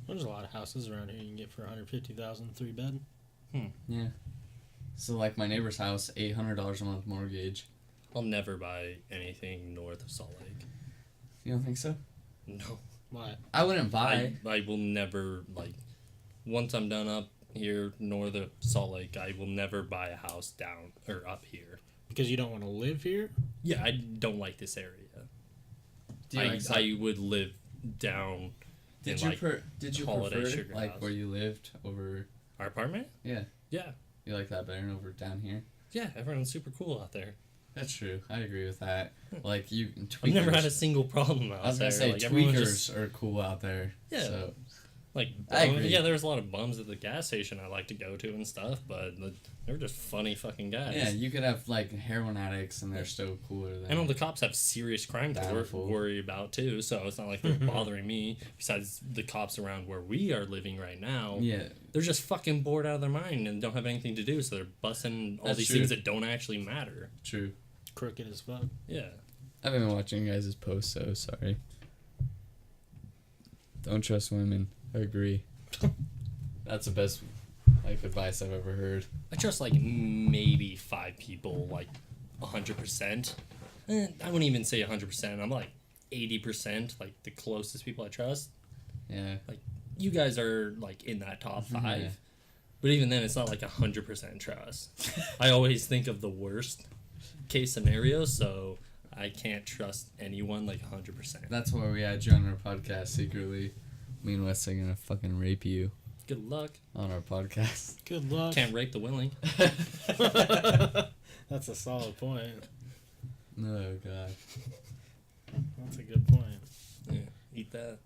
A: There's a lot of houses around here you can get for $150,000, 3-bed.
B: Yeah. So like my neighbor's house, $800 a month mortgage.
C: I'll never buy anything north of Salt Lake.
B: You don't think so?
C: No.
A: What?
B: I wouldn't buy.
C: I will never, like, once I'm done up here north of Salt Lake, I will never buy a house down or up here.
A: Because you don't want to live here?
C: Yeah, I don't like this area.
B: Do you
C: I would live down.
B: Did
C: in,
B: you did you
C: Holiday
B: prefer
C: Sugar
B: like
C: House.
B: where you lived over?
C: Our apartment?
B: Yeah,
C: Yeah.
B: you like that better than over down here?
C: Yeah, everyone's super cool out there.
B: That's true. I agree with that. Like you, tweakers.
C: I've never had a single problem out there.
B: I was gonna say
C: like, everyone's
B: tweakers are cool out there.
C: Yeah.
B: So.
C: Like,
B: I agree.
C: yeah, there's a lot of bums at the gas station I like to go to and stuff, but they're just funny fucking guys.
B: Yeah, you could have like heroin addicts and they're still cooler than.
C: And all the cops have serious crime to
B: Bountiful.
C: worry about too, so it's not like they're bothering me. Besides the cops around where we are living right now,
B: Yeah,
C: they're just fucking bored out of their mind and don't have anything to do, so they're busting all
B: That's
C: these
B: true.
C: things that don't actually matter.
B: true.
A: Crooked as fuck.
C: Yeah.
B: I've been watching you guys' posts, so sorry. Don't trust women. I agree. That's the best like advice I've ever heard.
C: I trust like maybe 5 people, like 100%. I wouldn't even say 100%. I'm like 80%, like the closest people I trust.
B: Yeah.
C: Like you guys are like in that top 5.
B: Yeah.
C: But even then, it's not like 100% trust. I always think of the worst case scenario, so I can't trust anyone like 100%.
B: That's why we had you on our podcast secretly. Me and Wes are gonna fucking rape you
C: Good luck.
B: on our podcast.
A: Good luck.
C: Can't rape the willing.
A: That's a solid point.
B: Oh god.
A: That's a good point.
C: Yeah, eat that.